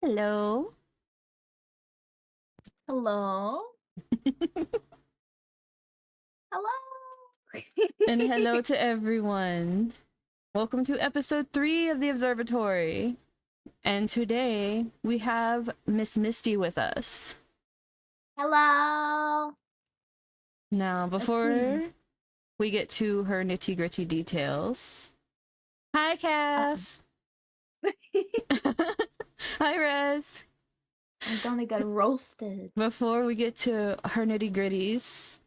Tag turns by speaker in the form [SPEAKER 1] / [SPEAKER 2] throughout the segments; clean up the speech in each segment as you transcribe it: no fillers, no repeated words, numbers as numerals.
[SPEAKER 1] Hello.
[SPEAKER 2] Hello? Hello?
[SPEAKER 1] And hello to everyone. Welcome to episode 3 of the Observatory. And today we have Miss Misty with us.
[SPEAKER 2] Hello?
[SPEAKER 1] Now,
[SPEAKER 2] That's me.
[SPEAKER 1] before we get to her nitty gritty details, hi,
[SPEAKER 2] Uh-oh.
[SPEAKER 1] Cass. Hi, Rez.
[SPEAKER 2] I'm gonna get roasted.
[SPEAKER 1] Before we get to her nitty gritties,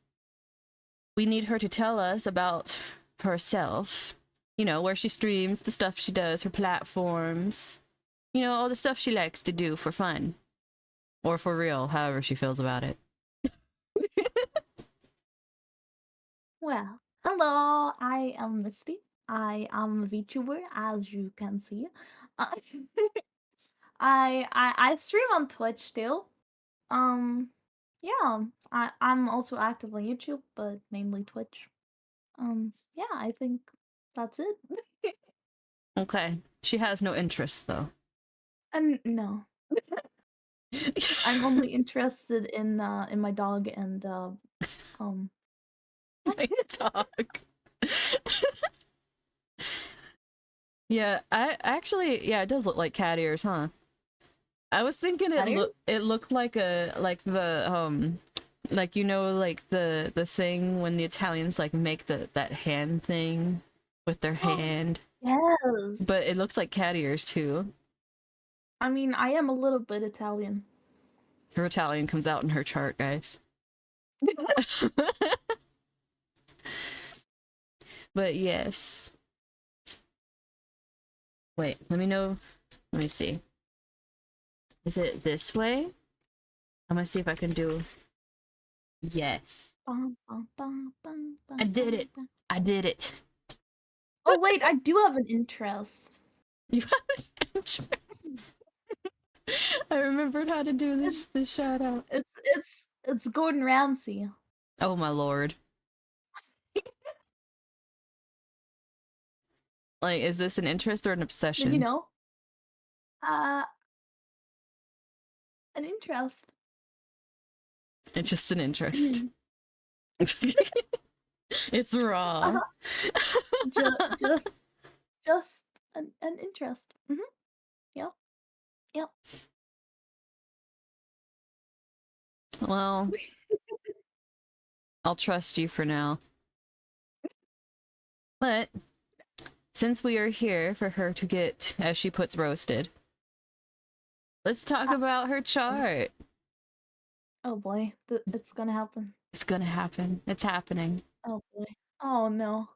[SPEAKER 1] we need her to tell us about herself. You know, where she streams, the stuff she does, her platforms, you know, all the stuff she likes to do for fun. Or for real, however she feels about it.
[SPEAKER 2] Well, hello, I am Misty. I am a VTuber, as you can see. Uh, I stream on Twitch still. Um, yeah, I'm also active on YouTube, but mainly Twitch. Yeah, I think that's it.
[SPEAKER 1] Okay. She has no interest, though.
[SPEAKER 2] And no. I'm only interested in my dog and um
[SPEAKER 1] My dog. Yeah, I actually, yeah, it does look like cat ears, huh? I was thinking
[SPEAKER 2] cat ears.
[SPEAKER 1] it looked like like, you know, like the thing when the Italians like make that hand thing with their hand, but
[SPEAKER 2] Yes.
[SPEAKER 1] it looks like cat ears too.
[SPEAKER 2] I mean, I am a little bit Italian.
[SPEAKER 1] Her Italian comes out in her chart, guys. But yes. Wait, let me know. Let me see. Is it this way? I'm gonna see if I can do. Yes.
[SPEAKER 2] Bum, bum, bum, bum,
[SPEAKER 1] I
[SPEAKER 2] bum,
[SPEAKER 1] did
[SPEAKER 2] bum,
[SPEAKER 1] it.
[SPEAKER 2] bum.
[SPEAKER 1] I did it.
[SPEAKER 2] Oh wait, I do have an interest.
[SPEAKER 1] You have an interest. I remembered how to do this shout out.
[SPEAKER 2] It's Gordon Ramsay.
[SPEAKER 1] Oh my lord. Like, is this an interest or an
[SPEAKER 2] You
[SPEAKER 1] obsession?
[SPEAKER 2] know, uh, an interest.
[SPEAKER 1] It's just an interest. It's raw.
[SPEAKER 2] just just an interest. Yeah, yeah.
[SPEAKER 1] Well, I'll trust you for now. But since we are here for her to get, as she puts, roasted, let's talk
[SPEAKER 2] Uh,
[SPEAKER 1] about her
[SPEAKER 2] oh,
[SPEAKER 1] chart.
[SPEAKER 2] oh boy, it's gonna happen.
[SPEAKER 1] It's gonna happen. It's happening.
[SPEAKER 2] Oh boy. Oh no.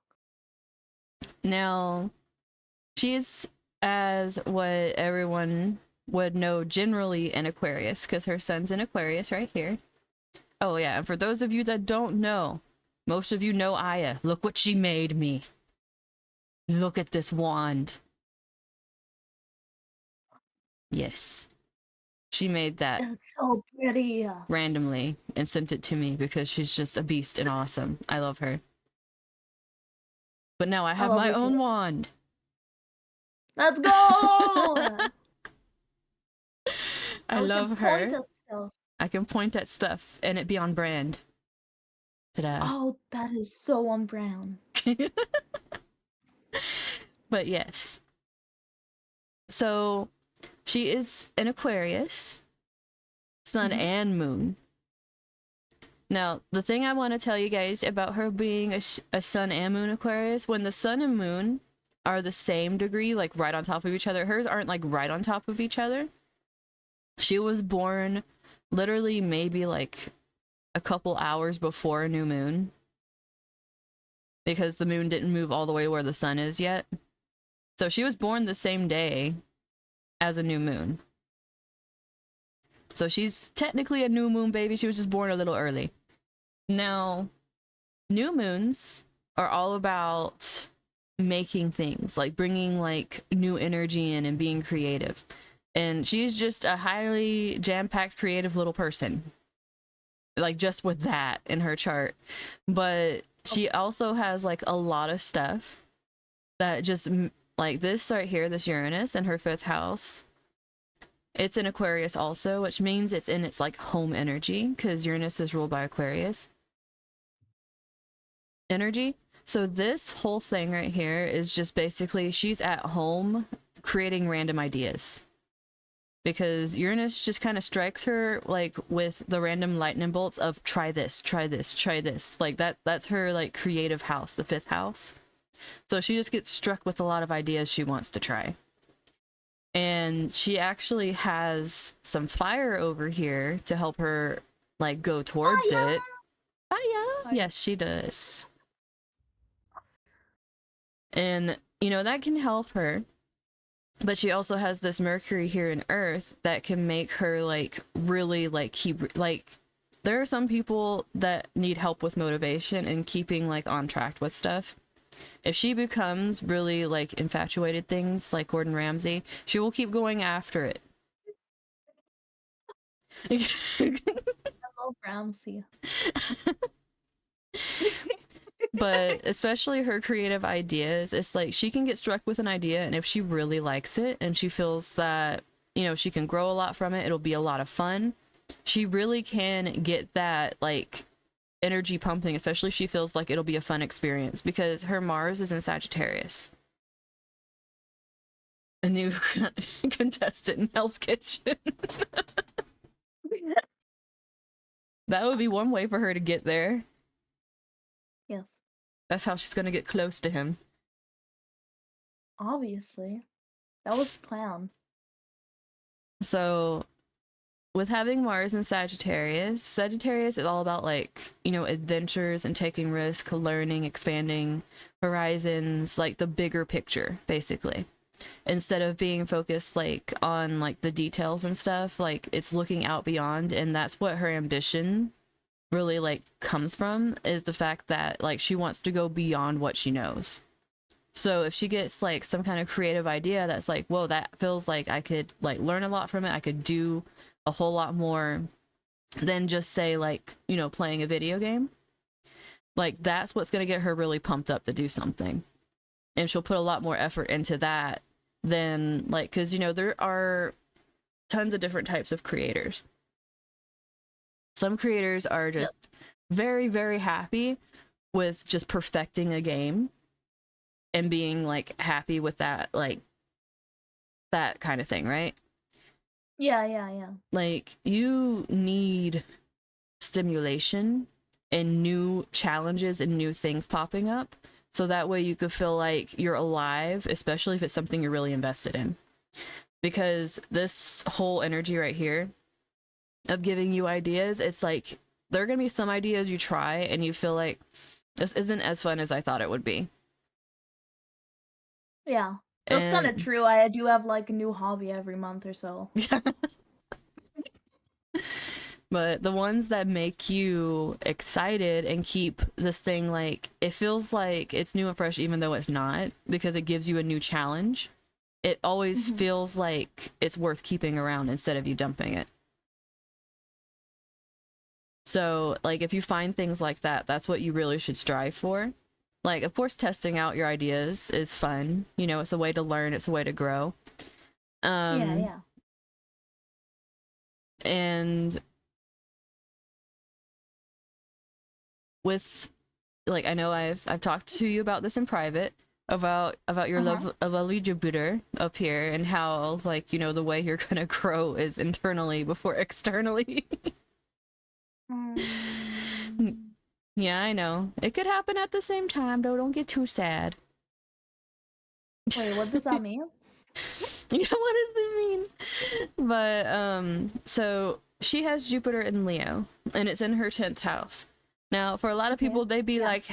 [SPEAKER 1] Now, she's, as what everyone would know, generally an Aquarius, because her sun's in Aquarius right here. Oh, yeah, and for those of you that don't know, most of you know Aya. Look what she made me. Look at this wand. Yes. She made that
[SPEAKER 2] It's so pretty.
[SPEAKER 1] randomly and sent it to me because she's just a beast and awesome. I love her. But now I
[SPEAKER 2] I
[SPEAKER 1] have
[SPEAKER 2] love
[SPEAKER 1] my
[SPEAKER 2] her too.
[SPEAKER 1] own wand.
[SPEAKER 2] Let's go!
[SPEAKER 1] I
[SPEAKER 2] And we can
[SPEAKER 1] love
[SPEAKER 2] point
[SPEAKER 1] her.
[SPEAKER 2] at stuff.
[SPEAKER 1] I can point at stuff and it be on brand. Ta-da.
[SPEAKER 2] Oh, that is so on brand.
[SPEAKER 1] But yes. So she is an Aquarius, sun
[SPEAKER 2] Mhm.
[SPEAKER 1] and moon. Now, the thing I want to tell you guys about her being a sun and moon Aquarius, when the sun and moon are the same degree, like right on top of each other, hers aren't like right on top of each other. She was born literally maybe like a couple hours before a new moon because the moon didn't move all the way to where the sun is yet. So she was born the same day as a new moon. So she's technically a new moon baby. She was just born a little early. Now, new moons are all about making things, like bringing like new energy in and being creative. And she's just a highly jam-packed creative little person. Like just with that in her chart. But
[SPEAKER 2] Oh,
[SPEAKER 1] she also has like a lot of stuff that just like this right here, this Uranus in her fifth house It's in Aquarius also, which means it's in its like home energy, because Uranus is ruled by Aquarius energy. So this whole thing right here is just basically she's at home creating random ideas, because Uranus just kind of strikes her like with the random lightning bolts of try this, try this, try this. Like that's her like creative house, the 5th house. So she just gets struck with a lot of ideas she wants to try. And she actually has some fire over here to help her like go towards it. Fire! Yes, she does. And you know, that can help her. But she also has this Mercury here in Earth that can make her like really like keep like there are some people that need help with motivation and keeping like on track with stuff. If she becomes really like infatuated things like Gordon Ramsay, she will keep going after it.
[SPEAKER 2] I love Ramsey.
[SPEAKER 1] But especially her creative ideas, it's like she can get struck with an idea, and if she really likes it and she feels that, you know, she can grow a lot from it, it'll be a lot of fun. She really can get that like energy pumping, especially if she feels like it'll be a fun experience, because her Mars is in Sagittarius. A new contestant in Hell's Kitchen. That would be one way for her to get there.
[SPEAKER 2] Yes.
[SPEAKER 1] That's how she's gonna get close to him.
[SPEAKER 2] Obviously. That was the plan.
[SPEAKER 1] So, with having Mars in Sagittarius, Sagittarius is all about like, you know, adventures and taking risks, learning, expanding horizons, like the bigger picture, basically. Instead of being focused like on like the details and stuff, like it's looking out beyond, and that's what her ambition really like comes from, is the fact that like she wants to go beyond what she knows. So if she gets like some kind of creative idea that's like, whoa, that feels like I could like learn a lot from it, I could do a whole lot more than just say like, you know, playing a video game, like that's what's going to get her really pumped up to do something. And she'll put a lot more effort into that than like, because you know there are tons of different types of creators. Some creators are just very, very happy with just perfecting a game and being like happy with that, like that kind of thing, right?
[SPEAKER 2] Yeah.
[SPEAKER 1] Like you need stimulation and new challenges and new things popping up, so that way you could feel like you're alive, especially if it's something you're really invested in. Because this whole energy right here of giving you ideas, it's like there are gonna be some ideas you try and you feel like this isn't as fun as I thought it would be.
[SPEAKER 2] Yeah. That's kind of true. I do have like a new hobby every month or so.
[SPEAKER 1] But the ones that make you excited and keep this thing like, it feels like it's new and fresh even though it's not, because it gives you a new challenge. It always feels like it's worth keeping around instead of you dumping it. So, like, if you find things like that, that's what you really should strive for. Like, of course, testing out your ideas is fun. You know, it's a way to learn, it's a way to grow.
[SPEAKER 2] Yeah.
[SPEAKER 1] And with, like, I know I've talked to you about this in private, about your love of lovely Jupiter up here, and how, like, you know, the way you're gonna grow is internally before externally. Yeah, I know. It could happen at the same time, though. Don't get too sad.
[SPEAKER 2] Wait, what does that mean?
[SPEAKER 1] Yeah, what does it mean? But so she has Jupiter in Leo, and it's in her 10th house. Now, for a lot of people, they'd be like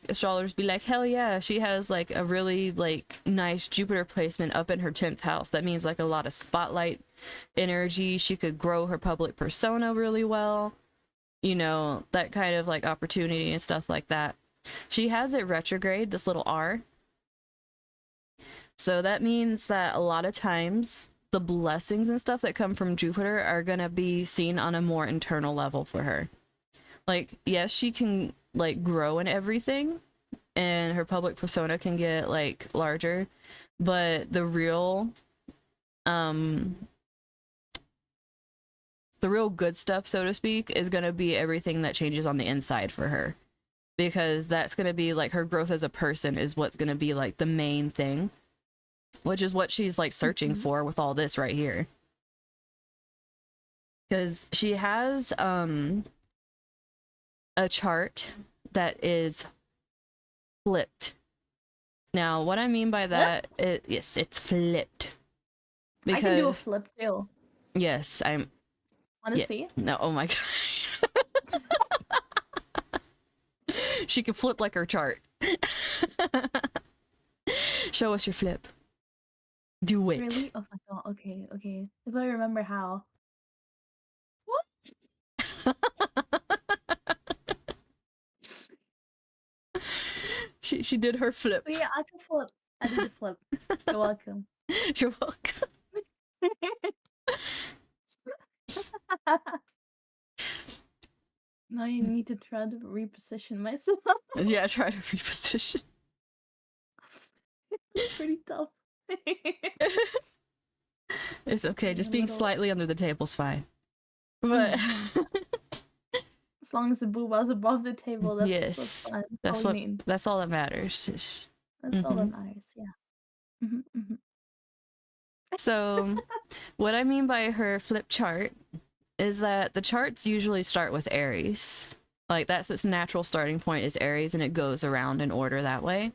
[SPEAKER 1] astrologers be like, hell yeah, she has like a really like nice Jupiter placement up in her 10th house. That means like a lot of spotlight energy. She could grow her public persona really well. You know, that kind of like opportunity and stuff like that. She has it retrograde, this little R. So that means that a lot of times the blessings and stuff that come from Jupiter are gonna be seen on a more internal level for her. Like, yes, she can like grow in everything and her public persona can get like larger, but the real the real good stuff, so to speak, is going to be everything that changes on the inside for her. Because that's going to be like her growth as a person is what's going to be like the main thing, which is what she's like searching for with all this right here. Because she has a chart that is flipped. Now, what I mean by that, yes, it's flipped.
[SPEAKER 2] I can do a flip too.
[SPEAKER 1] Yes, I'm.
[SPEAKER 2] Want to see?
[SPEAKER 1] No, oh my god. She can flip like her chart. Show us your flip. Do it.
[SPEAKER 2] Really? Oh my god. Okay, okay. If I remember how. What?
[SPEAKER 1] She did her flip.
[SPEAKER 2] Yeah, I can flip. I did the flip. You're welcome.
[SPEAKER 1] You're welcome.
[SPEAKER 2] Now you need to try to reposition myself.
[SPEAKER 1] Yeah, try to reposition.
[SPEAKER 2] It's pretty tough.
[SPEAKER 1] It's okay, just being slightly under the table's fine. But
[SPEAKER 2] as long as the booba's above the table, that's,
[SPEAKER 1] yes,
[SPEAKER 2] that's fine.
[SPEAKER 1] that's all that matters.
[SPEAKER 2] That's all that matters, yeah.
[SPEAKER 1] So, what I mean by her flip chart is that the charts usually start with Aries. Like, that's its natural starting point is Aries, and it goes around in order that way.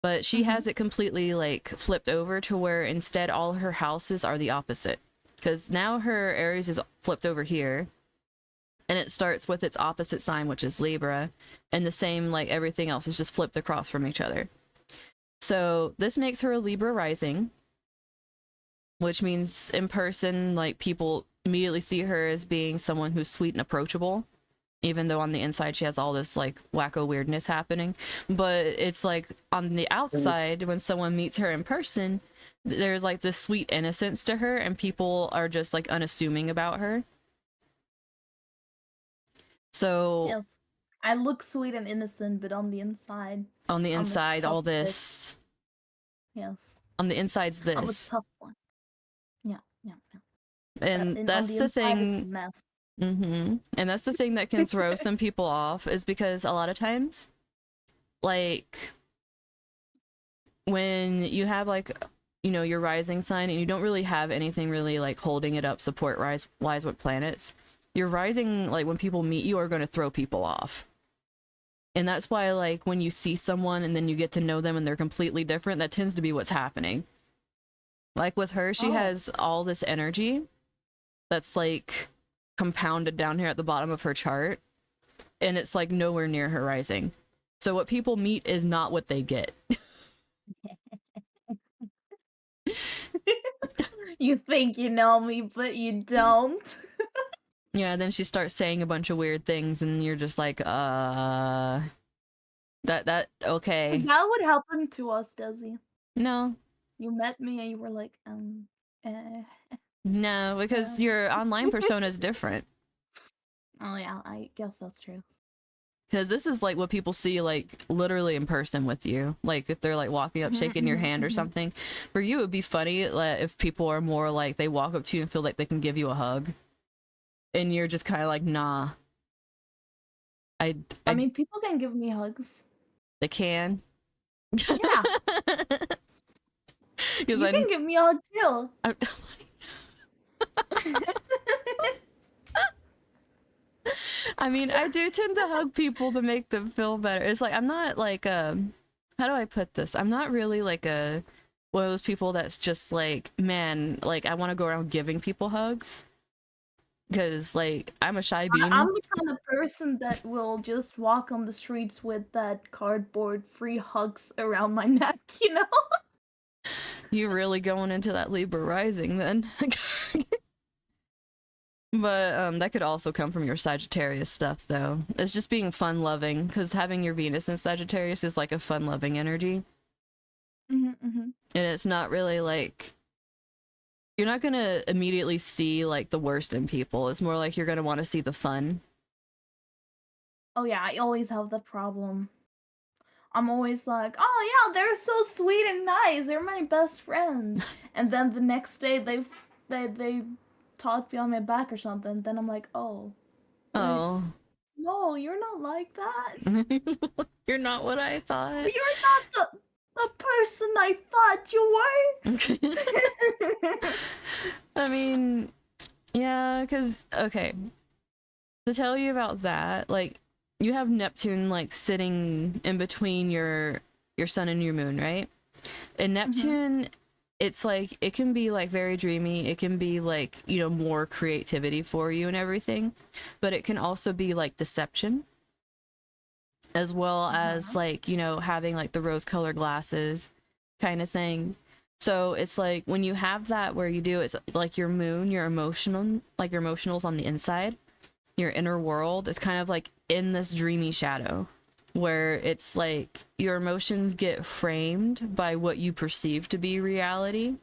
[SPEAKER 1] But she has it completely, like, flipped over to where instead all her houses are the opposite. Because now her Aries is flipped over here, and it starts with its opposite sign, which is Libra, and the same, like, everything else is just flipped across from each other. So, this makes her a Libra rising, which means in person, like, people immediately see her as being someone who's sweet and approachable, even though on the inside she has all this like wacko weirdness happening. But it's like on the outside, when someone meets her in person, there's like this sweet innocence to her, and people are just like unassuming about her. So
[SPEAKER 2] yes, I look sweet and innocent, but on the inside,
[SPEAKER 1] all this.
[SPEAKER 2] Yes.
[SPEAKER 1] On the inside's this.
[SPEAKER 2] I'm a tough one. Yeah.
[SPEAKER 1] And that's the thing. And that's the thing that can throw some people off, is because a lot of times, like, when you have like, you know, your rising sign and you don't really have anything really like holding it up support wise with planets, your rising, like when people meet you, are going to throw people off. And that's why, like, when you see someone and then you get to know them and they're completely different, that tends to be what's happening. Like with her, she has all this energy that's like compounded down here at the bottom of her chart, and it's like nowhere near her rising. So what people meet is not what they get.
[SPEAKER 2] You think you know me, but you don't.
[SPEAKER 1] Yeah, then she starts saying a bunch of weird things, and you're just like, that okay.
[SPEAKER 2] Is that what happened to us, Desi?
[SPEAKER 1] No.
[SPEAKER 2] You met me and you were like,
[SPEAKER 1] No, because your online persona is different.
[SPEAKER 2] Oh yeah, I guess that's true.
[SPEAKER 1] Because this is like what people see like literally in person with you. Like if they're like walking up, shaking your hand or something. For you, it would be funny if people are more like they walk up to you and feel like they can give you a hug. And you're just kind of like, nah. I
[SPEAKER 2] mean, people can give me hugs.
[SPEAKER 1] They can?
[SPEAKER 2] Yeah. You can give me a hug too.
[SPEAKER 1] I mean, I do tend to hug people to make them feel better. It's like, I'm not like, how do I put this? I'm not really like one of those people that's just like, man, like I want to go around giving people hugs. Because like, I'm a shy bean.
[SPEAKER 2] I'm the kind of person that will just walk on the streets with that cardboard free hugs around my neck, you know?
[SPEAKER 1] You're really going into that Libra rising then. But that could also come from your Sagittarius stuff, though. It's just being fun-loving, because having your Venus in Sagittarius is like a fun-loving energy. And it's not really like... You're not going to immediately see like the worst in people. It's more like you're going to want to see the fun.
[SPEAKER 2] Oh yeah, I always have that problem. I'm always like, oh yeah, they're so sweet and nice. They're my best friends. And then the next day they talk behind my back or something. Then I'm like, oh, wait,
[SPEAKER 1] Oh.
[SPEAKER 2] no, you're not like that.
[SPEAKER 1] You're not what I thought.
[SPEAKER 2] You're not the person I thought you were.
[SPEAKER 1] I mean, yeah, because, okay, to tell you about that, like, you have Neptune, like, sitting in between your sun and your moon, right? And Neptune, it's like, it can be, like, very dreamy. It can be, like, you know, more creativity for you and everything. But it can also be, like, deception. As well as, like, you know, having, like, the rose-colored glasses kind of thing. So it's like, when you have that where you do, it's like your moon, your emotional, like, your emotionals on the inside, your inner world is kind of like in this dreamy shadow where it's like your emotions get framed by what you perceive to be reality,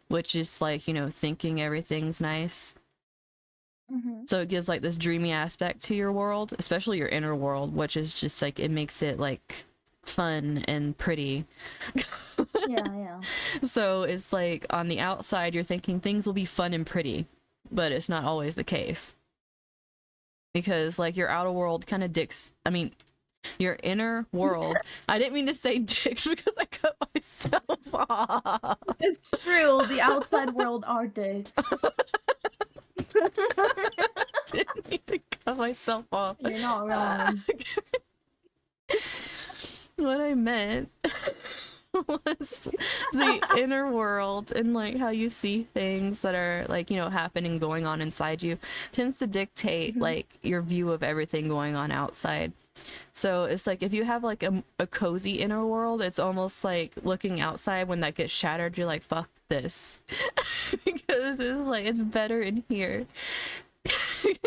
[SPEAKER 1] which is like, you know, thinking everything's nice. So it gives like this dreamy aspect to your world, especially your inner world, which is just like, it makes it like fun and pretty.
[SPEAKER 2] Yeah.
[SPEAKER 1] So it's like on the outside, you're thinking things will be fun and pretty, but it's not always the case. Because like your outer world kind of your inner world. I didn't mean to say dicks because I cut myself off.
[SPEAKER 2] It's true. The outside world are dicks.
[SPEAKER 1] Didn't mean to cut myself off.
[SPEAKER 2] You're not wrong.
[SPEAKER 1] What I meant was the inner world and like how you see things that are like, you know, happening, going on inside you tends to dictate like your view of everything going on outside. So it's like if you have like a cozy inner world, it's almost like looking outside when that gets shattered, you're like, fuck this. Because it's like, it's better in here.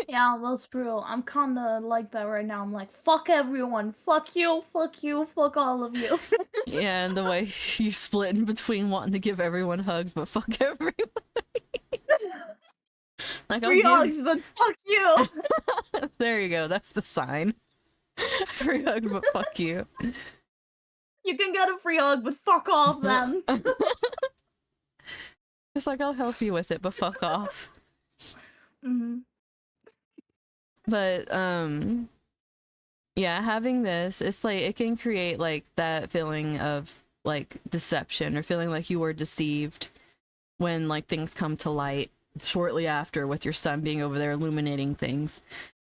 [SPEAKER 2] Yeah, that's true. I'm kinda like that right now. I'm like, fuck everyone. Fuck you, fuck all of you.
[SPEAKER 1] Yeah, and the way you split in between wanting to give everyone hugs, but fuck everyone. Like,
[SPEAKER 2] Free hugs, but fuck you.
[SPEAKER 1] There you go. That's the sign. Free hugs, but fuck you.
[SPEAKER 2] You can get a free hug, but fuck off then.
[SPEAKER 1] It's like, I'll help you with it, but fuck off. But yeah, having this, it's like it can create like that feeling of like deception or feeling like you were deceived when like things come to light shortly after, with your sun being over there illuminating things.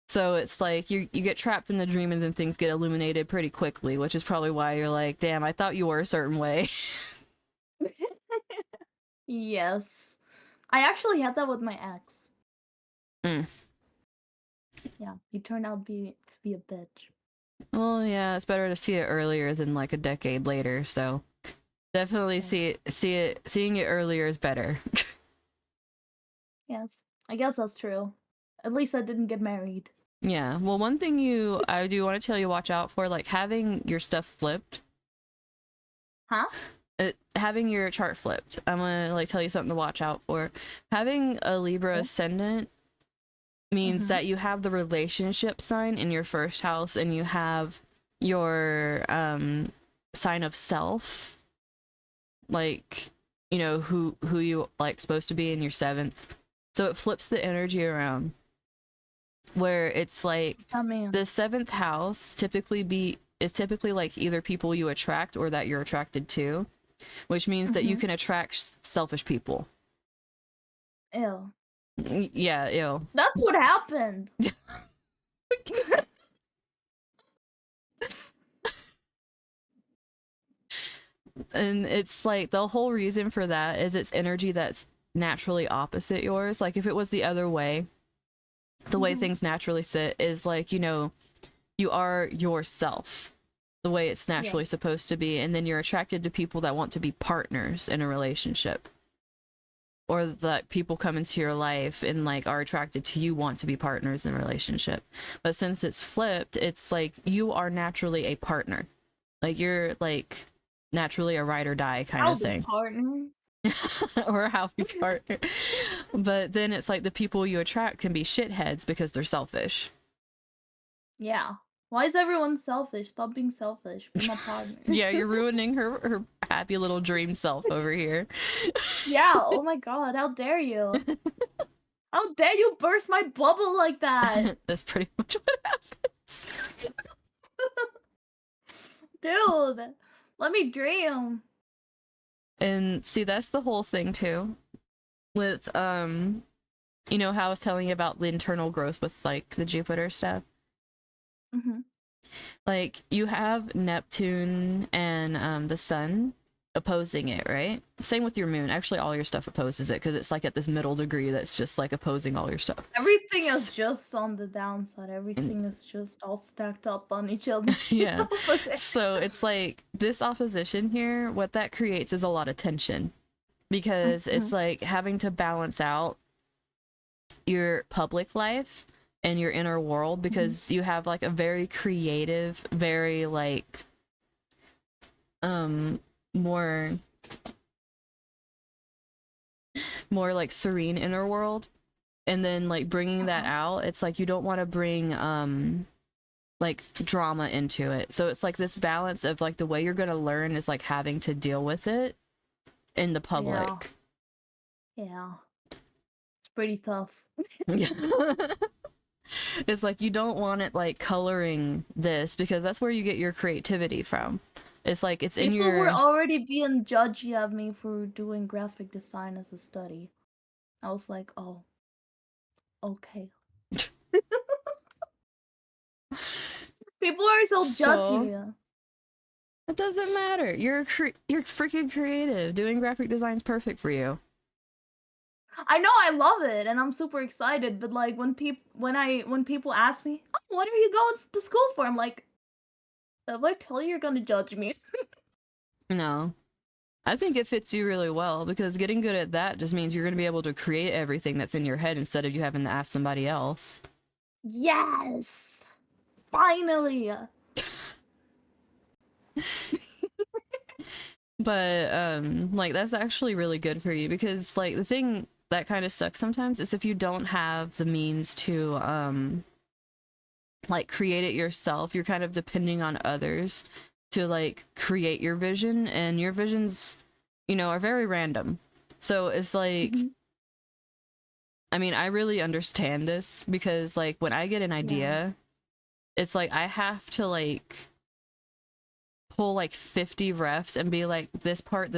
[SPEAKER 1] So it's like you get trapped in the dream and then things get illuminated pretty quickly, which is probably why you're like, damn, I thought you were a certain way.
[SPEAKER 2] Yes. I actually had that with my ex. Yeah, he turned out to be a bitch.
[SPEAKER 1] Well, yeah, it's better to see it earlier than like a decade later, so definitely seeing it earlier is better.
[SPEAKER 2] Yes. I guess that's true. At least I didn't get married.
[SPEAKER 1] Yeah, well, one thing I do want to tell you, watch out for, like, having your stuff flipped.
[SPEAKER 2] Huh?
[SPEAKER 1] Having your chart flipped. I'm gonna, like, tell you something to watch out for. Having a Libra ascendant means that you have the relationship sign in your first house, and you have your sign of self, like, you know, who you, like, supposed to be in your 7th. So it flips the energy around, where it's like the 7th house is typically like either people you attract or that you're attracted to, which means that you can attract selfish people.
[SPEAKER 2] Ew.
[SPEAKER 1] Yeah, ew.
[SPEAKER 2] That's what happened.
[SPEAKER 1] And it's like the whole reason for that is it's energy that's naturally opposite yours. Like if it was the other way, the way things naturally sit is like, you know, you are yourself the way it's naturally supposed to be, and then you're attracted to people that want to be partners in a relationship, or that people come into your life and like are attracted to you, want to be partners in a relationship. But since it's flipped, it's like you are naturally a partner, like you're like naturally a ride or die kind of thing.
[SPEAKER 2] Partner.
[SPEAKER 1] Or a happy partner. But then it's like the people you attract can be shitheads because they're selfish.
[SPEAKER 2] Yeah. Why is everyone selfish? Stop being selfish. Be my partner.
[SPEAKER 1] Yeah, you're ruining her happy little dream self over here.
[SPEAKER 2] Yeah, oh my god, how dare you? How dare you burst my bubble like that?
[SPEAKER 1] That's pretty much what happens.
[SPEAKER 2] Dude, let me dream.
[SPEAKER 1] And see, that's the whole thing too. With you know how I was telling you about the internal growth with like the Jupiter stuff?
[SPEAKER 2] Mm-hmm.
[SPEAKER 1] Like you have Neptune and the sun opposing it, right? Same with your moon. Actually, all your stuff opposes it because it's like at this middle degree that's just like opposing all your stuff.
[SPEAKER 2] Everything is just on the downside. Everything is just all stacked up on each other.
[SPEAKER 1] Yeah.
[SPEAKER 2] Over there.
[SPEAKER 1] So it's like this opposition here, what that creates is a lot of tension because it's like having to balance out your public life and your inner world because you have like a very creative, very like more like serene inner world, and then like bringing that out, it's like you don't want to bring like drama into it. So it's like this balance of like the way you're gonna learn is like having to deal with it in the public.
[SPEAKER 2] Yeah. It's pretty tough.
[SPEAKER 1] Yeah. It's like you don't want it like coloring this because that's where you get your creativity from. It's like it's in
[SPEAKER 2] People
[SPEAKER 1] your
[SPEAKER 2] were already being judgy of me for doing graphic design as a study. I was like, oh, okay. People are so judgy.
[SPEAKER 1] It doesn't matter. You're freaking creative. Doing graphic design's perfect for you.
[SPEAKER 2] I know, I love it, and I'm super excited. But like when people ask me, oh, "What are you going to school for?" I'm like, "If I tell you, you're gonna judge me."
[SPEAKER 1] No. I think it fits you really well because getting good at that just means you're going to be able to create everything that's in your head instead of you having to ask somebody else.
[SPEAKER 2] Yes, finally.
[SPEAKER 1] But like that's actually really good for you because like the thing that kind of sucks sometimes is if you don't have the means to like create it yourself, you're kind of depending on others to like create your vision, and your visions, you know, are very random. So it's like I mean, I really understand this because like when I get an idea, it's like I have to like pull like 50 refs and be like this part,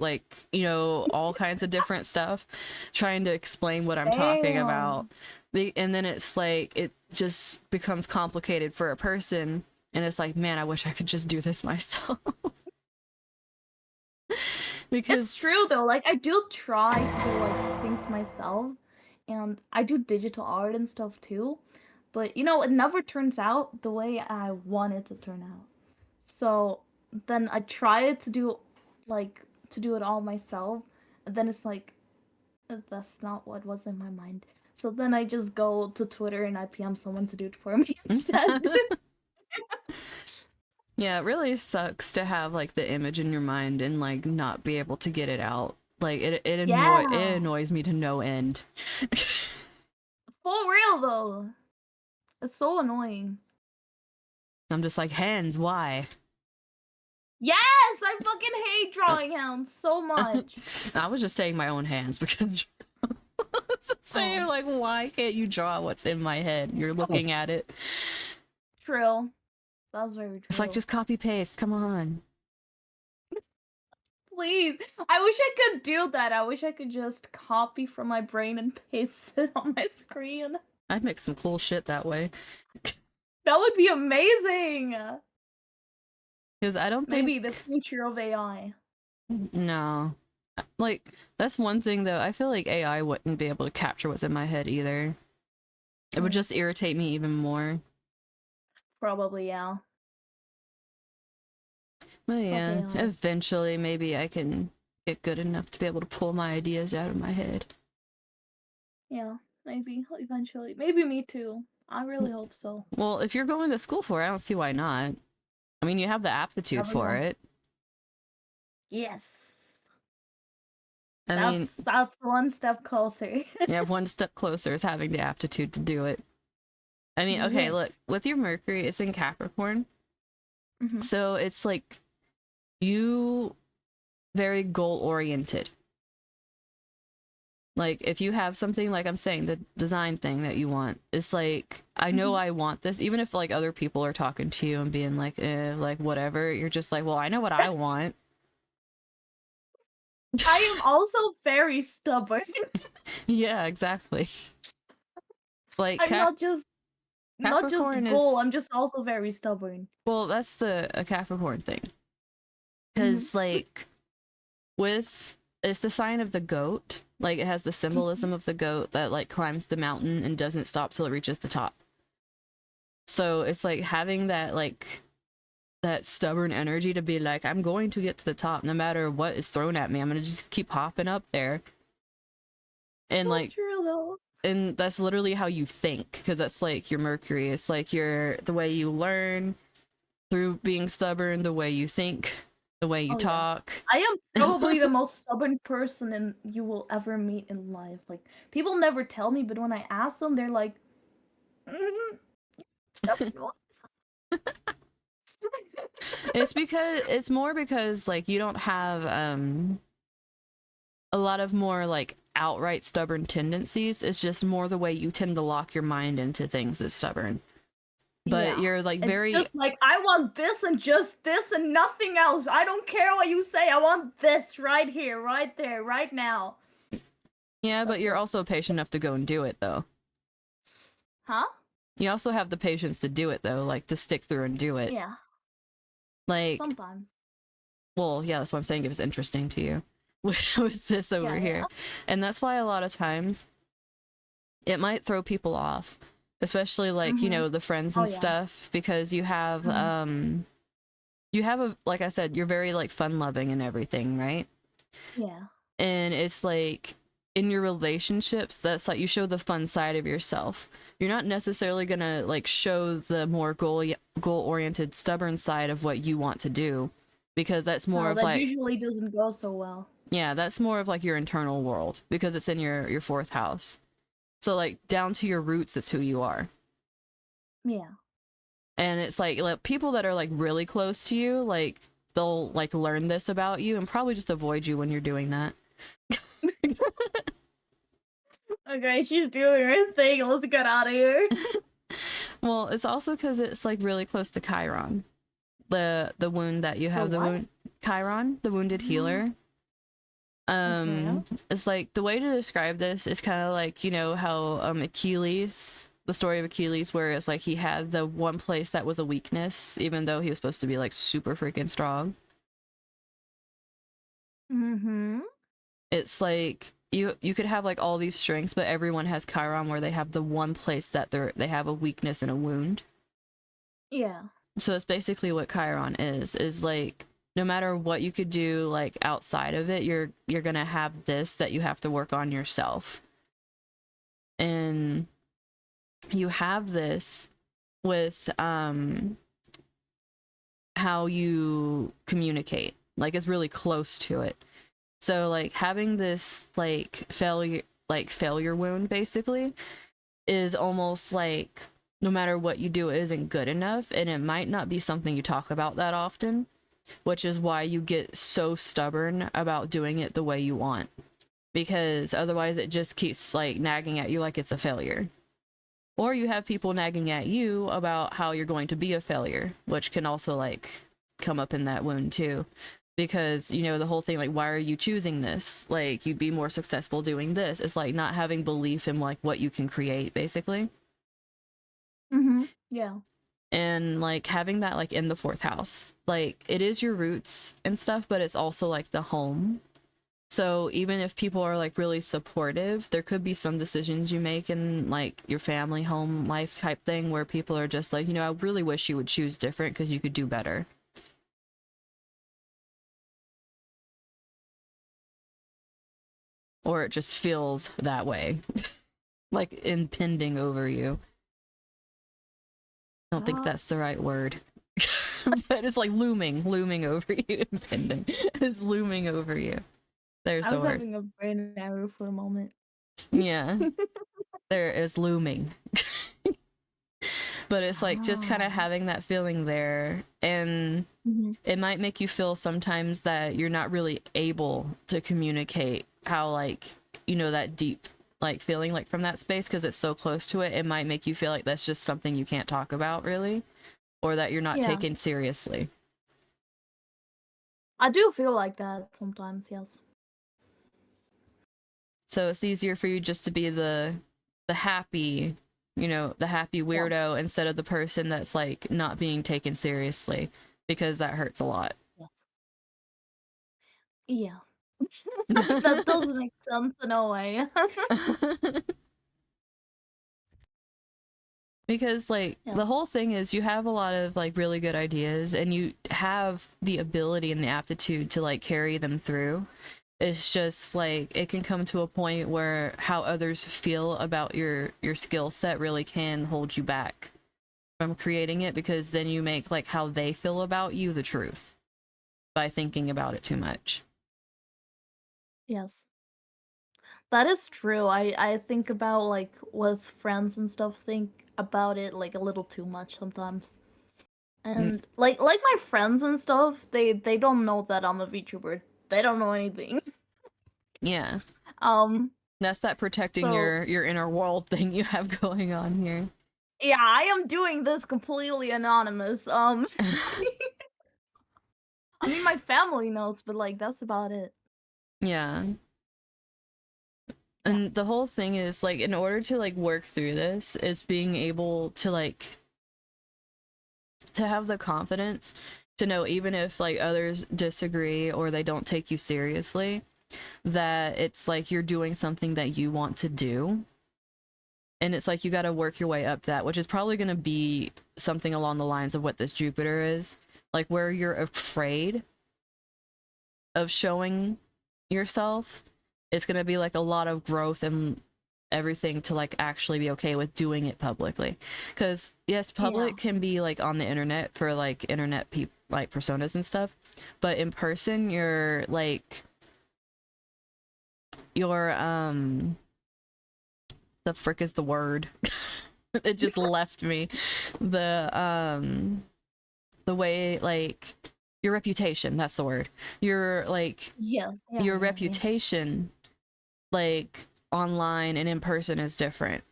[SPEAKER 1] like, you know, all kinds of different stuff trying to explain what I'm talking about. And then it's like it just becomes complicated for a person, and it's like, man, I wish I could just do this myself. Because
[SPEAKER 2] It's true though. Like I do try to do like things myself, and I do digital art and stuff too. But you know, it never turns out the way I want it to turn out. So then I try to do it all myself, and then it's like that's not what was in my mind. So then I just go to Twitter and I PM someone to do it for me instead.
[SPEAKER 1] yeah, it really sucks to have like the image in your mind and like not be able to get it out. Like it
[SPEAKER 2] Yeah.
[SPEAKER 1] annoys me to no end.
[SPEAKER 2] For real though. It's so annoying.
[SPEAKER 1] I'm just like, hands, why?
[SPEAKER 2] Yes, I fucking hate drawing hounds so much.
[SPEAKER 1] I was just saying my own hands because saying like, why can't you draw what's in my head? You're looking at it.
[SPEAKER 2] True. That was very true.
[SPEAKER 1] It's like just copy paste. Come on.
[SPEAKER 2] Please. I wish I could do that. I wish I could just copy from my brain and paste it on my screen.
[SPEAKER 1] I'd make some cool shit that way.
[SPEAKER 2] That would be amazing.
[SPEAKER 1] Because I don't think
[SPEAKER 2] Maybe the future of AI.
[SPEAKER 1] no. Like that's one thing though. I feel like AI wouldn't be able to capture what's in my head either. It would just irritate me even more.
[SPEAKER 2] Probably, yeah.
[SPEAKER 1] But yeah, eventually maybe I can get good enough to be able to pull my ideas out of my head.
[SPEAKER 2] Yeah, maybe eventually. Maybe me too. I really hope so.
[SPEAKER 1] Well, if you're going to school for it, I don't see why not. I mean, you have the aptitude for it.
[SPEAKER 2] Yes.
[SPEAKER 1] I mean,
[SPEAKER 2] that's one step closer.
[SPEAKER 1] yeah, one step closer is having the aptitude to do it. I mean, okay, look, with your Mercury, it's in Capricorn. So it's like you very goal oriented. Like if you have something, like I'm saying, the design thing that you want, it's like, I know I want this, even if like other people are talking to you and being like, like whatever, you're just like, well, I know what I want.
[SPEAKER 2] I am also very stubborn.
[SPEAKER 1] Yeah, exactly. Like
[SPEAKER 2] I'm not just
[SPEAKER 1] Capricorn
[SPEAKER 2] goal,
[SPEAKER 1] is,
[SPEAKER 2] I'm just also very stubborn.
[SPEAKER 1] well, that's a Capricorn thing.
[SPEAKER 2] Mhm.
[SPEAKER 1] Because like with, it's the sign of the goat. Like it has the symbolism of the goat that like climbs the mountain and doesn't stop till it reaches the top. So it's like having that like that stubborn energy to be like, I'm going to get to the top no matter what is thrown at me. I'm gonna just keep hopping up there. And like,
[SPEAKER 2] That's real though.
[SPEAKER 1] and that's literally how you think, because that's like your Mercury. It's like your the way you learn through being stubborn, the way you think, the way you
[SPEAKER 2] Oh yes.
[SPEAKER 1] talk.
[SPEAKER 2] I am probably the most stubborn person you will ever meet in life. Like people never tell me, but when I ask them, they're like, "Mhm, stubborn one."
[SPEAKER 1] It's because it's more because like you don't have a lot of more like outright stubborn tendencies. It's just more the way you tend to lock your mind into things is stubborn. But
[SPEAKER 2] Yeah.
[SPEAKER 1] you're like
[SPEAKER 2] It's
[SPEAKER 1] very,
[SPEAKER 2] just like I want this and just this and nothing else. I don't care what you say. I want this right here, right there, right now.
[SPEAKER 1] yeah, but
[SPEAKER 2] That's
[SPEAKER 1] you're
[SPEAKER 2] it.
[SPEAKER 1] also patient enough to go and do it though.
[SPEAKER 2] Huh?
[SPEAKER 1] You also have the patience to do it though, like to stick through and do it.
[SPEAKER 2] Yeah.
[SPEAKER 1] Like,
[SPEAKER 2] Sometimes.
[SPEAKER 1] well, yeah, that's what I'm saying. It was interesting to you with this over
[SPEAKER 2] Yeah, yeah.
[SPEAKER 1] here. And that's why a lot of times it might throw people off, especially like, you
[SPEAKER 2] Mhm.
[SPEAKER 1] know, the friends
[SPEAKER 2] Oh
[SPEAKER 1] and
[SPEAKER 2] yeah.
[SPEAKER 1] stuff, because
[SPEAKER 2] Mhm.
[SPEAKER 1] you have a, like I said, you're very like fun loving and everything, right?
[SPEAKER 2] Yeah.
[SPEAKER 1] And it's like in your relationships, that's like you show the fun side of yourself. You're not necessarily gonna like show the more goal oriented stubborn side of what you want to do, because that's more
[SPEAKER 2] No,
[SPEAKER 1] of
[SPEAKER 2] that
[SPEAKER 1] like,
[SPEAKER 2] usually doesn't go so well.
[SPEAKER 1] yeah, that's more of like your internal world because it's in your fourth house. So like down to your roots, it's who you are.
[SPEAKER 2] Yeah.
[SPEAKER 1] And it's like people that are like really close to you, like they'll like learn this about you and probably just avoid you when you're doing that.
[SPEAKER 2] Okay, she's doing her thing. Let's get out of here.
[SPEAKER 1] Well, it's also because it's like really close to Chiron, the wound that you
[SPEAKER 2] The
[SPEAKER 1] have, the
[SPEAKER 2] what?
[SPEAKER 1] wound Chiron, the wounded healer.
[SPEAKER 2] Okay.
[SPEAKER 1] It's like the way to describe this is kind of like, you know how Achilles, the story of Achilles, where it's like he had the one place that was a weakness, even though he was supposed to be like super freaking strong.
[SPEAKER 2] Mm-hmm.
[SPEAKER 1] It's like you could have like all these strengths, but everyone has Chiron where they have the one place that they have a weakness and a wound.
[SPEAKER 2] Yeah.
[SPEAKER 1] So it's basically what Chiron is like no matter what you could do like outside of it, you're gonna have this that you have to work on yourself. And you have this with how you communicate. Like it's really close to it. So like having this failure wound basically is almost like no matter what you do, it isn't good enough, and it might not be something you talk about that often, which is why you get so stubborn about doing it the way you want, because otherwise it just keeps like nagging at you like it's a failure. Or you have people nagging at you about how you're going to be a failure, which can also like come up in that wound too. Because, you know, the whole thing, like, why are you choosing this? Like, you'd be more successful doing this. It's like not having belief in like what you can create, basically.
[SPEAKER 2] Mm-hmm. Yeah.
[SPEAKER 1] And like having that like in the fourth house. Like it is your roots and stuff, but it's also like the home. So even if people are like really supportive, there could be some decisions you make in like your family, home life type thing where people are just like, you know, I really wish you would choose different because you could do better. Or it just feels that way, like impending over you. I don't think
[SPEAKER 2] Uh,
[SPEAKER 1] that's the right word. But it's like looming over you, impending. It's looming over you. There's
[SPEAKER 2] I
[SPEAKER 1] the
[SPEAKER 2] was
[SPEAKER 1] word.
[SPEAKER 2] having a brain error for a moment.
[SPEAKER 1] Yeah, there is looming. But it's like just kind of
[SPEAKER 2] Oh.
[SPEAKER 1] having that feeling there, and
[SPEAKER 2] Mm-hmm.
[SPEAKER 1] it might make you feel sometimes that you're not really able to communicate how like that deep like feeling like from that space because it's so close to it, it might make you feel like that's just something you can't talk about really, or that you're not
[SPEAKER 2] Yeah.
[SPEAKER 1] taken seriously.
[SPEAKER 2] I do feel like that sometimes, yes.
[SPEAKER 1] So it's easier for you just to be the happy, the happy
[SPEAKER 2] Yeah.
[SPEAKER 1] weirdo instead of the person that's like not being taken seriously, because that hurts a lot.
[SPEAKER 2] Yes. Yeah. That does make sense in a way.
[SPEAKER 1] Because like
[SPEAKER 2] Yeah.
[SPEAKER 1] the whole thing is you have a lot of like really good ideas and you have the ability and the aptitude to like carry them through. It's just like it can come to a point where how others feel about your skill set really can hold you back from creating it, because then you make like how they feel about you the truth by thinking about it too much.
[SPEAKER 2] Yes. That is true. I think about like with friends and stuff, think about it like a little too much sometimes.
[SPEAKER 1] Mm,
[SPEAKER 2] And like my friends and stuff, they don't know that I'm a VTuber. They don't know anything.
[SPEAKER 1] yeah.
[SPEAKER 2] Um
[SPEAKER 1] That's that protecting
[SPEAKER 2] so
[SPEAKER 1] your inner world thing you have going on here.
[SPEAKER 2] yeah, I am doing this completely anonymous. I mean my family knows, but like that's about it.
[SPEAKER 1] Yeah.
[SPEAKER 2] Yeah.
[SPEAKER 1] And the whole thing is like in order to like work through this is being able to like to have the confidence to know, even if like others disagree or they don't take you seriously, that it's like you're doing something that you want to do, and it's like you got to work your way up that, which is probably going to be something along the lines of what this Jupiter is, like where you're afraid of showing yourself. It's going to be like a lot of growth and everything to like actually be okay with doing it publicly, because yes,
[SPEAKER 2] Yeah.
[SPEAKER 1] public can be like on the internet for like internet people like personas and stuff, but in person you're like you're the frick is the word it just left me. The way like your reputation, that's the word. Your like
[SPEAKER 2] Yeah. Yeah,
[SPEAKER 1] your
[SPEAKER 2] yeah, yeah.
[SPEAKER 1] reputation like online and in person is different.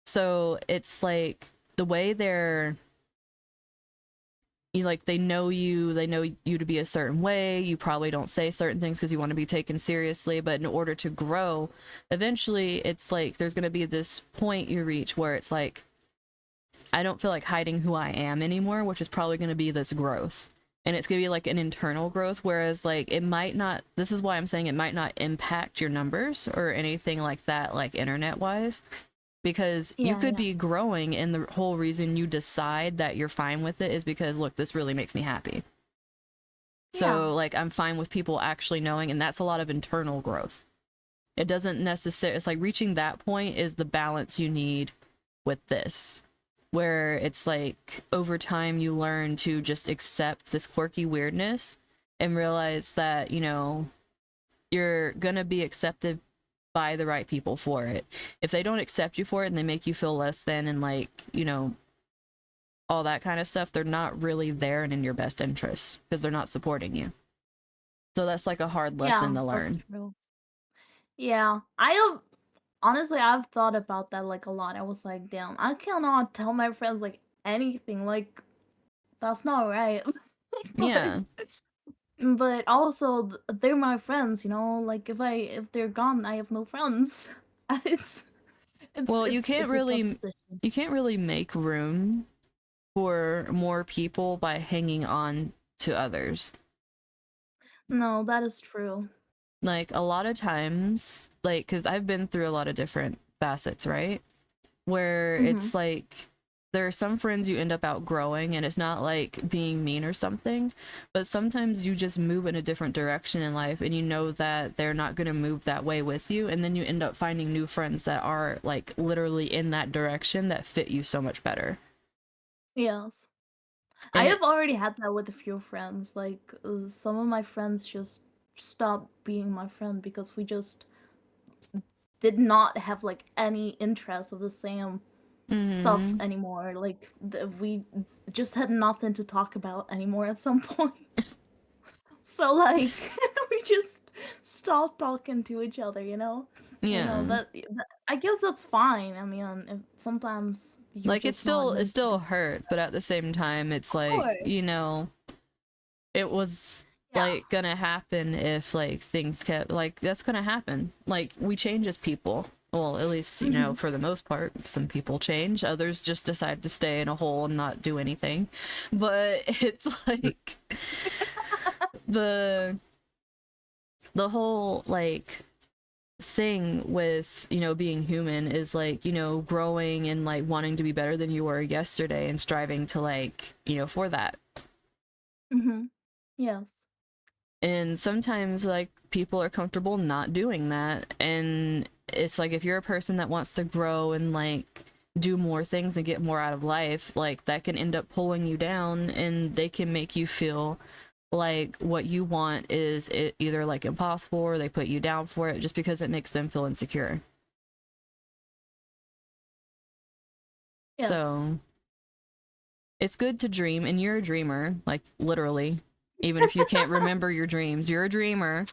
[SPEAKER 1] So it's like the way they know you to be a certain way. You probably don't say certain things because you want to be taken seriously, but in order to grow, eventually it's like there's going to be this point you reach where it's like I don't feel like hiding who I am anymore, which is probably going to be this growth. And it's going to be like an internal growth, whereas like it might not, this is why I'm saying it might not impact your numbers or anything like that, like internet wise, because you
[SPEAKER 2] Yeah,
[SPEAKER 1] could
[SPEAKER 2] yeah.
[SPEAKER 1] be growing and the whole reason you decide that you're fine with it is because look, this really makes me happy.
[SPEAKER 2] Yeah.
[SPEAKER 1] So like I'm fine with people actually knowing, and that's a lot of internal growth. It doesn't necessarily, it's like reaching that point is the balance you need with this, where it's like over time you learn to just accept this quirky weirdness and realize that, you're gonna be accepted by the right people for it. If they don't accept you for it and they make you feel less than and like, all that kind of stuff, they're not really there and in your best interest because they're not supporting you. So that's like a hard lesson
[SPEAKER 2] Yeah,
[SPEAKER 1] to
[SPEAKER 2] that's
[SPEAKER 1] learn.
[SPEAKER 2] true. Yeah. I have honestly I've thought about that like a lot. I was like, damn, I cannot tell my friends like anything. Like that's not right. but
[SPEAKER 1] Yeah.
[SPEAKER 2] but also they're my friends, like if they're gone, I have no friends. It's it's
[SPEAKER 1] Well,
[SPEAKER 2] it's it's a tough decision.
[SPEAKER 1] you can't really make room for more people by hanging on to others.
[SPEAKER 2] No, that is true.
[SPEAKER 1] Like a lot of times, like cuz I've been through a lot of different facets, right? Where
[SPEAKER 2] Mhm.
[SPEAKER 1] it's like there are some friends you end up outgrowing, and it's not like being mean or something, but sometimes you just move in a different direction in life and you know that they're not going to move that way with you, and then you end up finding new friends that are like literally in that direction that fit you so much better.
[SPEAKER 2] Yes. I
[SPEAKER 1] And
[SPEAKER 2] have
[SPEAKER 1] it
[SPEAKER 2] already had that with a few friends. Like some of my friends just stopped being my friend because we just did not have like any interest of the same stuff
[SPEAKER 1] mhm.
[SPEAKER 2] anymore. Like we just had nothing to talk about anymore at some point. So like we just stop talking to each other,
[SPEAKER 1] Yeah.
[SPEAKER 2] I guess that's fine. I mean, sometimes you're
[SPEAKER 1] Like
[SPEAKER 2] just not
[SPEAKER 1] it
[SPEAKER 2] meant to
[SPEAKER 1] still
[SPEAKER 2] be.
[SPEAKER 1] hurt, but at the same time it's
[SPEAKER 2] Of
[SPEAKER 1] like,
[SPEAKER 2] course.
[SPEAKER 1] it was
[SPEAKER 2] Yeah.
[SPEAKER 1] like gonna happen if like things kept like that's gonna happen. Like we change as people. Well, at least,
[SPEAKER 2] Hmm.
[SPEAKER 1] for the most part, some people change. Others just decide to stay in a hole and not do anything. But it's like the whole like thing with being human is like growing and like wanting to be better than you were yesterday and striving to like for that.
[SPEAKER 2] Hmm. Yes.
[SPEAKER 1] And sometimes like people are comfortable not doing that, and it's like if you're a person that wants to grow and like do more things and get more out of life, like that can end up pulling you down, and they can make you feel like what you want is either like impossible, or they put you down for it just because it makes them feel insecure.
[SPEAKER 2] Yes.
[SPEAKER 1] So it's good to dream, and you're a dreamer, like literally. Even if you can't remember your dreams, you're a dreamer.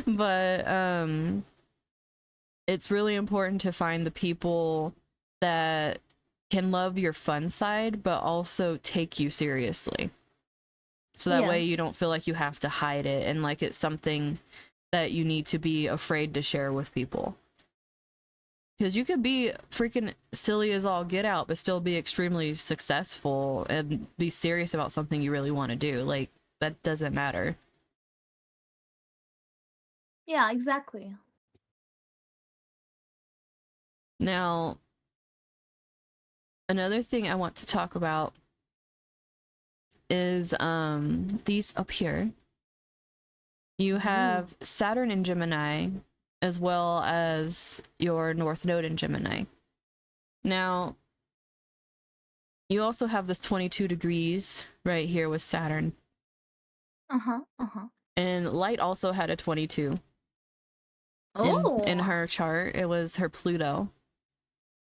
[SPEAKER 1] But it's really important to find the people that can love your fun side but also take you seriously. So that way you
[SPEAKER 2] Yes.
[SPEAKER 1] don't feel like you have to hide it and like it's something that you need to be afraid to share with people. Because you could be freaking silly as all get out, but still be extremely successful and be serious about something you really want to do. Like, that doesn't matter.
[SPEAKER 2] Yeah, exactly.
[SPEAKER 1] Now, another thing I want to talk about is these up here. You
[SPEAKER 2] Ooh.
[SPEAKER 1] have Saturn in Gemini as well as your North Node in Gemini. Now, you also have this 22 degrees right here with Saturn.
[SPEAKER 2] Uh-huh. Uh-huh.
[SPEAKER 1] And Light also had a 22 in
[SPEAKER 2] Oh.
[SPEAKER 1] her chart. It was her Pluto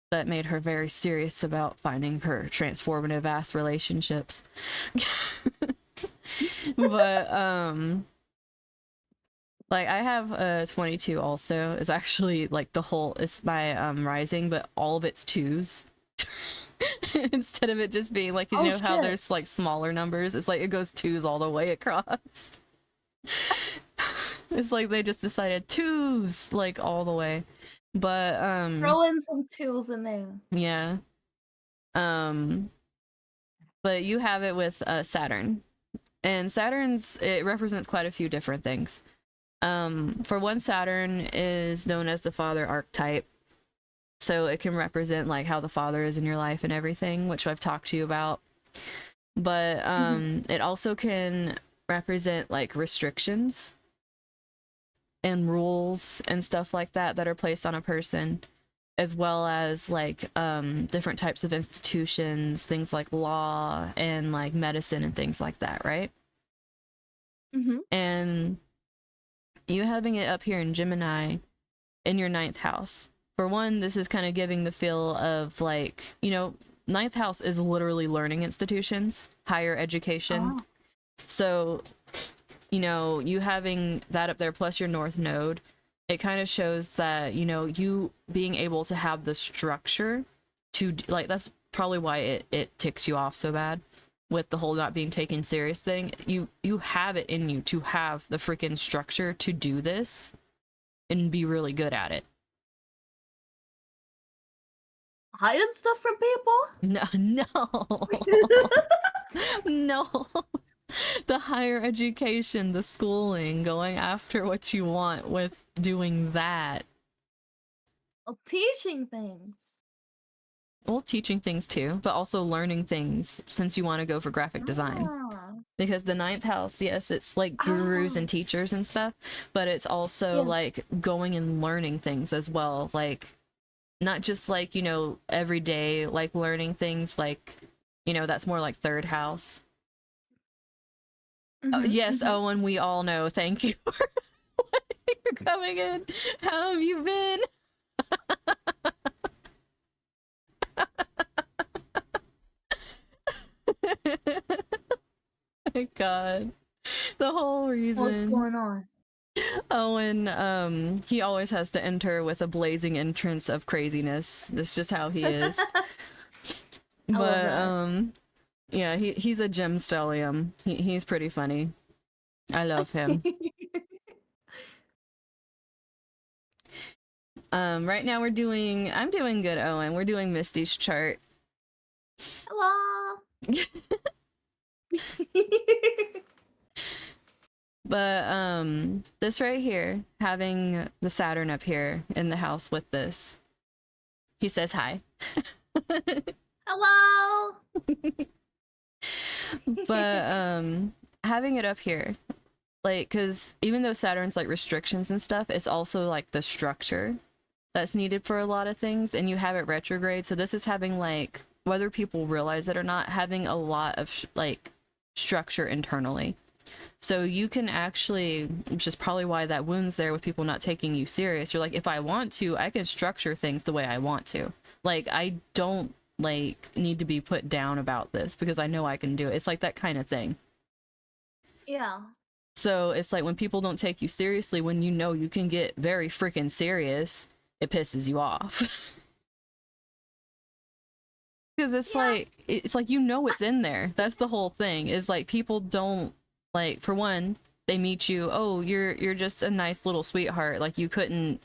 [SPEAKER 1] that made her very serious about finding her transformative ass relationships. But like I have a 22 also. It's actually like it's my rising, but all of it's twos. Instead of it just being like, 'cause
[SPEAKER 2] Oh
[SPEAKER 1] how
[SPEAKER 2] shit.
[SPEAKER 1] there's like smaller numbers, it's like it goes twos all the way across. It's like they just decided twos like all the way. But
[SPEAKER 2] Throw in some twos in there.
[SPEAKER 1] yeah. Um but you have it with Saturn. And it represents quite a few different things. For one, Saturn is known as the father archetype. So it can represent like how the father is in your life and everything, which I've talked to you about. But
[SPEAKER 2] Hmm.
[SPEAKER 1] it also can represent like restrictions and rules and stuff like that are placed on a person, as well as like different types of institutions, things like law and like medicine and things like that, right?
[SPEAKER 2] Hmm.
[SPEAKER 1] And you having it up here in Gemini in your ninth house. For one, this is kind of giving the feel of like, ninth house is literally learning institutions, higher education.
[SPEAKER 2] Oh.
[SPEAKER 1] So, you having that up there plus your north node, it kind of shows that, you being able to have the structure to like, that's probably why it ticks you off so bad with the whole not being taken serious thing. You have it in you to have the freaking structure to do this and be really good at it.
[SPEAKER 2] Hiding stuff from people?
[SPEAKER 1] No, no, no. The higher education, the schooling, going after what you want with doing that.
[SPEAKER 2] Well, teaching things.
[SPEAKER 1] Well, teaching things too, but also learning things since you want to go for graphic design.
[SPEAKER 2] Ah.
[SPEAKER 1] Because the ninth house, yes, it's like gurus
[SPEAKER 2] Ah.
[SPEAKER 1] and teachers and stuff, but it's also
[SPEAKER 2] Yes.
[SPEAKER 1] like going and learning things as well. Like, not just like, everyday, like learning things, like, that's more like third house. Oh,
[SPEAKER 2] Mm-hmm.
[SPEAKER 1] yes,
[SPEAKER 2] Mm-hmm.
[SPEAKER 1] Owen, we all know. Thank you for coming in. How have you been? My God. The whole
[SPEAKER 2] What's
[SPEAKER 1] reason
[SPEAKER 2] going on?
[SPEAKER 1] Owen, he always has to enter with a blazing entrance of craziness. That's just how he is.
[SPEAKER 2] I love
[SPEAKER 1] But
[SPEAKER 2] that.
[SPEAKER 1] yeah, he's a gem stellium. He's pretty funny. I love him. Right now I'm doing good, Owen. We're doing Misty's chart.
[SPEAKER 2] Hello.
[SPEAKER 1] But this right here, having the Saturn up here in the house with this, he says hi.
[SPEAKER 2] Hello.
[SPEAKER 1] But having it up here, like, because even though Saturn's like restrictions and stuff, it's also like the structure that's needed for a lot of things, and you have it retrograde, so this is having, like, whether people realize it or not, having a lot of like structure internally. So you can actually, which is probably why that wound's there with people not taking you serious. You're like, if I want to, I can structure things the way I want to. Like, I don't like need to be put down about this because I know I can do it. It's like that kind of thing.
[SPEAKER 2] Yeah.
[SPEAKER 1] So it's like when people don't take you seriously, when you know you can get very freaking serious, it pisses you off. Because it's like, you know, what's in there. That's the whole thing, is like people don't, like, for one, they meet you, oh, you're just a nice little sweetheart, like you couldn't,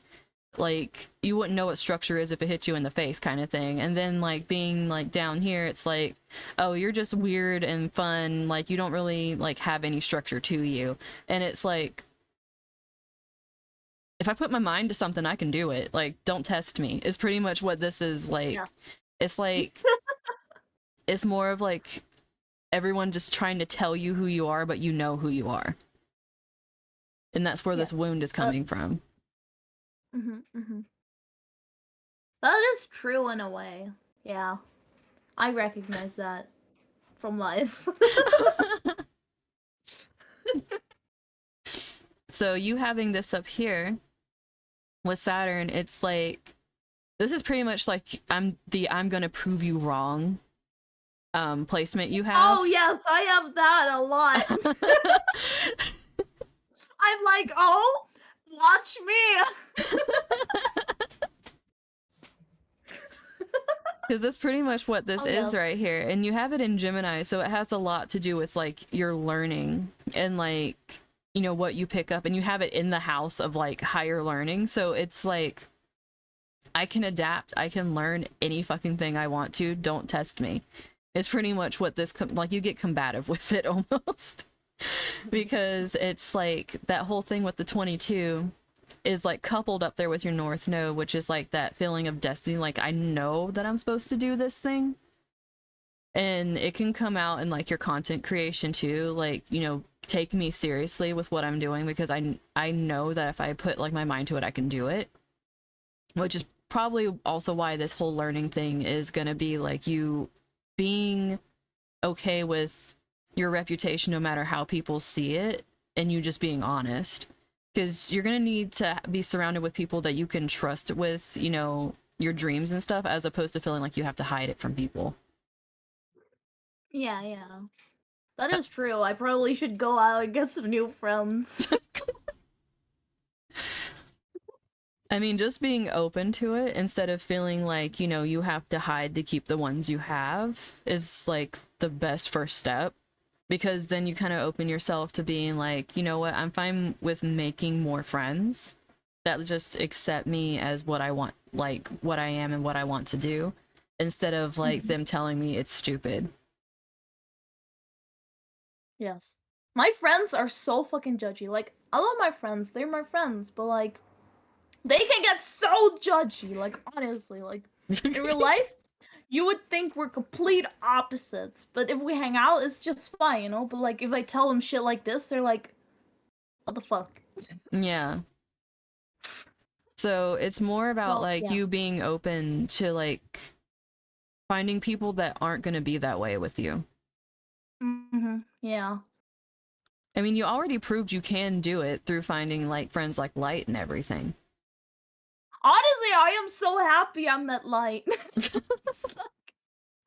[SPEAKER 1] like, you wouldn't know what structure is if it hit you in the face, kind of thing. And then like being like down here, it's like, oh, you're just weird and fun, like you don't really like have any structure to you. And it's like, if I put my mind to something, I can do it. Like, don't test me is pretty much what this is like.
[SPEAKER 2] Yeah.
[SPEAKER 1] It's like, it's more of like everyone just trying to tell you who you are, but you know who you are. And that's where this
[SPEAKER 2] Yes.
[SPEAKER 1] wound is coming from.
[SPEAKER 2] That is true in a way. Yeah. I recognize that from life.
[SPEAKER 1] So you having this up here with Saturn, it's like, this is pretty much like I'm gonna prove you wrong placement you have.
[SPEAKER 2] Oh yes, I have that a lot. I'm like, oh, watch me.
[SPEAKER 1] Because that's pretty much what this
[SPEAKER 2] Oh,
[SPEAKER 1] is
[SPEAKER 2] yeah.
[SPEAKER 1] right here. And you have it in Gemini, so it has a lot to do with like your learning and like, you know, what you pick up. And you have it in the house of like higher learning. So it's like, I can adapt, I can learn any fucking thing I want to. Don't test me. It's pretty much what this, like, you get combative with it almost. Because it's like that whole thing with the 22 is like coupled up there with your North Node, which is like that feeling of destiny. Like, I know that I'm supposed to do this thing. And it can come out in like your content creation too. Like, you know, take me seriously with what I'm doing, because I know that if I put like my mind to it, I can do it. Which is probably also why this whole learning thing is going to be like you being okay with your reputation no matter how people see it, and you just being honest, because you're going to need to be surrounded with people that you can trust with, you know, your dreams and stuff, as opposed to feeling like you have to hide it from people.
[SPEAKER 2] Yeah, yeah. That is true. I probably should go out and get some new friends.
[SPEAKER 1] I mean, just being open to it instead of feeling like, you know, you have to hide to keep the ones you have is like the best first step, because then you kind of open yourself to being like, you know what, I'm fine with making more friends that just accept me as what I want, like what I am and what I want to do, instead of like them telling me it's stupid.
[SPEAKER 2] Yes. My friends are so fucking judgy. Like, I love my friends. They're my friends, but like, they can get so judgy. Like, honestly, like, in real life, you would think we're complete opposites. But if we hang out, it's just fine, you know? But like, if I tell them shit like this, they're like, what the fuck?
[SPEAKER 1] Yeah. So it's more about
[SPEAKER 2] Well,
[SPEAKER 1] like
[SPEAKER 2] yeah.
[SPEAKER 1] you being open to like finding people that aren't going to be that way with you.
[SPEAKER 2] Yeah.
[SPEAKER 1] I mean, you already proved you can do it through finding like friends like Light and everything.
[SPEAKER 2] Honestly, I am so happy I met Light.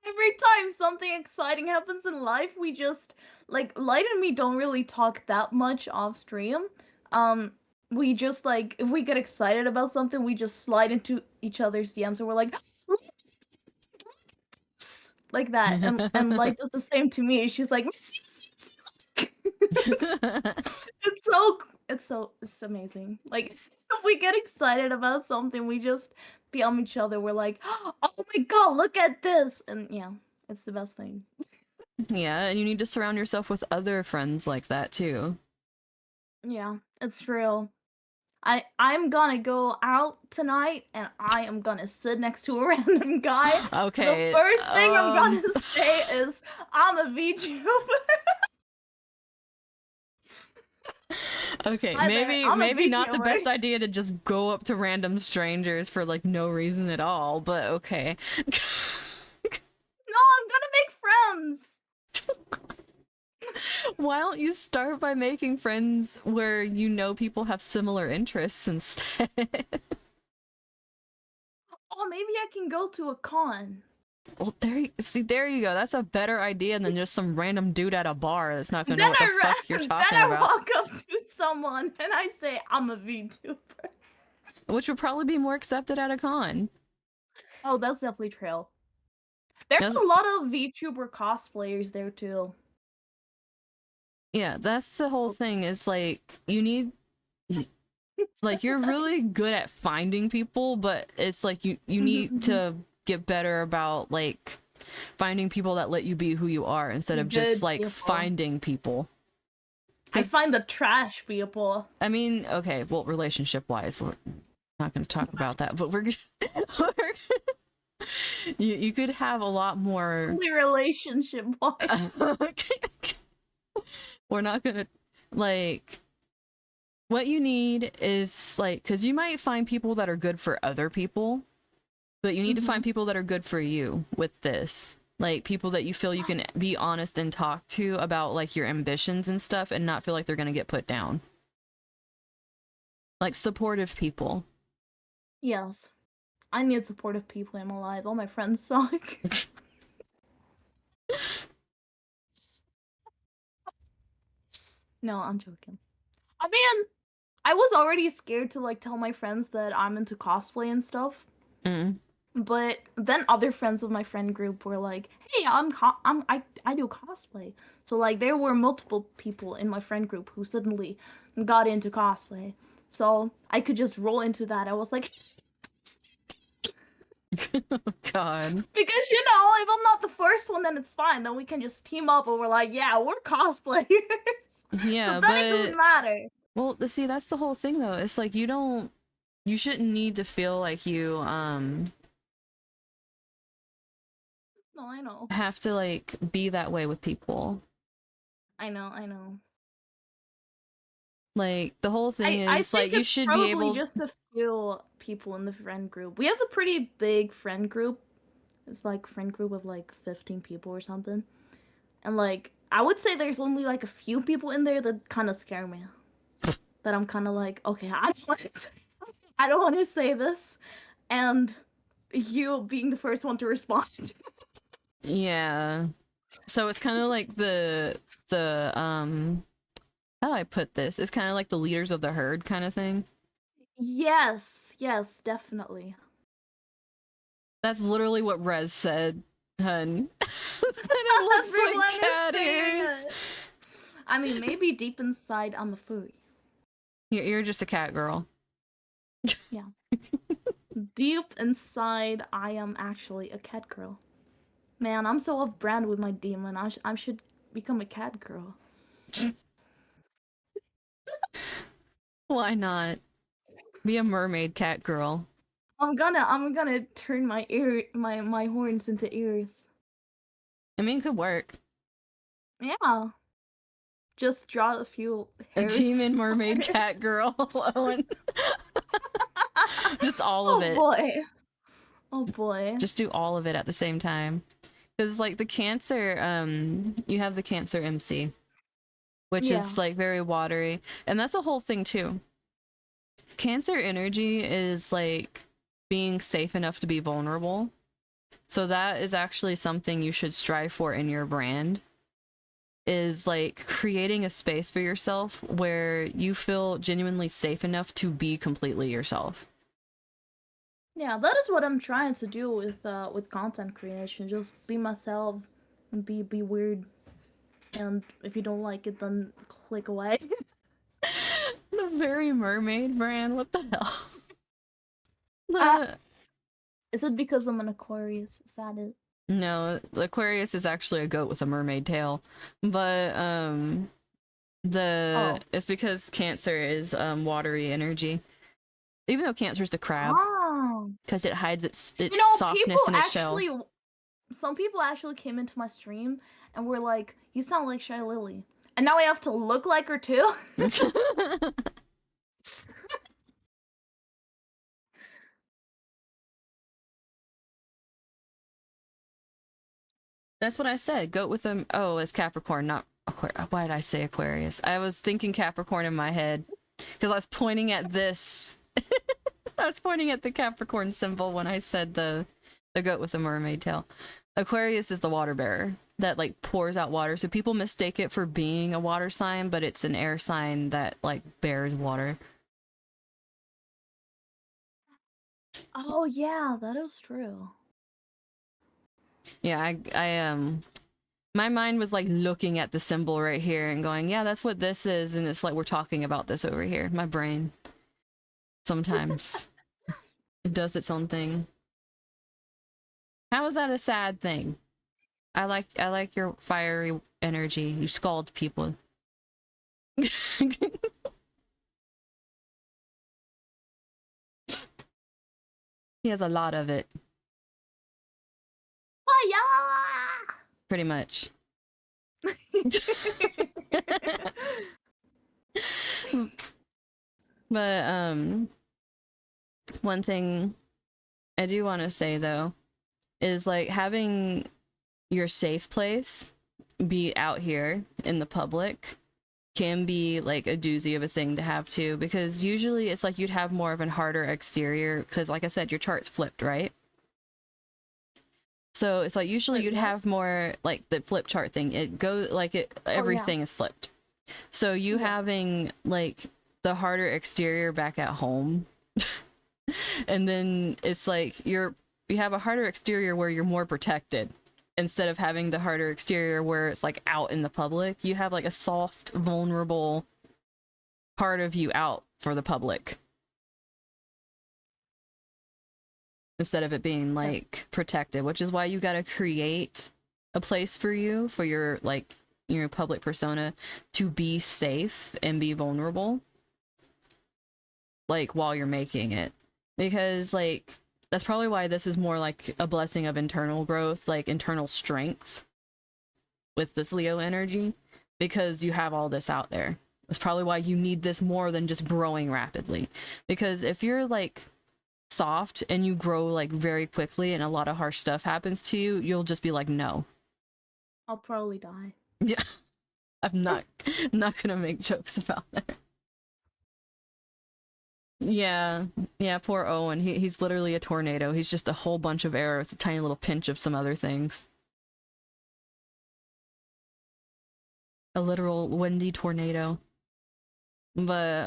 [SPEAKER 2] Every time something exciting happens in life, we just like Light and me don't really talk that much off stream. Um, we just like if we get excited about something, we just slide into each other's DMs and we're like like that. And Light does the same to me. She's like it's amazing. Like if we get excited about something, we just BM each other. We're like, oh my god, look at this, and yeah, it's the best thing.
[SPEAKER 1] Yeah, and you need to surround yourself with other friends like that too.
[SPEAKER 2] Yeah, it's real. I'm gonna go out tonight and I am gonna sit next to a random guy. The
[SPEAKER 1] Okay.
[SPEAKER 2] first thing I'm gonna say is I'm a VTuber.
[SPEAKER 1] Okay,
[SPEAKER 2] Hi there,
[SPEAKER 1] maybe
[SPEAKER 2] I'm a
[SPEAKER 1] maybe not the
[SPEAKER 2] VTuber.
[SPEAKER 1] best idea to just go up to random strangers for like no reason at all, but okay.
[SPEAKER 2] No, I'm gonna make friends.
[SPEAKER 1] Why don't you start by making friends where you know people have similar interests instead?
[SPEAKER 2] Oh, maybe I can go to a con.
[SPEAKER 1] Well, there you go. That's a better idea than just some random dude at a bar that's not gonna know
[SPEAKER 2] Then
[SPEAKER 1] what the fuck you're
[SPEAKER 2] then
[SPEAKER 1] talking
[SPEAKER 2] I
[SPEAKER 1] about.
[SPEAKER 2] walk up to someone and I say I'm a VTuber.
[SPEAKER 1] Which would probably be more accepted at a con.
[SPEAKER 2] Oh, that's definitely true. There's
[SPEAKER 1] No-
[SPEAKER 2] a lot of VTuber cosplayers there too.
[SPEAKER 1] Yeah, that's the whole thing is like you need like you're really good at finding people, but it's like you need to get better about like finding people that let you be who you are instead of just
[SPEAKER 2] Good
[SPEAKER 1] like
[SPEAKER 2] people.
[SPEAKER 1] finding people.
[SPEAKER 2] I
[SPEAKER 1] 'Cause-
[SPEAKER 2] find the trash people.
[SPEAKER 1] I mean, okay, well, relationship wise, we're not going to talk about that, but you could have a lot more.
[SPEAKER 2] Only relationship wise.
[SPEAKER 1] We're not going to like. What you need is like, because you might find people that are good for other people, but you need to find people that are good for you with this. Like people that you feel you can be honest and talk to about like your ambitions and stuff and not feel like they're going to get put down. Like supportive people.
[SPEAKER 2] Yes. I need supportive people in my life. All my friends suck. No, I'm joking. I mean, I was already scared to like tell my friends that I'm into cosplay and stuff.
[SPEAKER 1] Mm.
[SPEAKER 2] But then other friends of my friend group were like, "Hey, I do cosplay." So like there were multiple people in my friend group who suddenly got into cosplay. So I could just roll into that. I was like,
[SPEAKER 1] God.
[SPEAKER 2] because you know, if I'm not the first one, then it's fine. Then we can just team up and we're like, yeah, we're cosplayers.
[SPEAKER 1] Yeah,
[SPEAKER 2] So then
[SPEAKER 1] but
[SPEAKER 2] it doesn't matter.
[SPEAKER 1] well, see, that's the whole thing though. It's like you shouldn't need to feel like you
[SPEAKER 2] No, I know.
[SPEAKER 1] have to like be that way with people.
[SPEAKER 2] I know.
[SPEAKER 1] Like the whole thing
[SPEAKER 2] I
[SPEAKER 1] is like
[SPEAKER 2] think
[SPEAKER 1] you
[SPEAKER 2] it's
[SPEAKER 1] should be
[SPEAKER 2] probably
[SPEAKER 1] able.
[SPEAKER 2] just a few people in the friend group. We have a pretty big friend group. It's like friend group of like 15 people or something. And like I would say there's only like a few people in there that kind of scare me. That I'm kind of like, okay, I don't want to say this, and you being the first one to respond.
[SPEAKER 1] Yeah. So it's kind of like the how do I put this? It's kind of like the leaders of the herd kind of thing.
[SPEAKER 2] Yes, definitely.
[SPEAKER 1] That's literally what Rez said, hun. Said it looks
[SPEAKER 2] Everyone
[SPEAKER 1] like
[SPEAKER 2] is
[SPEAKER 1] cat
[SPEAKER 2] saying
[SPEAKER 1] ears.
[SPEAKER 2] it. I mean, maybe deep inside I'm a furry.
[SPEAKER 1] You're just a cat girl.
[SPEAKER 2] Yeah. Deep inside I am actually a cat girl. Man, I'm so off brand with my demon. I should become a cat girl.
[SPEAKER 1] Why not? Be a mermaid cat girl.
[SPEAKER 2] I'm gonna turn my horns into ears.
[SPEAKER 1] I mean, it could work.
[SPEAKER 2] Yeah. Just draw a few
[SPEAKER 1] A
[SPEAKER 2] hairs.
[SPEAKER 1] demon mermaid cat girl. Owen. Just all of it.
[SPEAKER 2] Boy. Oh boy.
[SPEAKER 1] Just do all of it at the same time. Because like the cancer, you have the cancer MC, which
[SPEAKER 2] Yeah.
[SPEAKER 1] is like very watery. And that's a whole thing too. Cancer energy is like being safe enough to be vulnerable. So that is actually something you should strive for in your brand, is like creating a space for yourself where you feel genuinely safe enough to be completely yourself.
[SPEAKER 2] Yeah, that is what I'm trying to do with content creation. Just be myself and be weird. And if you don't like it, then click away.
[SPEAKER 1] The Very Mermaid brand, what the hell?
[SPEAKER 2] uh,
[SPEAKER 1] The
[SPEAKER 2] is it because I'm an Aquarius? Is that it?
[SPEAKER 1] No, the Aquarius is actually a goat with a mermaid tail. But
[SPEAKER 2] Oh.
[SPEAKER 1] it's because Cancer is watery energy. Even though Cancer's the crab,
[SPEAKER 2] Oh.
[SPEAKER 1] because it hides its
[SPEAKER 2] You know, people
[SPEAKER 1] softness in its shell.
[SPEAKER 2] actually, some people actually came into my stream and were like, "You sound like Shy Lily," and now I have to look like her too.
[SPEAKER 1] That's what I said. Goat with a it's Capricorn, not Aquarius. Why did I say Aquarius? I was thinking Capricorn in my head because I was pointing at this. I was pointing at the Capricorn symbol when I said the goat with a mermaid tail. Aquarius is the water bearer that like pours out water. So people mistake it for being a water sign, but it's an air sign that like bears water.
[SPEAKER 2] Oh yeah, that is true.
[SPEAKER 1] Yeah, I my mind was like looking at the symbol right here and going, yeah, that's what this is, and it's like we're talking about this over here. My brain sometimes it does its own thing. How is that a sad thing? I like your fiery energy. You scald people. He has a lot of it,
[SPEAKER 2] Fire!
[SPEAKER 1] pretty much. But one thing I do want to say though is like having your safe place be out here in the public can be like a doozy of a thing to have too, because usually it's like you'd have more of a harder exterior because like I said, your chart's flipped, right? So it's like usually
[SPEAKER 2] Wait,
[SPEAKER 1] you'd
[SPEAKER 2] what?
[SPEAKER 1] have more like the flip chart thing. It goes like it
[SPEAKER 2] Oh yeah.
[SPEAKER 1] everything is flipped. So you
[SPEAKER 2] Yes.
[SPEAKER 1] having like the harder exterior back at home and then it's like you have a harder exterior where you're more protected instead of having the harder exterior where it's like out in the public. You have like a soft, vulnerable part of you out for the public instead of it being like protected, which is why you got to create a place for you for your like your public persona to be safe and be vulnerable like while you're making it, because like that's probably why this is more like a blessing of internal growth, like internal strength with this Leo energy, because you have all this out there. That's probably why you need this more than just growing rapidly, because if you're like soft and you grow like very quickly and a lot of harsh stuff happens to you, you'll just be like, no.
[SPEAKER 2] I'll probably die.
[SPEAKER 1] Yeah. I'm not gonna make jokes about that. Yeah, yeah, poor Owen. He's literally a tornado. He's just a whole bunch of air with a tiny little pinch of some other things. A literal windy tornado. But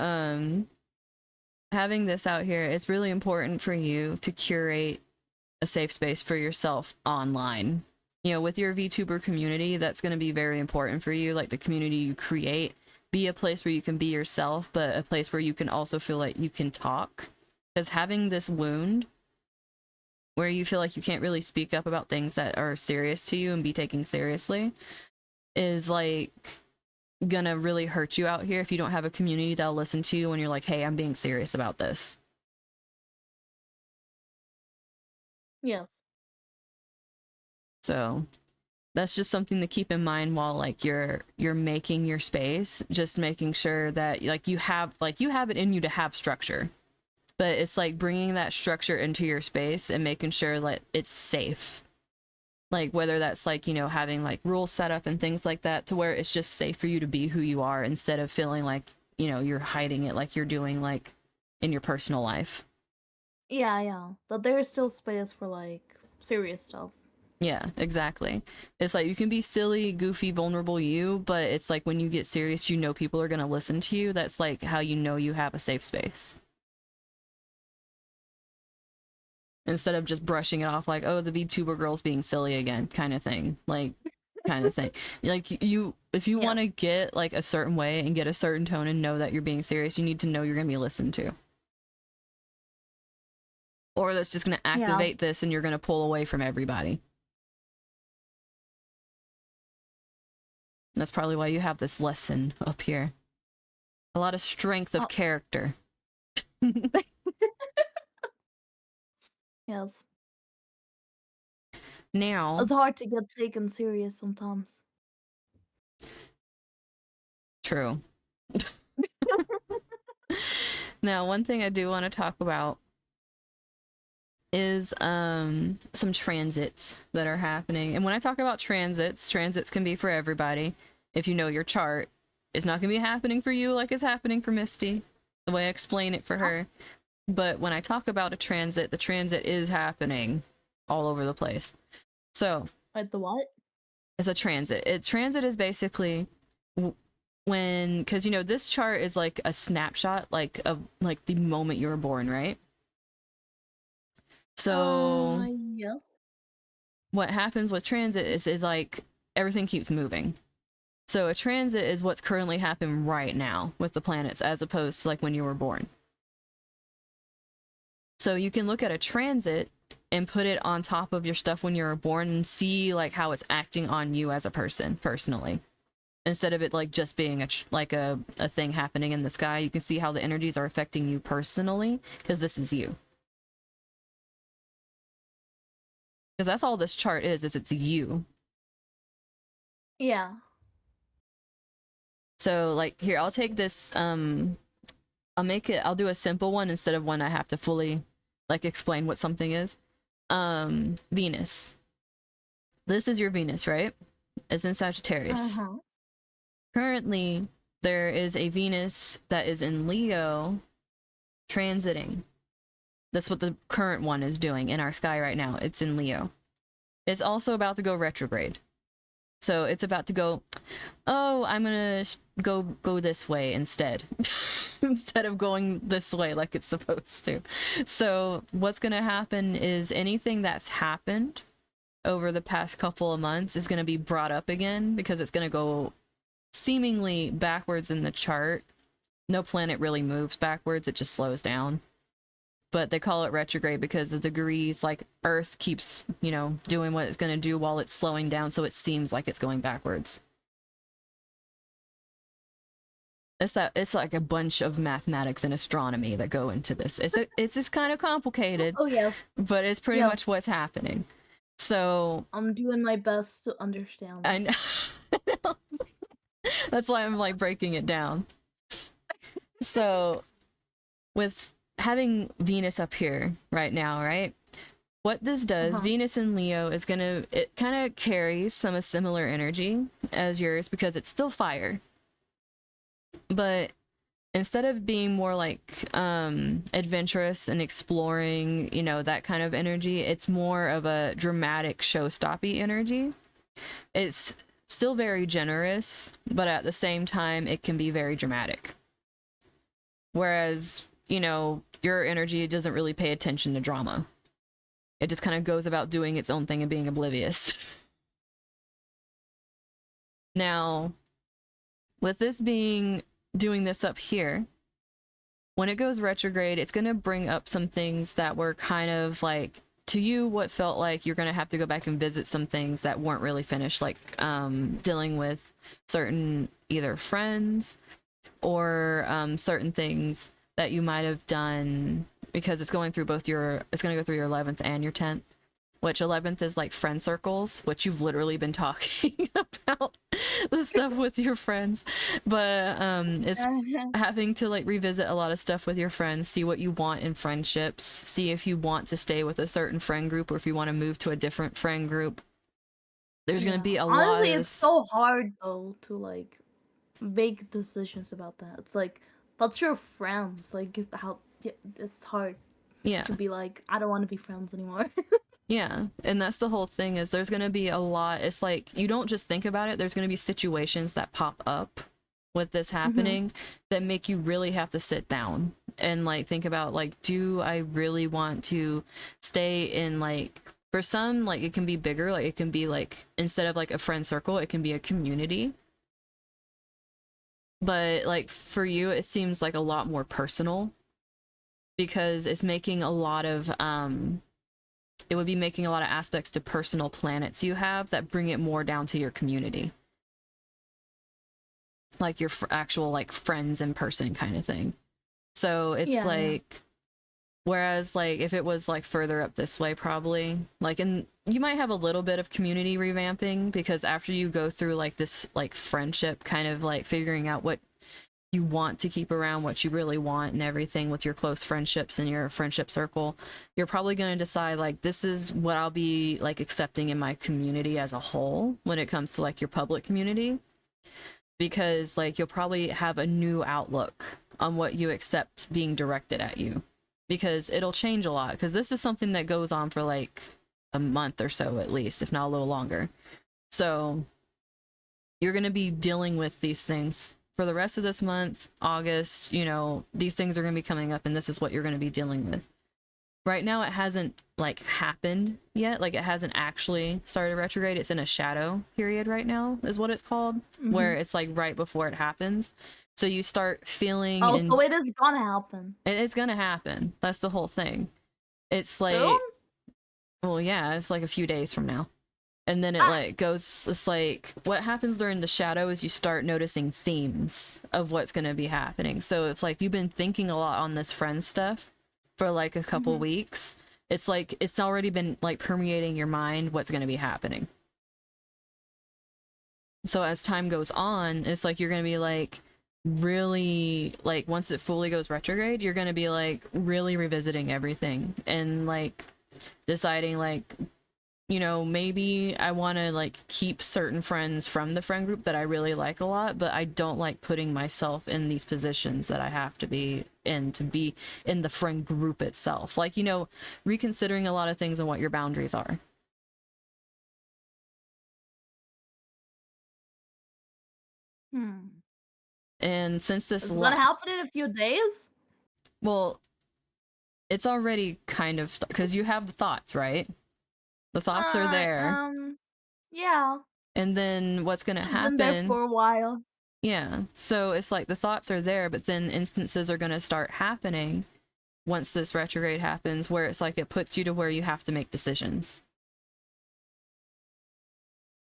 [SPEAKER 1] having this out here, it's really important for you to curate a safe space for yourself online. You know, with your VTuber community, that's going to be very important for you. Like the community you create, be a place where you can be yourself, but a place where you can also feel like you can talk. Because having this wound where you feel like you can't really speak up about things that are serious to you and be taken seriously is like gonna really hurt you out here if you don't have a community that'll listen to you when you're like, hey, I'm being serious about this.
[SPEAKER 2] Yes.
[SPEAKER 1] So that's just something to keep in mind while like you're making your space, just making sure that like you have it in you to have structure, but it's like bringing that structure into your space and making sure that it's safe, like whether that's like, you know, having like rules set up and things like that to where it's just safe for you to be who you are instead of feeling like, you know, you're hiding it like you're doing like in your personal life.
[SPEAKER 2] Yeah, yeah. But there's still space for like serious stuff.
[SPEAKER 1] Yeah, exactly. It's like you can be silly, goofy, vulnerable you, but it's like when you get serious, you know people are going to listen to you. That's like how you know you have a safe space. Instead of just brushing it off like, oh, the VTuber girl's being silly again, kind of thing. Like, kind of thing. Like, if you
[SPEAKER 2] Yeah.
[SPEAKER 1] want to get like a certain way and get a certain tone and know that you're being serious, you need to know you're going to be listened to. Or that's just going to
[SPEAKER 2] Yeah.
[SPEAKER 1] activate this and you're going to pull away from everybody. That's probably why you have this lesson up here. A lot of strength of character.
[SPEAKER 2] Yes.
[SPEAKER 1] Now,
[SPEAKER 2] It's hard to get taken serious sometimes.
[SPEAKER 1] true. Now, one thing I do want to talk about is some transits that are happening. And when I talk about transits can be for everybody. If you know your chart, it's not going to be happening for you like it's happening for Misty, the way I explain it for her. But when I talk about a transit, the transit is happening all over the place. So,
[SPEAKER 2] Like the what?
[SPEAKER 1] it's a transit. Transit is basically when, because you know this chart is like a snapshot, like of like the moment you were born, right? So
[SPEAKER 2] Yes.
[SPEAKER 1] what happens with transit is like everything keeps moving. So a transit is what's currently happening right now with the planets, as opposed to like when you were born. So you can look at a transit and put it on top of your stuff when you were born and see like how it's acting on you as a person personally. Instead of it like just being a thing happening in the sky, you can see how the energies are affecting you personally, because this is you. Because that's all this chart is it's you.
[SPEAKER 2] Yeah.
[SPEAKER 1] So like here, I'll take this I'll do a simple one instead of one I have to fully like explain what something is. Venus. This is your Venus, right? It's in Sagittarius.
[SPEAKER 2] Uh-huh.
[SPEAKER 1] Currently, there is a Venus that is in Leo transiting. That's what the current one is doing in our sky right now. It's in Leo. It's also about to go retrograde. So it's about to go, oh, I'm gonna go this way instead. Instead of going this way like it's supposed to. So what's gonna happen is anything that's happened over the past couple of months is gonna be brought up again, because it's gonna go seemingly backwards in the chart. No planet really moves backwards, it just slows down. But they call it retrograde because the degrees, like Earth keeps, you know, doing what it's going to do while it's slowing down, so it seems like it's going backwards. It's like a bunch of mathematics and astronomy that go into this. It's just kind of complicated.
[SPEAKER 2] Oh yes.
[SPEAKER 1] But it's pretty
[SPEAKER 2] Yes.
[SPEAKER 1] much what's happening. So
[SPEAKER 2] I'm doing my best to understand.
[SPEAKER 1] I know. That's why I'm like breaking it down. So with having Venus up here right now, right? What this does, Venus in Leo is it kind of carries some similar energy as yours because it's still fire. But instead of being more like adventurous and exploring, you know, that kind of energy, it's more of a dramatic showstoppy energy. It's still very generous, but at the same time, it can be very dramatic. Whereas, you know, your energy doesn't really pay attention to drama. It just kind of goes about doing its own thing and being oblivious. Now, with this doing this up here, when it goes retrograde, it's going to bring up some things that were kind of like, to you, what felt like you're going to have to go back and visit some things that weren't really finished, like dealing with certain either friends or certain things that you might have done, because it's going to go through your 11th and your 10th, which 11th is like friend circles, which you've literally been talking about the stuff with your friends. But it's having to like revisit a lot of stuff with your friends, see what you want in friendships, see if you want to stay with a certain friend group or if you want to move to a different friend group. There's going to be a lot of...
[SPEAKER 2] it's so hard though to like make decisions about that. It's like, that's your friends. Like, how it's hard
[SPEAKER 1] Yeah.
[SPEAKER 2] to be like, I don't want to be friends anymore.
[SPEAKER 1] Yeah, and that's the whole thing is there's going to be a lot. It's like you don't just think about it. There's going to be situations that pop up with this
[SPEAKER 2] Mm-hmm.
[SPEAKER 1] happening that make you really have to sit down and like think about like do I really want to stay in like for some like it can be bigger, like it can be like instead of like a friend circle, it can be a community. But like for you it seems like a lot more personal because it's making a lot of it would be making a lot of aspects to personal planets you have that bring it more down to your community, like your actual like friends in person kind of thing. So it's
[SPEAKER 2] Yeah, yeah.
[SPEAKER 1] like whereas like if it was like further up this way probably like and you might have a little bit of community revamping because after you go through like this like friendship kind of like figuring out what you want to keep around, what you really want and everything with your close friendships and your friendship circle, you're probably going to decide like this is what I'll be like accepting in my community as a whole when it comes to like your public community, because like you'll probably have a new outlook on what you accept being directed at you, because it'll change a lot because this is something that goes on for like a month or so at least, if not a little longer. So you're going to be dealing with these things for the rest of this month, August, you know, these things are going to be coming up and this is what you're going to be dealing with. Right now it hasn't like happened yet, like it hasn't actually started retrograde. It's in a shadow period right now is what it's called,
[SPEAKER 2] Mm-hmm.
[SPEAKER 1] where it's like right before it happens. So you start feeling
[SPEAKER 2] Oh,
[SPEAKER 1] and
[SPEAKER 2] so it is gonna happen
[SPEAKER 1] it's going to happen. That's the whole thing. It's
[SPEAKER 2] soon.
[SPEAKER 1] like, well, yeah, it's like a few days from now. And then it
[SPEAKER 2] Ah.
[SPEAKER 1] like goes, it's like what happens during the shadow is you start noticing themes of what's going to be happening. So it's like you've been thinking a lot on this friend stuff for like a couple
[SPEAKER 2] Mm-hmm.
[SPEAKER 1] weeks. It's like it's already been like permeating your mind what's going to be happening. So as time goes on, it's like you're going to be like really like once it fully goes retrograde, you're going to be like really revisiting everything and like deciding like, you know, maybe I want to like keep certain friends from the friend group that I really like a lot, but I don't like putting myself in these positions that I have to be in to be in the friend group itself. Like, you know, reconsidering a lot of things and what your boundaries are.
[SPEAKER 2] Hmm.
[SPEAKER 1] And since this,
[SPEAKER 2] It's gonna happen in a few days.
[SPEAKER 1] well, it's already kind of because you have the thoughts, right? The thoughts are
[SPEAKER 2] Uh,
[SPEAKER 1] there.
[SPEAKER 2] um, yeah.
[SPEAKER 1] And then what's going to
[SPEAKER 2] It's been there
[SPEAKER 1] happen?
[SPEAKER 2] for a while.
[SPEAKER 1] Yeah. So it's like the thoughts are there, but then instances are going to start happening once this retrograde happens where it's like it puts you to where you have to make decisions.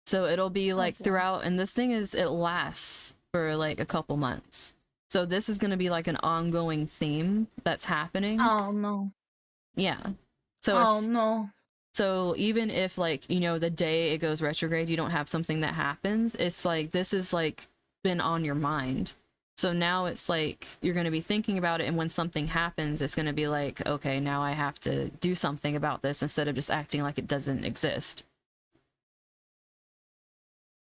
[SPEAKER 1] So it'll be
[SPEAKER 2] Oh
[SPEAKER 1] like
[SPEAKER 2] boy.
[SPEAKER 1] throughout, and this thing is, it lasts for like a couple months. So this is going to be like an ongoing theme that's happening.
[SPEAKER 2] Oh no.
[SPEAKER 1] Yeah. So
[SPEAKER 2] Oh
[SPEAKER 1] it's,
[SPEAKER 2] no.
[SPEAKER 1] so even if like, you know, the day it goes retrograde, you don't have something that happens, it's like this is like been on your mind. So now it's like you're going to be thinking about it, and when something happens, it's going to be like, okay, now I have to do something about this instead of just acting like it doesn't exist.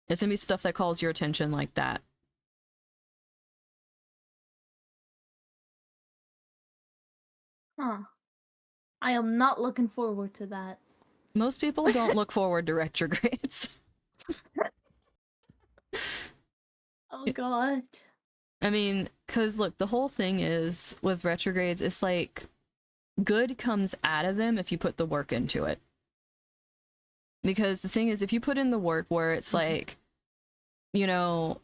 [SPEAKER 1] It's going to be stuff that calls your attention like that.
[SPEAKER 2] Huh. I am not looking forward to that.
[SPEAKER 1] Most people don't look forward to retrogrades.
[SPEAKER 2] Oh god.
[SPEAKER 1] I mean, because look, the whole thing is with retrogrades, it's like good comes out of them if you put the work into it. Because the thing is, if you put in the work where it's
[SPEAKER 2] Mhm.
[SPEAKER 1] like, you know,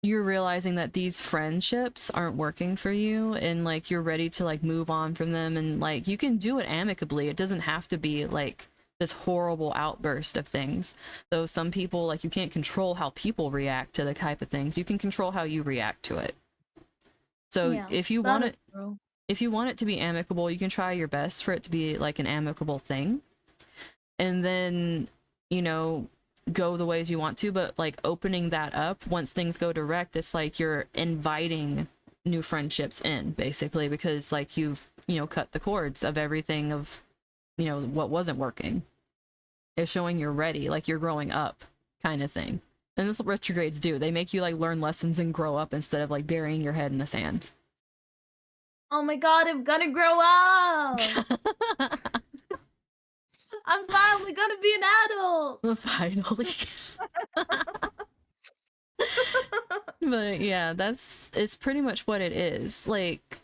[SPEAKER 1] you're realizing that these friendships aren't working for you and like you're ready to like move on from them, and like you can do it amicably. It doesn't have to be like this horrible outburst of things. Though some people, like, you can't control how people react to the type of things. You can control how you react to it. So
[SPEAKER 2] Yeah, that is true.
[SPEAKER 1] if you want it to be amicable, you can try your best for it to be like an amicable thing. And then, you know, go the ways you want to, but like opening that up once things go direct, it's like you're inviting new friendships in basically, because like you've, you know, cut the cords of everything of, you know, what wasn't working. It's showing you're ready, like you're growing up kind of thing. And that's what retrogrades do. They make you like learn lessons and grow up instead of like burying your head in the sand.
[SPEAKER 2] Oh my god, I'm gonna grow up! I'm finally gonna be an adult.
[SPEAKER 1] Finally. But yeah, it's pretty much what it is. Like,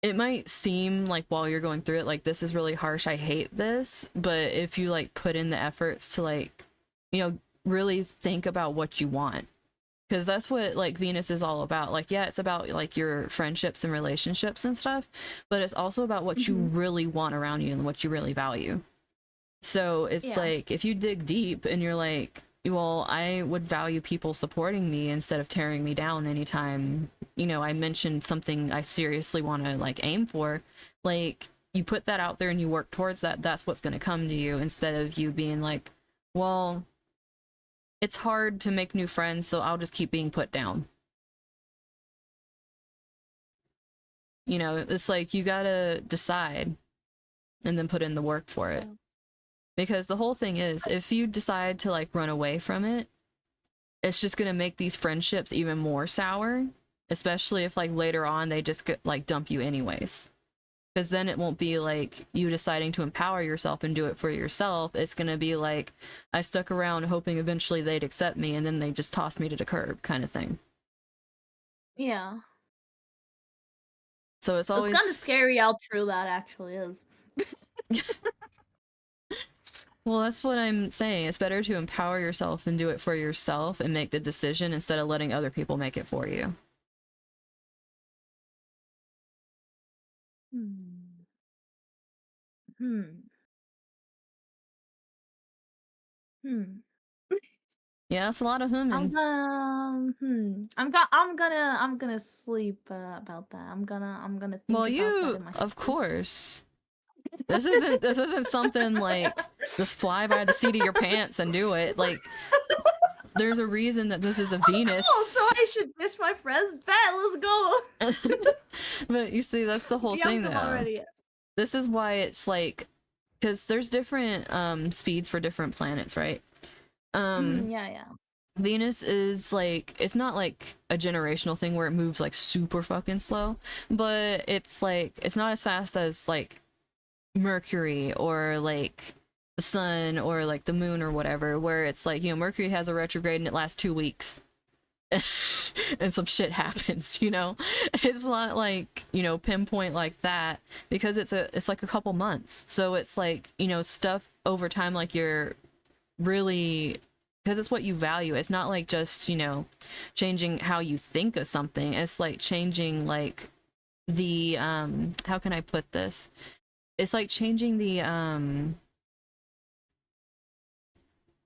[SPEAKER 1] it might seem like while you're going through it, like, this is really harsh, I hate this, but if you like put in the efforts to like, really think about what you want, because that's what like Venus is all about. Like, yeah, it's about like your friendships and relationships and stuff, but it's also about what you really want around you and what you really value. So it's like, if you dig deep and you're like, well, I would value people supporting me instead of tearing me down anytime, I mentioned something I seriously want to like aim for, like, you put that out there and you work towards that, that's what's going to come to you, instead of you being like, well, it's hard to make new friends, so I'll just keep being put down. It's like, you gotta decide and then put in the work for it. Because the whole thing is, if you decide to like run away from it, it's just gonna make these friendships even more sour, especially if like later on they just get like dump you anyways. Because then it won't be like you deciding to empower yourself and do it for yourself. It's gonna be like, I stuck around hoping eventually they'd accept me, and then they just tossed me to the curb, kind of thing.
[SPEAKER 2] Yeah.
[SPEAKER 1] So it's always
[SPEAKER 2] kind of scary how true that actually is.
[SPEAKER 1] Well, that's what I'm saying. It's better to empower yourself and do it for yourself and make the decision instead of letting other people make it for you.
[SPEAKER 2] Hmm. Hmm. Hmm.
[SPEAKER 1] Yeah, that's a lot of humming.
[SPEAKER 2] I'm gonna sleep about that. I'm gonna think
[SPEAKER 1] Well,
[SPEAKER 2] about that
[SPEAKER 1] you,
[SPEAKER 2] in my
[SPEAKER 1] of
[SPEAKER 2] sleep.
[SPEAKER 1] course. This isn't something like just fly by the seat of your pants and do it. Like, there's a reason that this is a Venus.
[SPEAKER 2] Oh, so I should ditch my friends? Bet, let's go.
[SPEAKER 1] But you see, that's the whole thing,
[SPEAKER 2] them
[SPEAKER 1] though.
[SPEAKER 2] already.
[SPEAKER 1] This is why it's like, because there's different speeds for different planets, right?
[SPEAKER 2] Yeah.
[SPEAKER 1] Venus is like, it's not like a generational thing where it moves like super fucking slow, but it's like, it's not as fast as like Mercury or like the sun or like the moon or whatever, where it's like, Mercury has a retrograde and it lasts 2 weeks. And some shit happens. It's not like, pinpoint like that, because it's like a couple months. So it's like, stuff over time, like, you're really, because it's what you value. It's not like just, changing how you think of something. It's like changing like the how can I put this? It's like changing the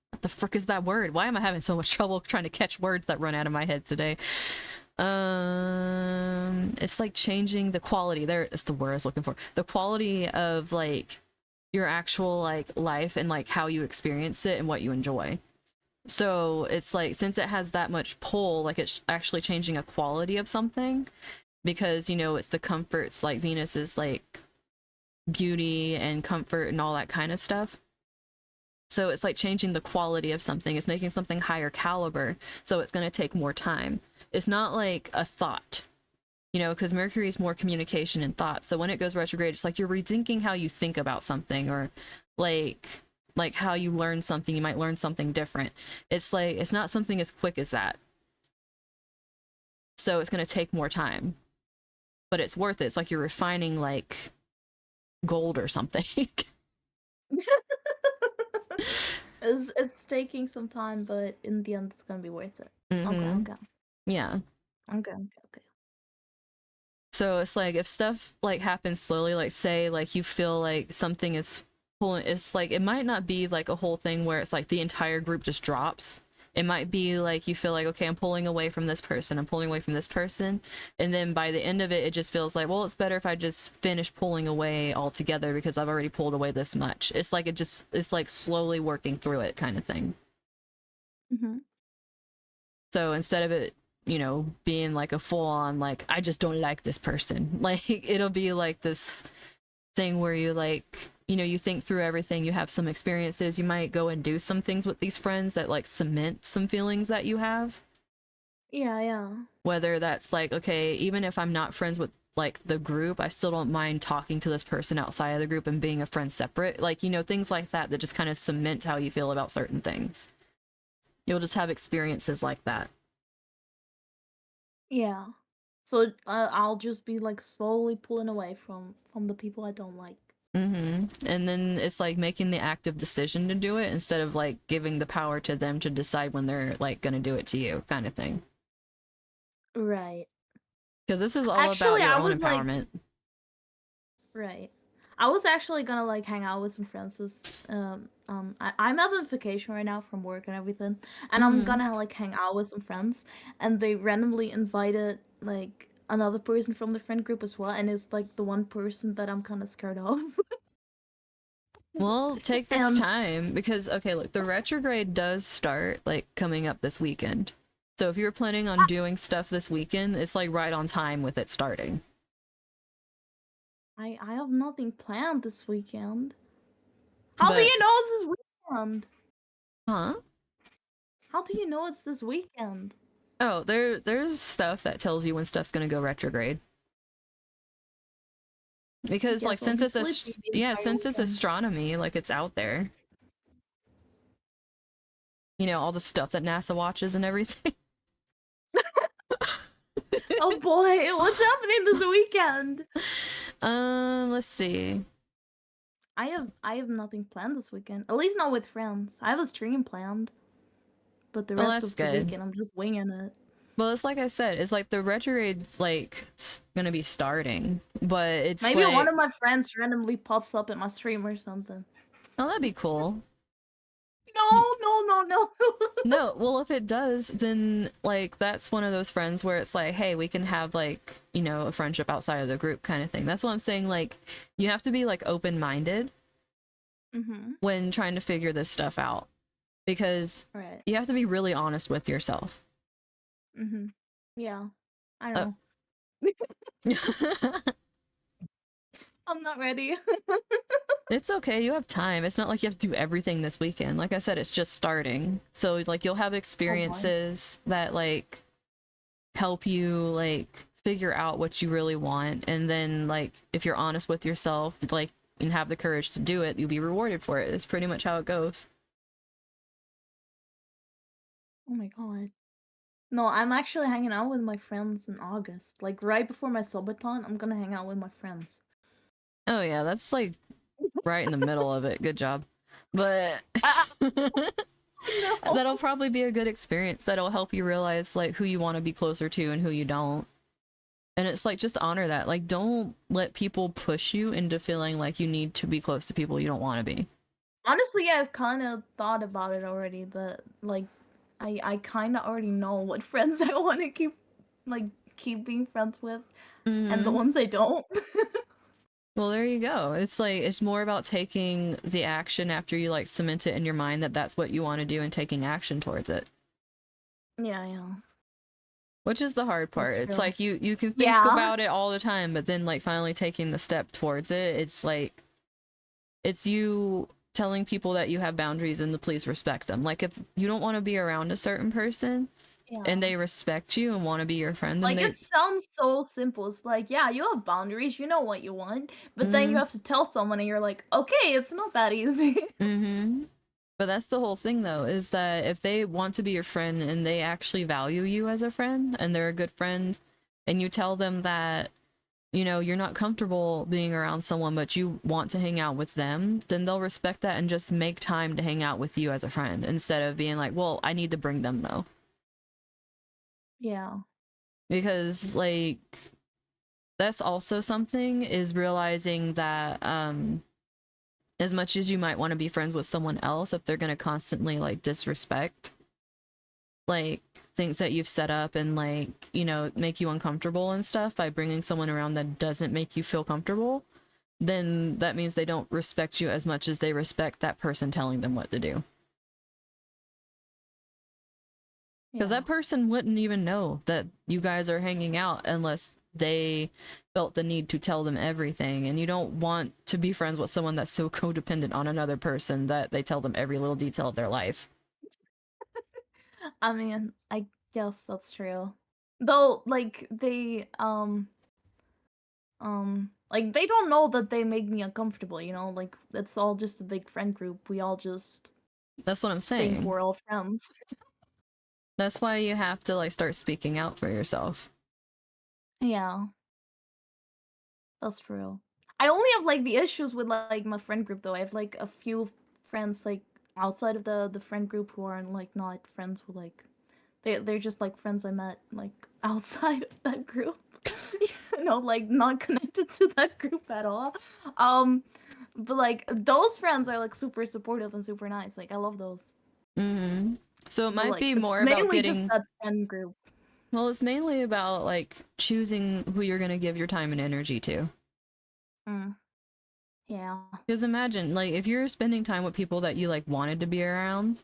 [SPEAKER 1] what the frick is that word? Why am I having so much trouble trying to catch words that run out of my head today? It's like changing the quality. There is the word I was looking for. The quality of like your actual like life and like how you experience it and what you enjoy. So it's like, since it has that much pull, like, it's actually changing a quality of something, because it's the comforts, like Venus is like beauty and comfort and all that kind of stuff. So it's like changing the quality of something. It's making something higher caliber. So it's going to take more time. It's not like a thought, because Mercury is more communication and thought. So when it goes retrograde, it's like you're rethinking how you think about something, or like how you learn something. You might learn something different. It's like, it's not something as quick as that. So it's going to take more time, but it's worth it. It's like you're refining like gold or something.
[SPEAKER 2] It's taking some time, but in the end, it's gonna be worth it. Okay.
[SPEAKER 1] Yeah.
[SPEAKER 2] Okay.
[SPEAKER 1] So it's like, if stuff like happens slowly, like say like you feel like something is pulling, it's like, it might not be like a whole thing where it's like the entire group just drops. It might be like you feel like, okay, I'm pulling away from this person, I'm pulling away from this person, and then by the end of it, it just feels like, well, it's better if I just finish pulling away altogether because I've already pulled away this much. It's like, it's like slowly working through it, kind of thing. So instead of it, being like a full on, like, I just don't like this person, like, it'll be like this thing where you like, you think through everything, you have some experiences, you might go and do some things with these friends that like cement some feelings that you have.
[SPEAKER 2] Yeah.
[SPEAKER 1] Whether that's like, okay, even if I'm not friends with like the group, I still don't mind talking to this person outside of the group and being a friend separate. Like, you know, things like that that just kind of cement how you feel about certain things. You'll just have experiences like that.
[SPEAKER 2] Yeah. So I'll just be like slowly pulling away from the people I don't like.
[SPEAKER 1] And then it's like making the active decision to do it instead of like giving the power to them to decide when they're like gonna do it to you, kind of thing.
[SPEAKER 2] Right.
[SPEAKER 1] Because this is all about
[SPEAKER 2] Actually,
[SPEAKER 1] your
[SPEAKER 2] I
[SPEAKER 1] own
[SPEAKER 2] was like,
[SPEAKER 1] empowerment.
[SPEAKER 2] right. I was actually gonna like hang out with some friends this I'm having vacation right now from work and everything. And I'm gonna like hang out with some friends and they randomly invited like another person from the friend group as well, and it's like the one person that I'm kinda scared of.
[SPEAKER 1] Well, take this
[SPEAKER 2] And
[SPEAKER 1] time because, okay, look, the retrograde does start like coming up this weekend. So if you're planning on doing stuff this weekend, it's like right on time with it starting.
[SPEAKER 2] I have nothing planned this weekend. How do
[SPEAKER 1] But,
[SPEAKER 2] you know it's this weekend?
[SPEAKER 1] huh?
[SPEAKER 2] How do you know it's this weekend?
[SPEAKER 1] Oh, there's stuff that tells you when stuff's gonna go retrograde.
[SPEAKER 2] I
[SPEAKER 1] Because like
[SPEAKER 2] guess I'll
[SPEAKER 1] since
[SPEAKER 2] be
[SPEAKER 1] it's
[SPEAKER 2] sleeping the
[SPEAKER 1] yeah,
[SPEAKER 2] entire
[SPEAKER 1] since it's
[SPEAKER 2] weekend.
[SPEAKER 1] astronomy, like it's out there. You know, all the stuff that NASA watches and everything.
[SPEAKER 2] Oh boy, what's happening this weekend?
[SPEAKER 1] Let's see.
[SPEAKER 2] I have nothing planned this weekend. At least not with friends. I have a stream planned, but the
[SPEAKER 1] Well,
[SPEAKER 2] rest
[SPEAKER 1] that's
[SPEAKER 2] of the
[SPEAKER 1] good.
[SPEAKER 2] weekend I'm just winging it.
[SPEAKER 1] Well, it's like I said, it's like the retrograde's like gonna be starting, but it's
[SPEAKER 2] Maybe one
[SPEAKER 1] like,
[SPEAKER 2] of my friends randomly pops up at my stream or something.
[SPEAKER 1] oh, that'd be cool.
[SPEAKER 2] No, no, no, no.
[SPEAKER 1] No, well, if it does, then like that's one of those friends where it's like, hey, we can have like, you know, a friendship outside of the group kind of thing. That's what I'm saying. Like, you have to be like open minded
[SPEAKER 2] Mhm.
[SPEAKER 1] when trying to figure this stuff out because
[SPEAKER 2] Right.
[SPEAKER 1] you have to be really honest with yourself.
[SPEAKER 2] Mhm. Yeah. I
[SPEAKER 1] Uh,
[SPEAKER 2] know. I'm not ready.
[SPEAKER 1] It's okay, you have time. It's not like you have to do everything this weekend. Like I said, it's just starting. So like you'll have
[SPEAKER 2] Oh boy.
[SPEAKER 1] experiences that like help you like figure out what you really want, and then like if you're honest with yourself, like and have the courage to do it, you'll be rewarded for it. It's pretty much how it goes.
[SPEAKER 2] Oh my god. No, I'm actually hanging out with my friends in August. Like right before my subathon, I'm gonna hang out with my friends.
[SPEAKER 1] Oh yeah, that's like right in the middle of it. Good job. But
[SPEAKER 2] Ah, no.
[SPEAKER 1] that'll probably be a good experience that'll help you realize like who you want to be closer to and who you don't. And it's like just honor that. Like don't let people push you into feeling like you need to be close to people you don't want to be.
[SPEAKER 2] Honestly, yeah, I've kind of thought about it already. That like, I kind of already know what friends I want to like keep being friends with, and the
[SPEAKER 1] Hmm.
[SPEAKER 2] ones I don't.
[SPEAKER 1] Well, there you go. It's like it's more about taking the action after you like cement it in your mind that that's what you want to do and taking action towards it.
[SPEAKER 2] Yeah, yeah,
[SPEAKER 1] Which is the hard part.
[SPEAKER 2] that's
[SPEAKER 1] It's
[SPEAKER 2] true.
[SPEAKER 1] like you can think
[SPEAKER 2] Yeah,
[SPEAKER 1] about it all the time, but then like finally taking the step towards it, it's like it's you telling people that you have boundaries and to please respect them. Like if you don't want to be around a certain person
[SPEAKER 2] yeah.
[SPEAKER 1] and they respect you and want to be your friend, then
[SPEAKER 2] Like
[SPEAKER 1] they
[SPEAKER 2] it sounds so simple. It's like, yeah, you have boundaries, you know what you want, but then you
[SPEAKER 1] mm,
[SPEAKER 2] have to tell someone, and you're like, okay, it's not that easy.
[SPEAKER 1] mm-hmm. But that's the whole thing though, is that if they want to be your friend and they actually value you as a friend and they're a good friend and you tell them that, you know, you're not comfortable being around someone but you want to hang out with them, then they'll respect that and just make time to hang out with you as a friend instead of being like, well, I need to bring them though.
[SPEAKER 2] Yeah.
[SPEAKER 1] Because like that's also something is realizing that as much as you might want to be friends with someone else, if they're going to constantly like disrespect like things that you've set up and like, you know, make you uncomfortable and stuff by bringing someone around that doesn't make you feel comfortable, then that means they don't respect you as much as they respect that person telling them what to do. Because
[SPEAKER 2] Yeah.
[SPEAKER 1] that person wouldn't even know that you guys are hanging out unless they felt the need to tell them everything. And you don't want to be friends with someone that's so codependent on another person that they tell them every little detail of their life.
[SPEAKER 2] I mean, I guess that's true. Though, like Like they don't know that they make me uncomfortable, you know? Like it's all just a big friend group. We all just
[SPEAKER 1] That's what I'm
[SPEAKER 2] think
[SPEAKER 1] saying.
[SPEAKER 2] we're all friends.
[SPEAKER 1] That's why you have to like start speaking out for yourself.
[SPEAKER 2] Yeah, that's true. I only have like the issues with like my friend group though. I have like a few friends like outside of the friend group who are like not friends with like they're just like friends I met like outside of that group. You know, like not connected to that group at all. Um but like those friends are like super supportive and super nice. Like I love those.
[SPEAKER 1] Mm-hmm. So it
[SPEAKER 2] But
[SPEAKER 1] might
[SPEAKER 2] like
[SPEAKER 1] be
[SPEAKER 2] it's
[SPEAKER 1] more about
[SPEAKER 2] mainly just
[SPEAKER 1] getting,
[SPEAKER 2] that friend group.
[SPEAKER 1] well, it's mainly about like choosing who you're going to give your time and energy to.
[SPEAKER 2] Mm, yeah.
[SPEAKER 1] Because imagine, like, if you're spending time with people that you like wanted to be around,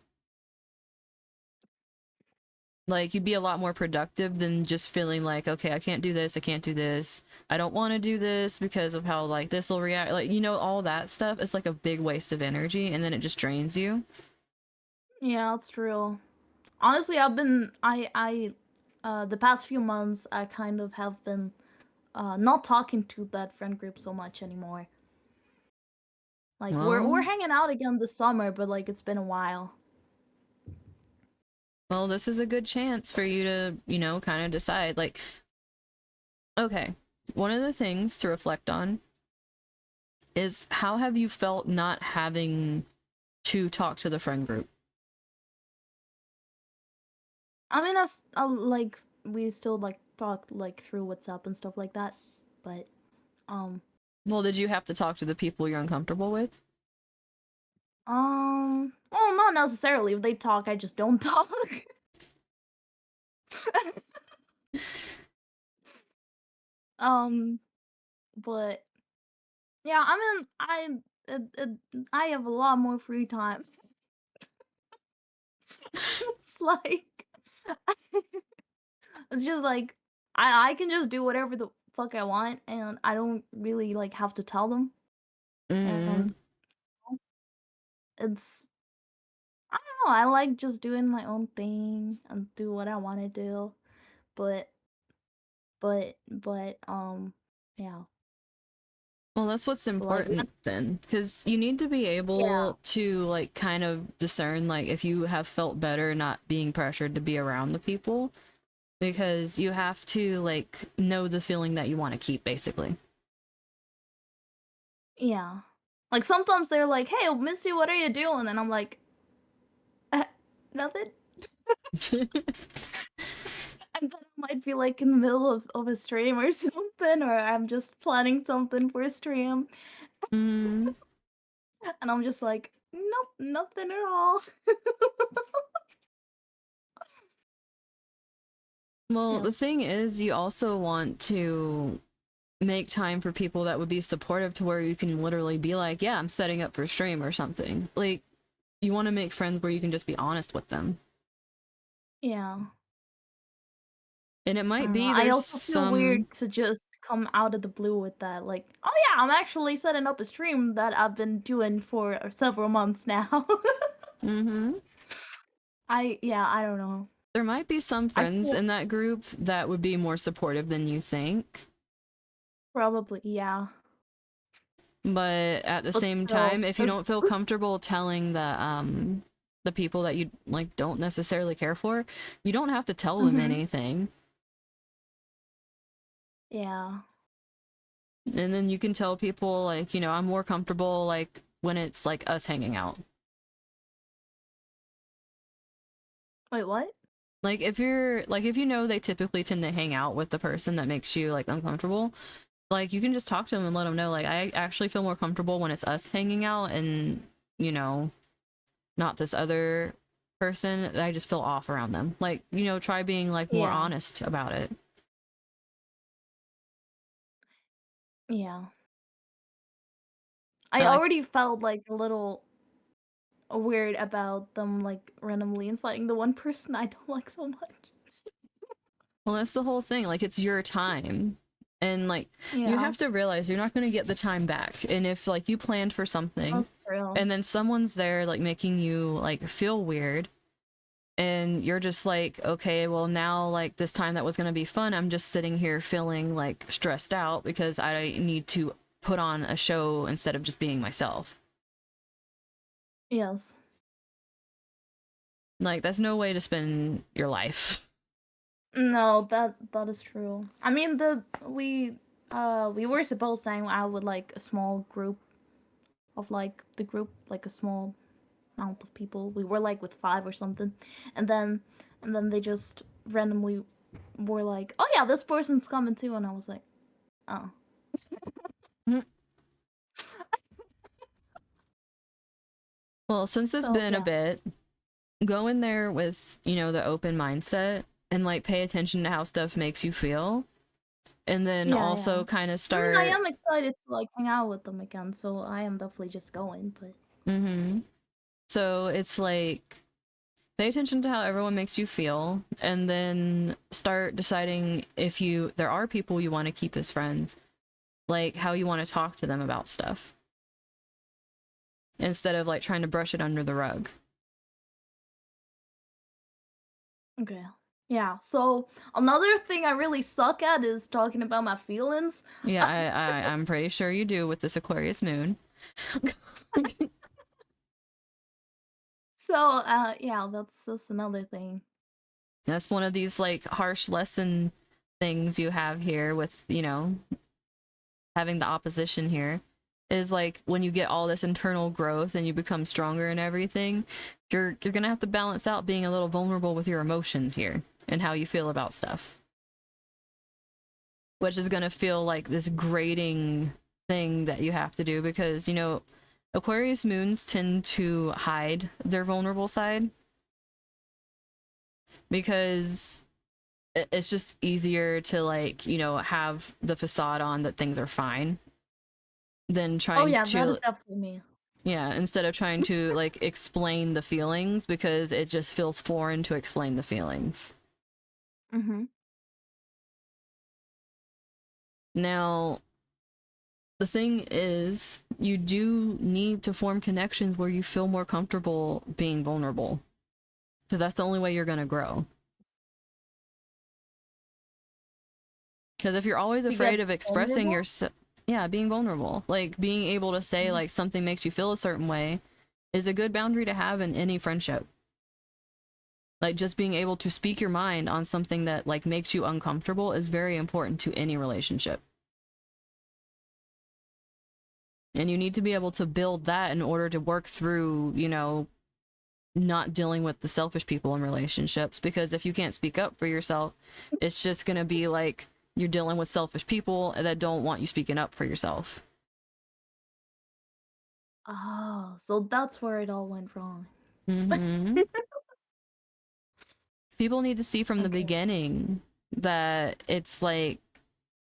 [SPEAKER 1] like you'd be a lot more productive than just feeling like, okay, I can't do this, I can't do this, I don't want to do this because of how like this will react. Like, you know, all that stuff is like a big waste of energy, and then it just drains you.
[SPEAKER 2] Yeah, that's true. Honestly, the past few months I kind of have been not talking to that friend group so much anymore. Like we're
[SPEAKER 1] Well,
[SPEAKER 2] hanging out again this summer, but like it's been a while.
[SPEAKER 1] well, this is a good chance for you to, you know, kind of decide. Like, okay, one of the things to reflect on is how have you felt not having to talk to the friend group?
[SPEAKER 2] I mean, that's like we still like talk like through WhatsApp and stuff like that, but um
[SPEAKER 1] Well, did you have to talk to the people you're uncomfortable with?
[SPEAKER 2] well, not necessarily. If they talk, I just don't talk. um, but yeah, I mean, I have a lot more free time. It's like it's just like I can just do whatever the fuck I want, and I don't really like have to tell them.
[SPEAKER 1] Mm.
[SPEAKER 2] And it's I don't know. I like just doing my own thing and do what I want to do. But yeah.
[SPEAKER 1] Well, that's what's
[SPEAKER 2] But like
[SPEAKER 1] important then, because you need to be
[SPEAKER 2] yeah,
[SPEAKER 1] able to like kind of discern like if you have felt better not being pressured to be around the people, because you have to like know the feeling that you want to keep, basically.
[SPEAKER 2] yeah. Like sometimes they're like, "Hey, Missy, what are you doing?" And I'm like, "Nothing." And then I might be like in the middle of a stream or something, or I'm just planning something for a stream,
[SPEAKER 1] Mm.
[SPEAKER 2] and I'm just like, "Nope, nothing at all."
[SPEAKER 1] Well,
[SPEAKER 2] Yeah.
[SPEAKER 1] the thing is, you also want to make time for people that would be supportive to where you can literally be like, yeah, I'm setting up for stream or something. Like, you want to make friends where you can just be honest with them.
[SPEAKER 2] Yeah.
[SPEAKER 1] And it might be
[SPEAKER 2] I
[SPEAKER 1] there's
[SPEAKER 2] also feel weird
[SPEAKER 1] some.
[SPEAKER 2] to just come out of the blue with that. Like, oh yeah, I'm actually setting up a stream that I've been doing for several months now.
[SPEAKER 1] Mm-hmm.
[SPEAKER 2] I don't know.
[SPEAKER 1] There might be some
[SPEAKER 2] I
[SPEAKER 1] friends
[SPEAKER 2] feel
[SPEAKER 1] in that group that would be more supportive than you think.
[SPEAKER 2] probably, yeah.
[SPEAKER 1] But at the
[SPEAKER 2] But
[SPEAKER 1] same
[SPEAKER 2] still,
[SPEAKER 1] time, if you don't feel comfortable telling the people that you like don't necessarily care for, you don't have to tell them
[SPEAKER 2] hmm
[SPEAKER 1] anything.
[SPEAKER 2] yeah.
[SPEAKER 1] And then you can tell people like, you know, I'm more comfortable like when it's like us hanging out.
[SPEAKER 2] Wait, what?
[SPEAKER 1] Like if you're like if you know they typically tend to hang out with the person that makes you like uncomfortable, like you can just talk to them and let them know like I actually feel more comfortable when it's us hanging out and, you know, not this other person. I just feel off around them. Like, you know, try being like more
[SPEAKER 2] Yeah,
[SPEAKER 1] honest about it.
[SPEAKER 2] yeah. I
[SPEAKER 1] Like,
[SPEAKER 2] already felt like a little weird about them like randomly inviting the one person I don't like so much.
[SPEAKER 1] well, that's the whole thing. Like, it's your time. And like, you
[SPEAKER 2] Yeah,
[SPEAKER 1] have to realize you're not going to get the time back. And if like you planned for something
[SPEAKER 2] that's true.
[SPEAKER 1] and then someone's there like making you like feel weird and you're just like, okay, well now like this time that was going to be fun, I'm just sitting here feeling like stressed out because I need to put on a show instead of just being myself.
[SPEAKER 2] Yes.
[SPEAKER 1] Like that's no way to spend your life.
[SPEAKER 2] No, that is true. I mean, we were supposed to hang out with like a small group of like the group, like a small amount of people. We were like with 5 or something, and then they just randomly were like, "Oh yeah, this person's coming too," and I was like, "Oh."
[SPEAKER 1] Well, since it's
[SPEAKER 2] So
[SPEAKER 1] been a
[SPEAKER 2] yeah,
[SPEAKER 1] bit, go in there with, you know, the open mindset and like pay attention to how stuff makes you feel. And then
[SPEAKER 2] yeah,
[SPEAKER 1] also
[SPEAKER 2] yeah.
[SPEAKER 1] kind of
[SPEAKER 2] I mean, I
[SPEAKER 1] start.
[SPEAKER 2] am excited to like hang out with them again, so I am definitely just going. But
[SPEAKER 1] Mm-hmm. So it's like pay attention to how everyone makes you feel and then start deciding if there are people you want to keep as friends, like how you want to talk to them about stuff instead of like trying to brush it under the rug.
[SPEAKER 2] okay, yeah. So another thing I really suck at is talking about my feelings.
[SPEAKER 1] Yeah, I'm pretty sure you do with this Aquarius moon.
[SPEAKER 2] So yeah, that's another thing.
[SPEAKER 1] That's one of these like harsh lesson things you have here with, you know, having the opposition here is like when you get all this internal growth and you become stronger and everything, you're going to have to balance out being a little vulnerable with your emotions here and how you feel about stuff. Which is going to feel like this grating thing that you have to do because, you know, Aquarius moons tend to hide their vulnerable side because it's just easier to like, you know, have the facade on that things are fine than
[SPEAKER 2] Oh
[SPEAKER 1] trying
[SPEAKER 2] yeah, that is
[SPEAKER 1] to,
[SPEAKER 2] definitely me.
[SPEAKER 1] yeah, instead of trying to like explain the feelings because it just feels foreign to explain the feelings.
[SPEAKER 2] Mm-hmm.
[SPEAKER 1] Now, the thing is, you do need to form connections where you feel more comfortable being vulnerable because that's the only way you're going to grow. Because if you're always
[SPEAKER 2] To
[SPEAKER 1] afraid
[SPEAKER 2] get
[SPEAKER 1] of expressing
[SPEAKER 2] vulnerable.
[SPEAKER 1] yourself, yeah, being vulnerable, like being able to say
[SPEAKER 2] Mhm.
[SPEAKER 1] like something makes you feel a certain way is a good boundary to have in any friendship. Like just being able to speak your mind on something that like makes you uncomfortable is very important to any relationship. And you need to be able to build that in order to work through, you know, not dealing with the selfish people in relationships because if you can't speak up for yourself, it's just going to be like you're dealing with selfish people that don't want you speaking up for yourself.
[SPEAKER 2] Oh, so that's where it all went wrong.
[SPEAKER 1] Mm-hmm. People need to see from the
[SPEAKER 2] Okay.
[SPEAKER 1] beginning that it's like,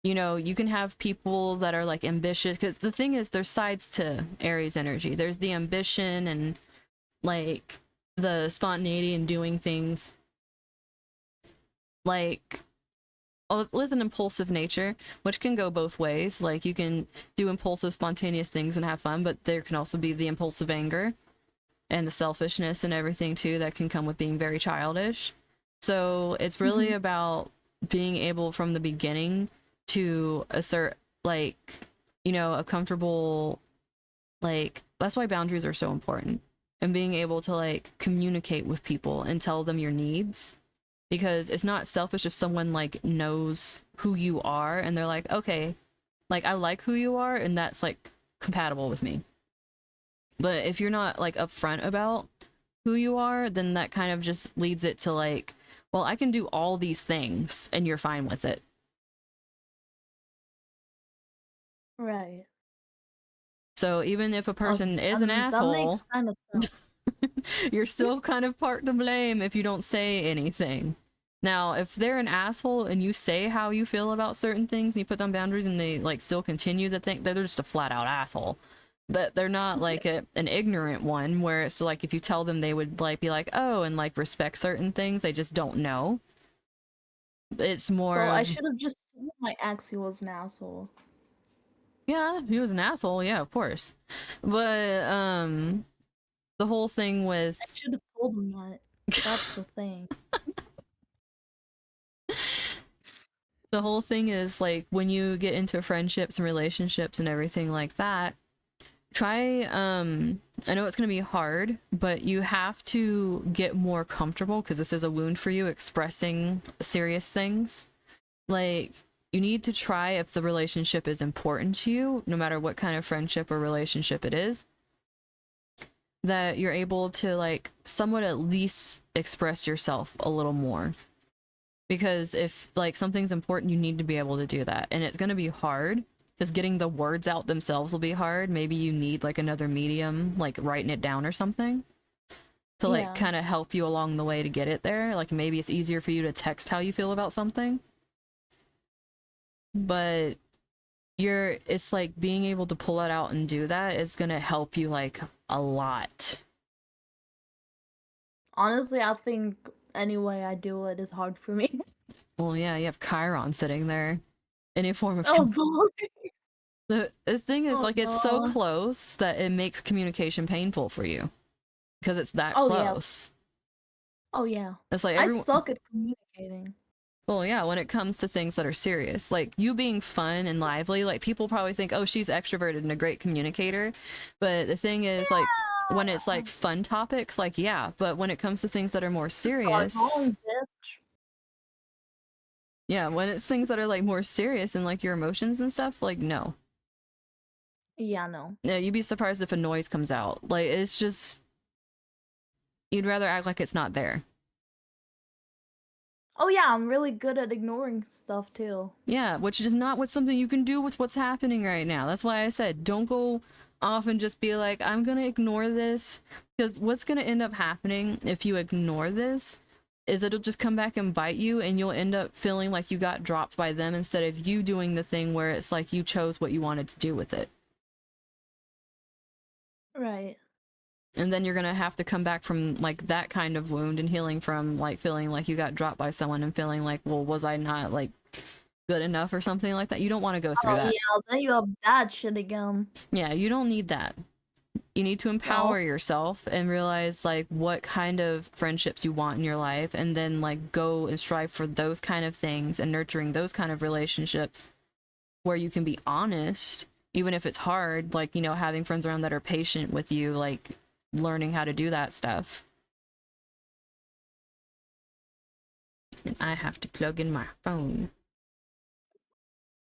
[SPEAKER 1] you know, you can have people that are like ambitious because the thing is there's sides to Aries energy. There's the ambition and like the spontaneity and doing things like with an impulsive nature, which can go both ways. Like you can do impulsive, spontaneous things and have fun, but there can also be the impulsive anger and the selfishness and everything too that can come with being very childish. So it's really
[SPEAKER 2] Mm-hmm.
[SPEAKER 1] about being able from the beginning to assert like, you know, a comfortable like that's why boundaries are so important and being able to like communicate with people and tell them your needs because it's not selfish if someone like knows who you are and they're like, okay, like I like who you are and that's like compatible with me. But if you're not like upfront about who you are, then that kind of just leads it to like, well, I can do all these things and you're fine with it.
[SPEAKER 2] Right.
[SPEAKER 1] So even if a person
[SPEAKER 2] Okay.
[SPEAKER 1] is an
[SPEAKER 2] That makes
[SPEAKER 1] asshole,
[SPEAKER 2] kind of sense.
[SPEAKER 1] you're still kind of part to blame if you don't say anything. Now, if they're an asshole and you say how you feel about certain things and you put down boundaries and they like still continue the thing, they're just a flat out asshole. That they're not like an ignorant one where it's like if you tell them they would like be like, oh, and like respect certain things, they just don't know. It's more
[SPEAKER 2] So I
[SPEAKER 1] of,
[SPEAKER 2] should have just told my ex he was an asshole.
[SPEAKER 1] yeah, he was an asshole, yeah, of course. But the whole thing
[SPEAKER 2] I
[SPEAKER 1] with
[SPEAKER 2] should have told him that. That's the thing.
[SPEAKER 1] The whole thing is like when you get into friendships and relationships and everything like that, try I know it's going to be hard, but you have to get more comfortable because this is a wound for you expressing serious things. Like you need to try, if the relationship is important to you, no matter what kind of friendship or relationship it is, that you're able to like somewhat at least express yourself a little more. Because if like something's important, you need to be able to do that, and it's going to be hard because getting the words out themselves will be hard. Maybe you need like another medium, like writing it down or something, to like
[SPEAKER 2] Yeah.
[SPEAKER 1] kind of help you along the way to get it there. Like maybe it's easier for you to text how you feel about something, but it's like being able to pull it out and do that is going to help you like a lot.
[SPEAKER 2] Honestly, I think any way I do it is hard for me.
[SPEAKER 1] Well, yeah, you have Chiron sitting there. Any form of
[SPEAKER 2] Oh boy.
[SPEAKER 1] the thing is
[SPEAKER 2] Oh
[SPEAKER 1] like it's so
[SPEAKER 2] no.
[SPEAKER 1] close that it makes communication painful for you because it's that
[SPEAKER 2] Oh yeah.
[SPEAKER 1] close.
[SPEAKER 2] Oh yeah.
[SPEAKER 1] It's like
[SPEAKER 2] I
[SPEAKER 1] everyone.
[SPEAKER 2] suck at communicating.
[SPEAKER 1] Well, yeah, when it comes to things that are serious, like you being fun and lively, like people probably think, oh, she's extroverted and a great communicator. But the thing is, like, when it's
[SPEAKER 2] Yeah.
[SPEAKER 1] like fun topics, like, yeah, but when it comes to things that are more
[SPEAKER 2] Start
[SPEAKER 1] serious,
[SPEAKER 2] home, bitch.
[SPEAKER 1] yeah, when it's things that are like more serious and like your emotions and stuff, like, no.
[SPEAKER 2] Yeah, no.
[SPEAKER 1] Yeah, you'd be surprised if a noise comes out. Like, it's just, you'd rather act like it's not there.
[SPEAKER 2] Oh yeah, I'm really good at ignoring stuff too.
[SPEAKER 1] Yeah, which is not what something you can do with what's happening right now. That's why I said don't go off and just be like, I'm gonna ignore this. Because what's gonna end up happening if you ignore this is it'll just come back and bite you, and you'll end up feeling like you got dropped by them instead of you doing the thing where it's like you chose what you wanted to do with it.
[SPEAKER 2] Right.
[SPEAKER 1] And then you're gonna have to come back from like that kind of wound and healing from like feeling like you got dropped by someone and feeling like, well, was I not like good enough or something like that? You don't want to go through
[SPEAKER 2] Oh
[SPEAKER 1] that.
[SPEAKER 2] yeah, then you have that shit again.
[SPEAKER 1] Yeah, you don't need that. You need to
[SPEAKER 2] No.
[SPEAKER 1] empower yourself and realize like what kind of friendships you want in your life, and then like go and strive for those kind of things and nurturing those kind of relationships where you can be honest even if it's hard, like, you know, having friends around that are patient with you, like learning how to do that stuff. And I have to plug in my phone.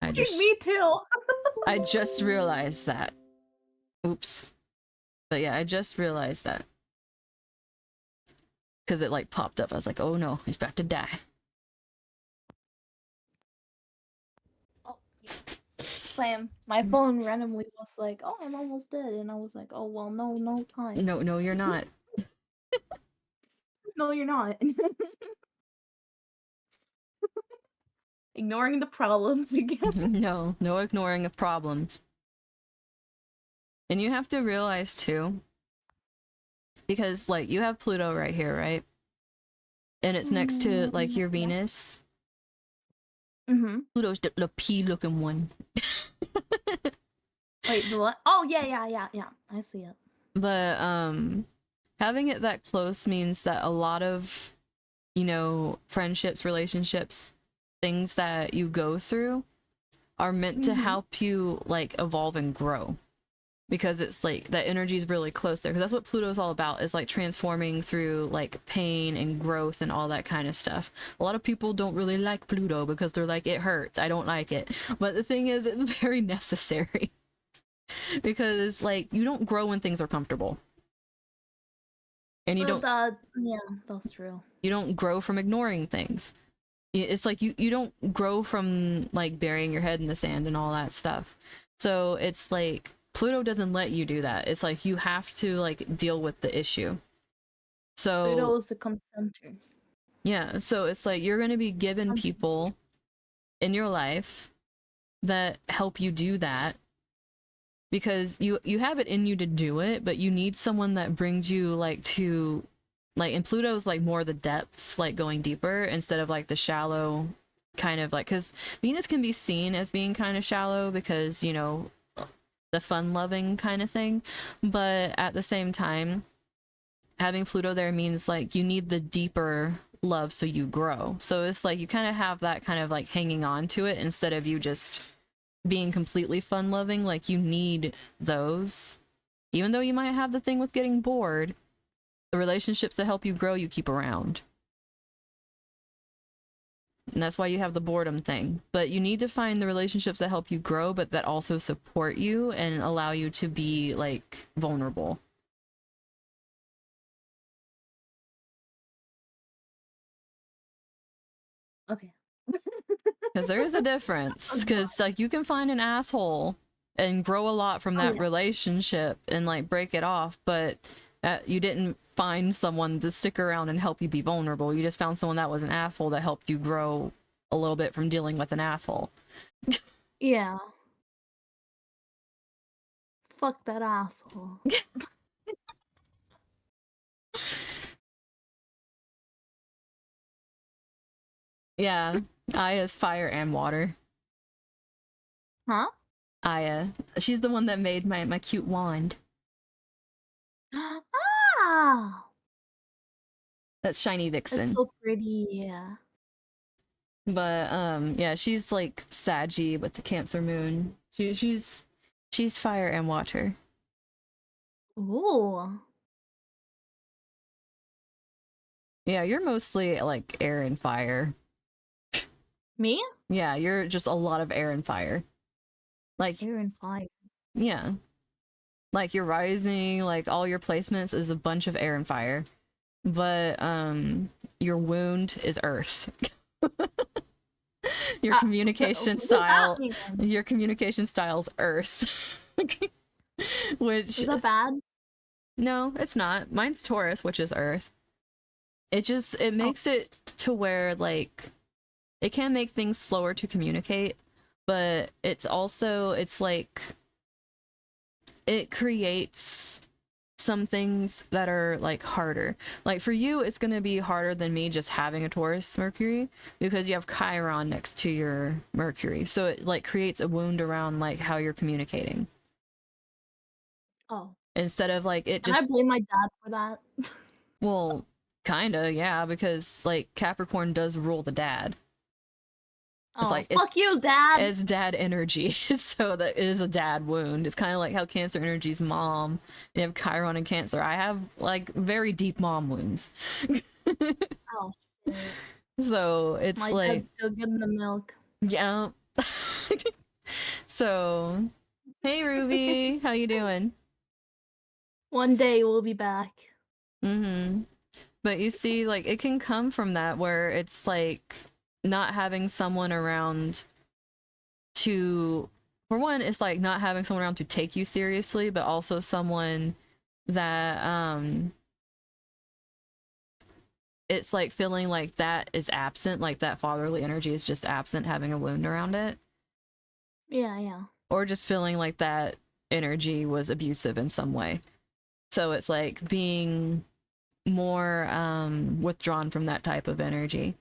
[SPEAKER 1] I just
[SPEAKER 2] Me too.
[SPEAKER 1] I just realized that. Oops. But yeah, I just realized that. Because it like popped up. I was like, oh no, he's about to die.
[SPEAKER 2] Oh, yeah. Same. My phone randomly was like, "Oh, I'm almost dead," and I was like, "Oh well, no time."
[SPEAKER 1] No, no, you're not.
[SPEAKER 2] No, you're not. Ignoring the problems again.
[SPEAKER 1] No, no ignoring of problems. And you have to realize too, because like you have Pluto right here, right? And it's next to like your
[SPEAKER 2] Yeah.
[SPEAKER 1] Venus.
[SPEAKER 2] Mm-hmm.
[SPEAKER 1] Pluto's the P looking one.
[SPEAKER 2] Wait, the what? Oh yeah. I see it.
[SPEAKER 1] But having it that close means that a lot of, you know, friendships, relationships, things that you go through are meant to help you like evolve and grow, because it's like that energy is really close there, because that's what Pluto is all about, is like transforming through like pain and growth and all that kind of stuff. A lot of people don't really like Pluto because they're like, it hurts, I don't like it. But the thing is, it's very necessary because like you don't grow when things are comfortable, and
[SPEAKER 2] Well, that yeah, that's true.
[SPEAKER 1] you don't grow from ignoring things. It's like you don't grow from like burying your head in the sand and all that stuff. So it's like Pluto doesn't let you do that. It's like you have to like deal with the issue.
[SPEAKER 2] Pluto
[SPEAKER 1] So
[SPEAKER 2] is the center.
[SPEAKER 1] yeah, so it's like you're going to be given people in your life that help you do that, because you have it in you to do it, but you need someone that brings you like to like, and Pluto's like more the depths, like going deeper instead of like the shallow kind of like, because Venus can be seen as being kind of shallow because, you know, the fun loving kind of thing, but at the same time having Pluto there means like you need the deeper love so you grow. So it's like you kind of have that kind of like hanging on to it instead of you just being completely fun loving. Like you need those. Even though you might have the thing with getting bored, the relationships that help you grow you keep around. And that's why you have the boredom thing. But you need to find the relationships that help you grow, but that also support you and allow you to be like vulnerable.
[SPEAKER 2] Okay.
[SPEAKER 1] Because there is a difference. Because like you can find an asshole and grow a lot from that relationship and like break it off, but you didn't find someone to stick around and help you be vulnerable. You just found someone that was an asshole that helped you grow a little bit from dealing with an asshole.
[SPEAKER 2] Yeah. Fuck that asshole.
[SPEAKER 1] Yeah, Aya's fire and water.
[SPEAKER 2] Huh?
[SPEAKER 1] Aya, she's the one that made my cute wand.
[SPEAKER 2] Ah!
[SPEAKER 1] That's Shiny
[SPEAKER 2] It's
[SPEAKER 1] Vixen.
[SPEAKER 2] so pretty, yeah.
[SPEAKER 1] But yeah, she's like Saggy with the Cancer moon. She's fire and water.
[SPEAKER 2] Ooh.
[SPEAKER 1] Yeah, you're mostly like air and fire.
[SPEAKER 2] Me?
[SPEAKER 1] Yeah, you're just a lot of air and fire. Like
[SPEAKER 2] Air and fire.
[SPEAKER 1] yeah. Like your rising, like all your placements is a bunch of air and fire. But your wound is earth. Your communication style, your communication style's earth. Which
[SPEAKER 2] is that bad?
[SPEAKER 1] No, it's not. Mine's Taurus, which is earth. It makes it to where like it can make things slower to communicate, but it's like it creates some things that are like harder. Like for you, it's gonna be harder than me just having a Taurus Mercury because you have Chiron next to your Mercury. So it like creates a wound around like how you're communicating.
[SPEAKER 2] Oh.
[SPEAKER 1] Instead of like it just
[SPEAKER 2] Can I blame my dad for that?
[SPEAKER 1] well, kinda, yeah, because like Capricorn does rule the dad. It's like
[SPEAKER 2] fuck you, dad.
[SPEAKER 1] It's dad energy, so that is a dad wound. It's kind of like how Cancer energy's mom. You have Chiron and Cancer. I have like very deep mom wounds.
[SPEAKER 2] Oh shit.
[SPEAKER 1] So it's
[SPEAKER 2] my
[SPEAKER 1] like
[SPEAKER 2] dad's still getting the milk.
[SPEAKER 1] Yeah. So, hey Ruby, how you doing?
[SPEAKER 2] One day we'll be back.
[SPEAKER 1] Mm-hmm. But you see, like it can come from that where it's like not having someone around to for one it's like not having someone around to take you seriously, but also someone that it's like feeling like that is absent, like that fatherly energy is just absent, having a wound around it,
[SPEAKER 2] Yeah.
[SPEAKER 1] or just feeling like that energy was abusive in some way. So it's like being more withdrawn from that type of energy,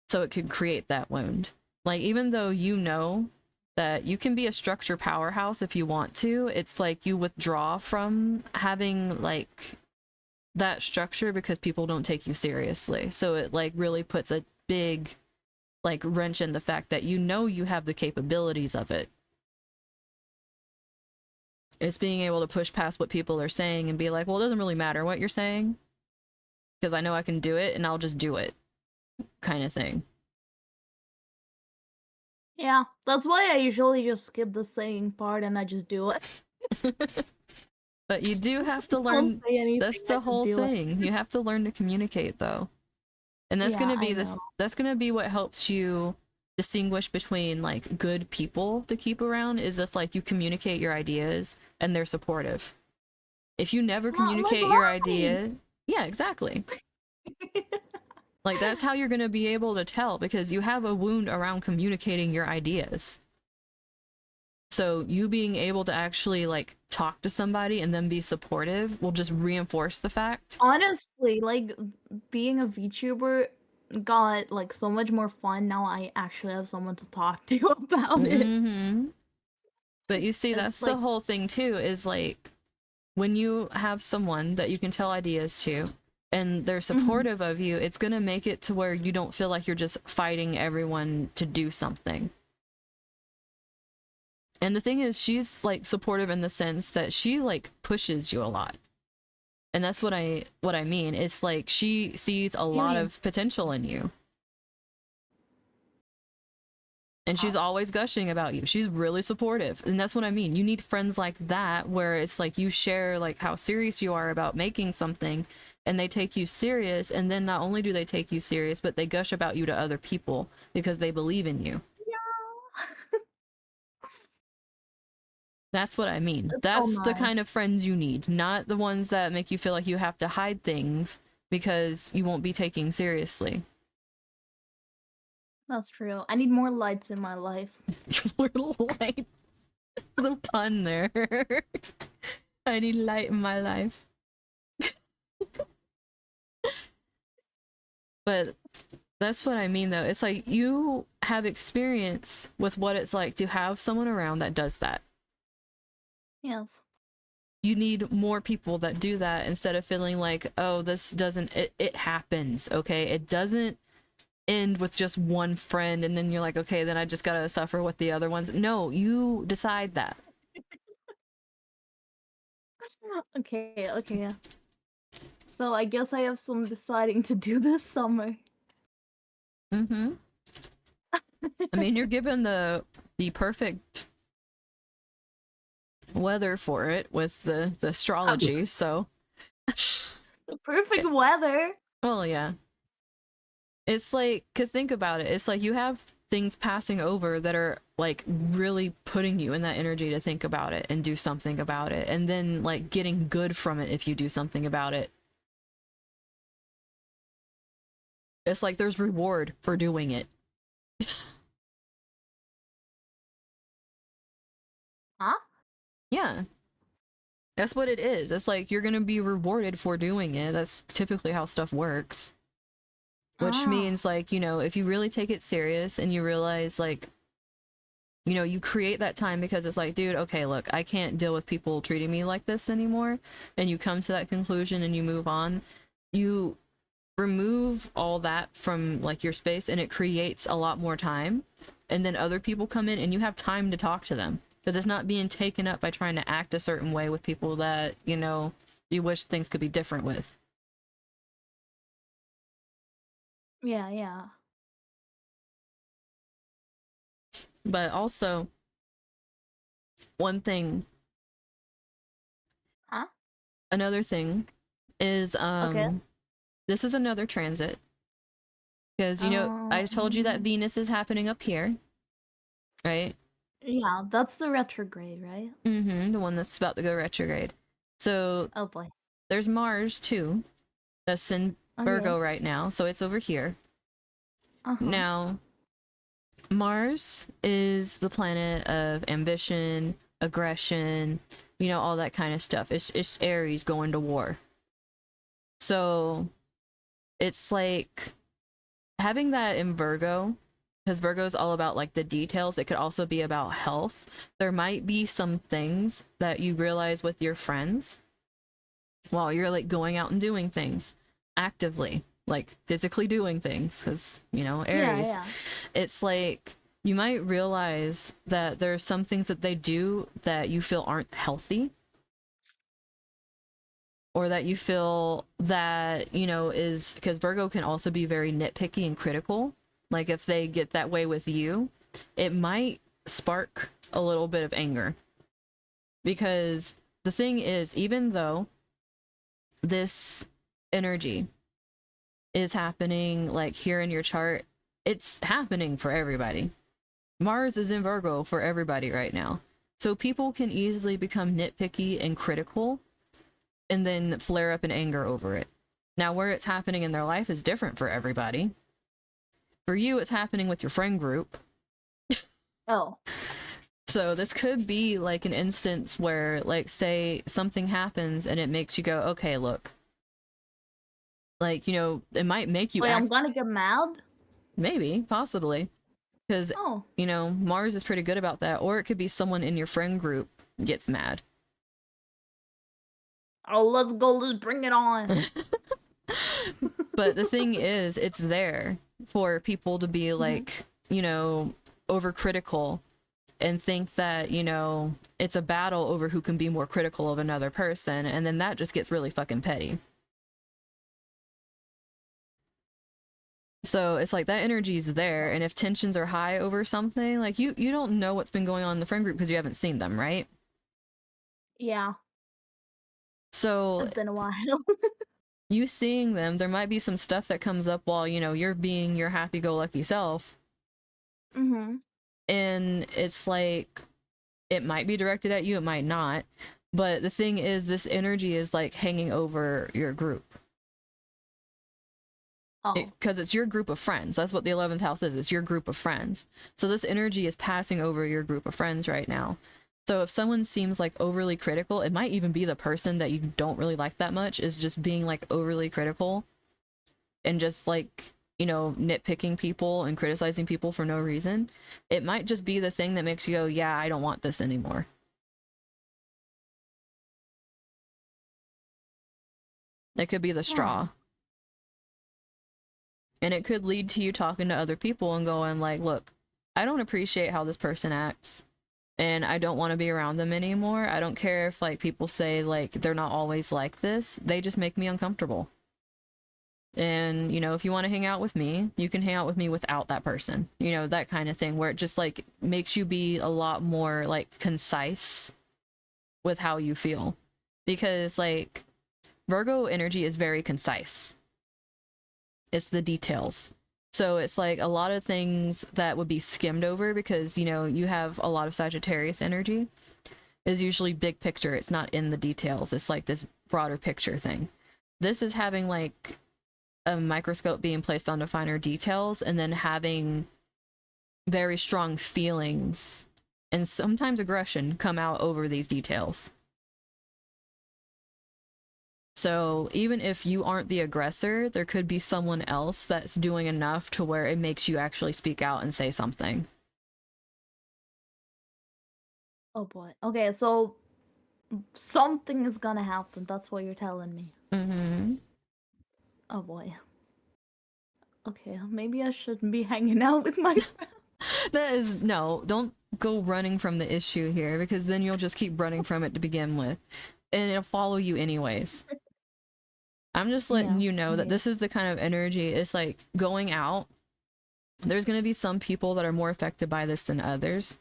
[SPEAKER 1] so it could create that wound. Like even though you know that you can be a structure powerhouse if you want to, it's like you withdraw from having like that structure because people don't take you seriously. So it like really puts a big like wrench in the fact that you know you have the capabilities of it. It's being able to push past what people are saying and be like, well, it doesn't really matter what you're saying because I know I can do it and I'll just do it, kind of thing.
[SPEAKER 2] Yeah, that's why I usually just skip the saying part and I just do it.
[SPEAKER 1] But you do have to learn.
[SPEAKER 2] Anything,
[SPEAKER 1] That's the whole thing. You have to learn to communicate, though, and that's gonna be that's gonna be what helps you distinguish between like good people to keep around. Is if like you communicate your ideas and they're supportive. If you never communicate your idea, yeah, exactly. Like that's how you're gonna be able to tell because you have a wound around communicating your ideas. So you being able to actually like talk to somebody and then be supportive will just reinforce the fact.
[SPEAKER 2] Honestly, like being a VTuber got like so much more fun now. I actually have someone to talk to about it.
[SPEAKER 1] Mm-hmm. But you see, that's
[SPEAKER 2] like,
[SPEAKER 1] the whole thing too, is like when you have someone that you can tell ideas to and they're
[SPEAKER 2] Mm-hmm.
[SPEAKER 1] supportive of you, it's going to make it to where you don't feel like you're just fighting everyone to do something. And the thing is, she's like supportive in the sense that she like pushes you a lot. And that's what I mean. It's like she sees a
[SPEAKER 2] You
[SPEAKER 1] lot
[SPEAKER 2] mean?
[SPEAKER 1] of potential in you. And
[SPEAKER 2] Huh?
[SPEAKER 1] she's always gushing about you. She's really supportive. And that's what I mean. You need friends like that where it's like you share like how serious you are about making something and they take you serious, and then not only do they take you serious, but they gush about you to other people because they believe in you.
[SPEAKER 2] Yeah.
[SPEAKER 1] That's what I mean.
[SPEAKER 2] That's so
[SPEAKER 1] That's the kind
[SPEAKER 2] nice.
[SPEAKER 1] of friends you need, not the ones that make you feel like you have to hide things because you won't be taken seriously.
[SPEAKER 2] That's true. I need more lights in my life.
[SPEAKER 1] We're like the pun there. I need light in my life. But that's what I mean though. It's like you have experience with what it's like to have someone around that does that.
[SPEAKER 2] Yes.
[SPEAKER 1] You need more people that do that instead of feeling like, oh, this doesn't, it happens, okay? It doesn't end with just one friend and then you're like, okay, then I just gotta suffer with the other ones. No, you decide that.
[SPEAKER 2] Okay, okay. So I guess I have some deciding to do this summer.
[SPEAKER 1] Mm-hmm. I mean, you're given the perfect weather for it with the astrology, so
[SPEAKER 2] The perfect weather.
[SPEAKER 1] well, yeah. It's like, because think about it. It's like you have things passing over that are like really putting you in that energy to think about it and do something about it. And then like getting good from it if you do something about it. It's like there's reward for doing it.
[SPEAKER 2] Huh?
[SPEAKER 1] Yeah, that's what it is. It's like you're going to be rewarded for doing it. That's typically how stuff works. Which
[SPEAKER 2] Ah.
[SPEAKER 1] means, like, if you really take it serious and you realize, like, you create that time because it's like, dude, okay, look, I can't deal with people treating me like this anymore. And you come to that conclusion and you move on. You remove all that from like your space and it creates a lot more time. And then other people come in and you have time to talk to them because it's not being taken up by trying to act a certain way with people that, you wish things could be different with.
[SPEAKER 2] Yeah, yeah.
[SPEAKER 1] But also, one thing,
[SPEAKER 2] Huh?
[SPEAKER 1] another thing is
[SPEAKER 2] Okay.
[SPEAKER 1] this is another transit because I told you that
[SPEAKER 2] Um.
[SPEAKER 1] Venus is happening up here, right?
[SPEAKER 2] Yeah, that's the retrograde, right?
[SPEAKER 1] The one that's about to go retrograde. So
[SPEAKER 2] Oh boy.
[SPEAKER 1] there's Mars too, that's in
[SPEAKER 2] Okay.
[SPEAKER 1] Virgo right now, so it's over here.
[SPEAKER 2] Uh-huh.
[SPEAKER 1] Now, Mars is the planet of ambition, aggression, all that kind of stuff. It's Aries going to war. So it's like having that in Virgo, because Virgo is all about like the details. It could also be about health. There might be some things that you realize with your friends while you're like going out and doing things actively, like physically doing things, because
[SPEAKER 2] Yeah,
[SPEAKER 1] Aries.
[SPEAKER 2] yeah.
[SPEAKER 1] It's like you might realize that there are some things that they do that you feel aren't healthy, or that you feel that is because Virgo can also be very nitpicky and critical. Like if they get that way with you, it might spark a little bit of anger, because the thing is, even though this energy is happening like here in your chart, it's happening for everybody. Mars is in Virgo for everybody right now. So people can easily become nitpicky and critical and then flare up in anger over it. Now, where it's happening in their life is different for everybody. For you, it's happening with your friend group.
[SPEAKER 2] Oh.
[SPEAKER 1] So this could be like an instance where, like, say something happens and it makes you go, okay, look, like, it might make you
[SPEAKER 2] Wait, I'm
[SPEAKER 1] act,
[SPEAKER 2] gonna get mad?
[SPEAKER 1] maybe, possibly, because
[SPEAKER 2] Oh.
[SPEAKER 1] Mars is pretty good about that. Or it could be someone in your friend group gets mad,
[SPEAKER 2] Oh, let's go. Let's bring it on.
[SPEAKER 1] But the thing is, it's there for people to be like, you know, overcritical and think that, you know, it's a battle over who can be more critical of another person. And then that just gets really fucking petty. So it's like that energy is there. And if tensions are high over something, like you don't know what's been going on in the friend group because you haven't seen them, right?
[SPEAKER 2] Yeah,
[SPEAKER 1] So
[SPEAKER 2] it's been a while.
[SPEAKER 1] you seeing them, there might be some stuff that comes up while, you know, you're being your happy-go-lucky self.
[SPEAKER 2] Mm-hmm.
[SPEAKER 1] And it's like, it might be directed at you, it might not. But the thing is, this energy is like hanging over your group.
[SPEAKER 2] Oh.
[SPEAKER 1] Because it's your group of friends. That's what the 11th house is. It's your group of friends. So this energy is passing over your group of friends right now. So if someone seems like overly critical, it might even be the person that you don't really like that much is just being like overly critical and just like, you know, nitpicking people and criticizing people for no reason. It might just be the thing that makes you go, yeah, I don't want this anymore. It could be the straw. And it could lead to you talking to other people and going like, look, I don't appreciate how this person acts and I don't want to be around them anymore. I don't care if like people say like they're not always like this. They just make me uncomfortable. And, you know, if you want to hang out with me, you can hang out with me without that person. You know, that kind of thing where it just like makes you be a lot more like concise with how you feel. Because like Virgo energy is very concise. It's the details. So it's like a lot of things that would be skimmed over because, you know, you have a lot of Sagittarius energy is usually big picture. It's not in the details. It's like this broader picture thing. This is having like a microscope being placed onto finer details and then having very strong feelings and sometimes aggression come out over these details. So even if you aren't the aggressor, there could be someone else that's doing enough to where it makes you actually speak out and say something.
[SPEAKER 2] Oh boy. Okay, so something is gonna happen. That's what you're telling me.
[SPEAKER 1] Mm-hmm.
[SPEAKER 2] Oh boy. Okay, maybe I shouldn't be hanging out with my friends.
[SPEAKER 1] That is, no, don't go running from the issue here because then you'll just keep running from it to begin with. And it'll follow you anyways. I'm just letting
[SPEAKER 2] Yeah.
[SPEAKER 1] you know that
[SPEAKER 2] Okay.
[SPEAKER 1] this is the kind of energy, it's like going out. There's going to be some people that are more affected by this than others.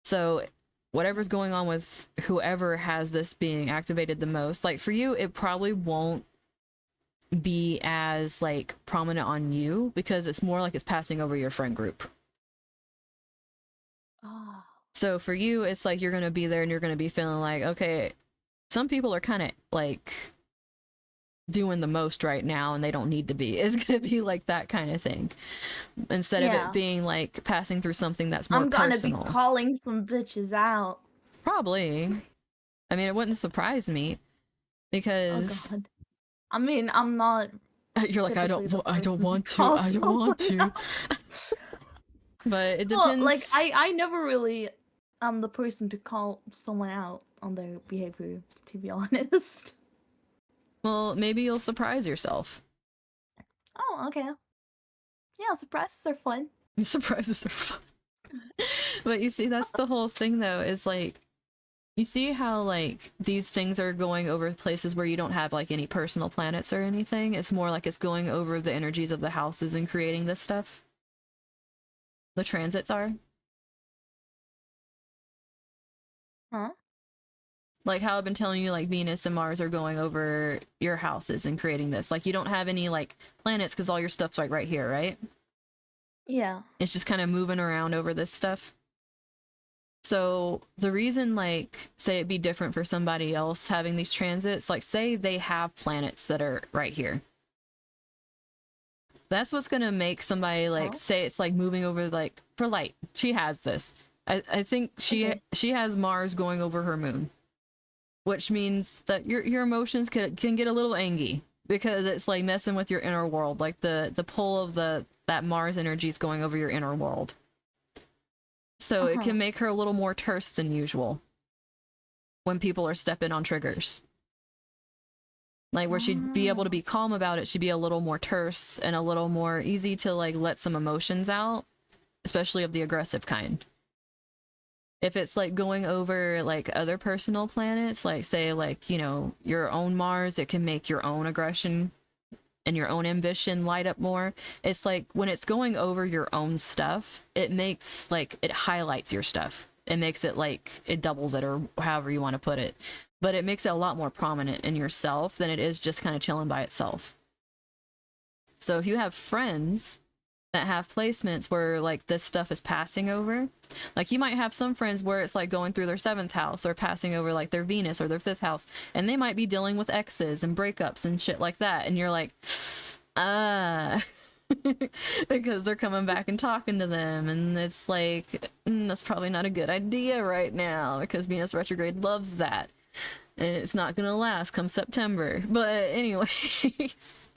[SPEAKER 1] So whatever's going on with whoever has this being activated the most, like for you, it probably won't be as like prominent on you because it's more like it's passing over your friend group.
[SPEAKER 2] Oh.
[SPEAKER 1] So for you, it's like you're going to be there and you're going to be feeling like, okay, some people are kind of like doing the most right now and they don't need to be. It's going to be like that kind of thing. Instead of it
[SPEAKER 2] Yeah.
[SPEAKER 1] being like passing through something that's more
[SPEAKER 2] I'm gonna be
[SPEAKER 1] personal.
[SPEAKER 2] calling some bitches out.
[SPEAKER 1] Probably. I mean, it wouldn't surprise me
[SPEAKER 2] Oh
[SPEAKER 1] because
[SPEAKER 2] god. I mean, I'm not
[SPEAKER 1] you're like,
[SPEAKER 2] typically the
[SPEAKER 1] I don't
[SPEAKER 2] person to
[SPEAKER 1] want to,
[SPEAKER 2] call
[SPEAKER 1] I don't
[SPEAKER 2] someone
[SPEAKER 1] want to.
[SPEAKER 2] out.
[SPEAKER 1] But it
[SPEAKER 2] Well, like
[SPEAKER 1] depends.
[SPEAKER 2] I never really am the person to call someone out on their behavior, to be honest.
[SPEAKER 1] Well, maybe you'll surprise yourself.
[SPEAKER 2] Oh, okay. Yeah, surprises are fun.
[SPEAKER 1] Surprises are fun. But you see, that's the whole thing though, is like, you see how like these things are going over places where you don't have like any personal planets or anything? It's more like it's going over the energies of the houses and creating this stuff. The transits are.
[SPEAKER 2] Huh?
[SPEAKER 1] Like how I've been telling you, like Venus and Mars are going over your houses and creating this. Like you don't have any like planets because all your stuff's like right here, right?
[SPEAKER 2] Yeah.
[SPEAKER 1] It's just kind of moving around over this stuff. So the reason, like, say it be different for somebody else having these transits, like say they have planets that are right here. That's what's gonna make somebody like
[SPEAKER 2] Oh.
[SPEAKER 1] say it's like moving over like for light. She has this. I think
[SPEAKER 2] Okay.
[SPEAKER 1] she has Mars going over her moon, which means that your emotions can get a little angry because it's like messing with your inner world, like the pull of the that Mars energy is going over your inner world. So it
[SPEAKER 2] Uh-huh.
[SPEAKER 1] can make her a little more terse than usual. when people are stepping on triggers. Like where she'd be able to
[SPEAKER 2] Oh.
[SPEAKER 1] be calm about it, she'd be a little more terse and a little more easy to like let some emotions out, especially of the aggressive kind. If it's like going over like other personal planets, like say like, you know, your own Mars, it can make your own aggression and your own ambition light up more. It's like when it's going over your own stuff, it makes like it highlights your stuff. It makes it like it doubles it or however you want to put it. But it makes it a lot more prominent in yourself than it is just kind of chilling by itself. So if you have friends that have placements where like this stuff is passing over, like you might have some friends where it's like going through their 7th house or passing over like their Venus or their 5th house, and they might be dealing with exes and breakups and shit like that, and you're like, ah. Because they're coming back and talking to them, and it's like, that's probably not a good idea right now because Venus retrograde loves that, and it's not gonna last come September. But anyways,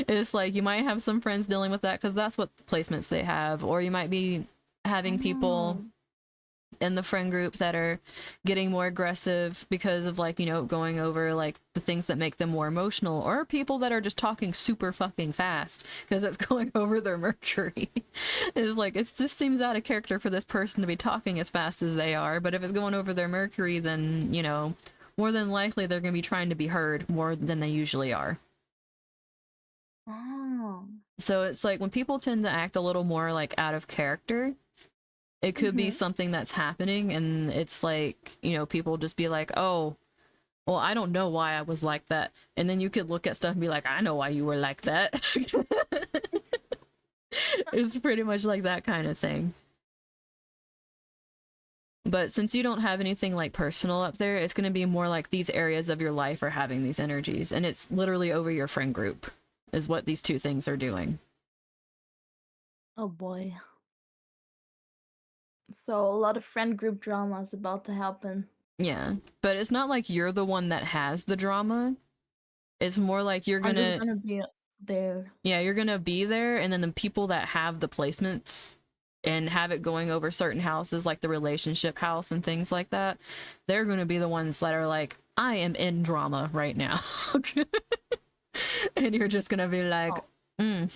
[SPEAKER 1] it's like you might have some friends dealing with that because that's what placements they have, or you might be having people
[SPEAKER 2] Oh.
[SPEAKER 1] in the friend group that are getting more aggressive because of like, you know, going over like the things that make them more emotional, or people that are just talking super fucking fast because it's going over their Mercury. It's like this seems out of character for this person to be talking as fast as they are, but if it's going over their Mercury, then, you know, more than likely they're going to be trying to be heard more than they usually are.
[SPEAKER 2] Oh.
[SPEAKER 1] So it's like when people tend to act a little more like out of character, it could be
[SPEAKER 2] Mm-hmm.
[SPEAKER 1] something that's happening, and it's like, you know, people just be like, oh, well, I don't know why I was like that. And then you could look at stuff and be like, I know why you were like that. It's pretty much like that kind of thing. But since you don't have anything like personal up there, it's going to be more like these areas of your life are having these energies. And it's literally over your friend group, is what these two things are doing.
[SPEAKER 2] Oh boy. So a lot of friend group drama is about to happen.
[SPEAKER 1] Yeah. But it's not like you're the one that has the drama. It's more like you're
[SPEAKER 2] I'm just
[SPEAKER 1] gonna,
[SPEAKER 2] gonna be there.
[SPEAKER 1] yeah, you're gonna be there, and then the people that have the placements and have it going over certain houses, like the relationship house and things like that, they're gonna be the ones that are like, I am in drama right now. And you're just gonna be like,
[SPEAKER 2] Oh.
[SPEAKER 1] mm,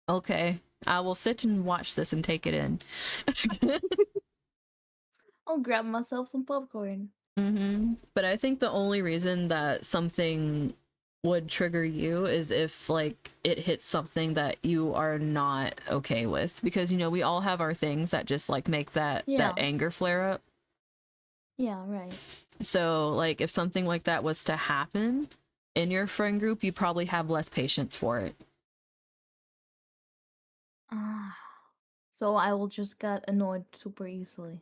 [SPEAKER 1] okay, I will sit and watch this and take it in.
[SPEAKER 2] I'll grab myself some popcorn.
[SPEAKER 1] But I think the only reason that something would trigger you is if like it hits something that you are not okay with, because you know we all have our things that just like make that
[SPEAKER 2] Yeah.
[SPEAKER 1] anger flare up.
[SPEAKER 2] Yeah, right.
[SPEAKER 1] So like if something like that was to happen in your friend group, you probably have less patience for it.
[SPEAKER 2] Ah. So I will just get annoyed super easily.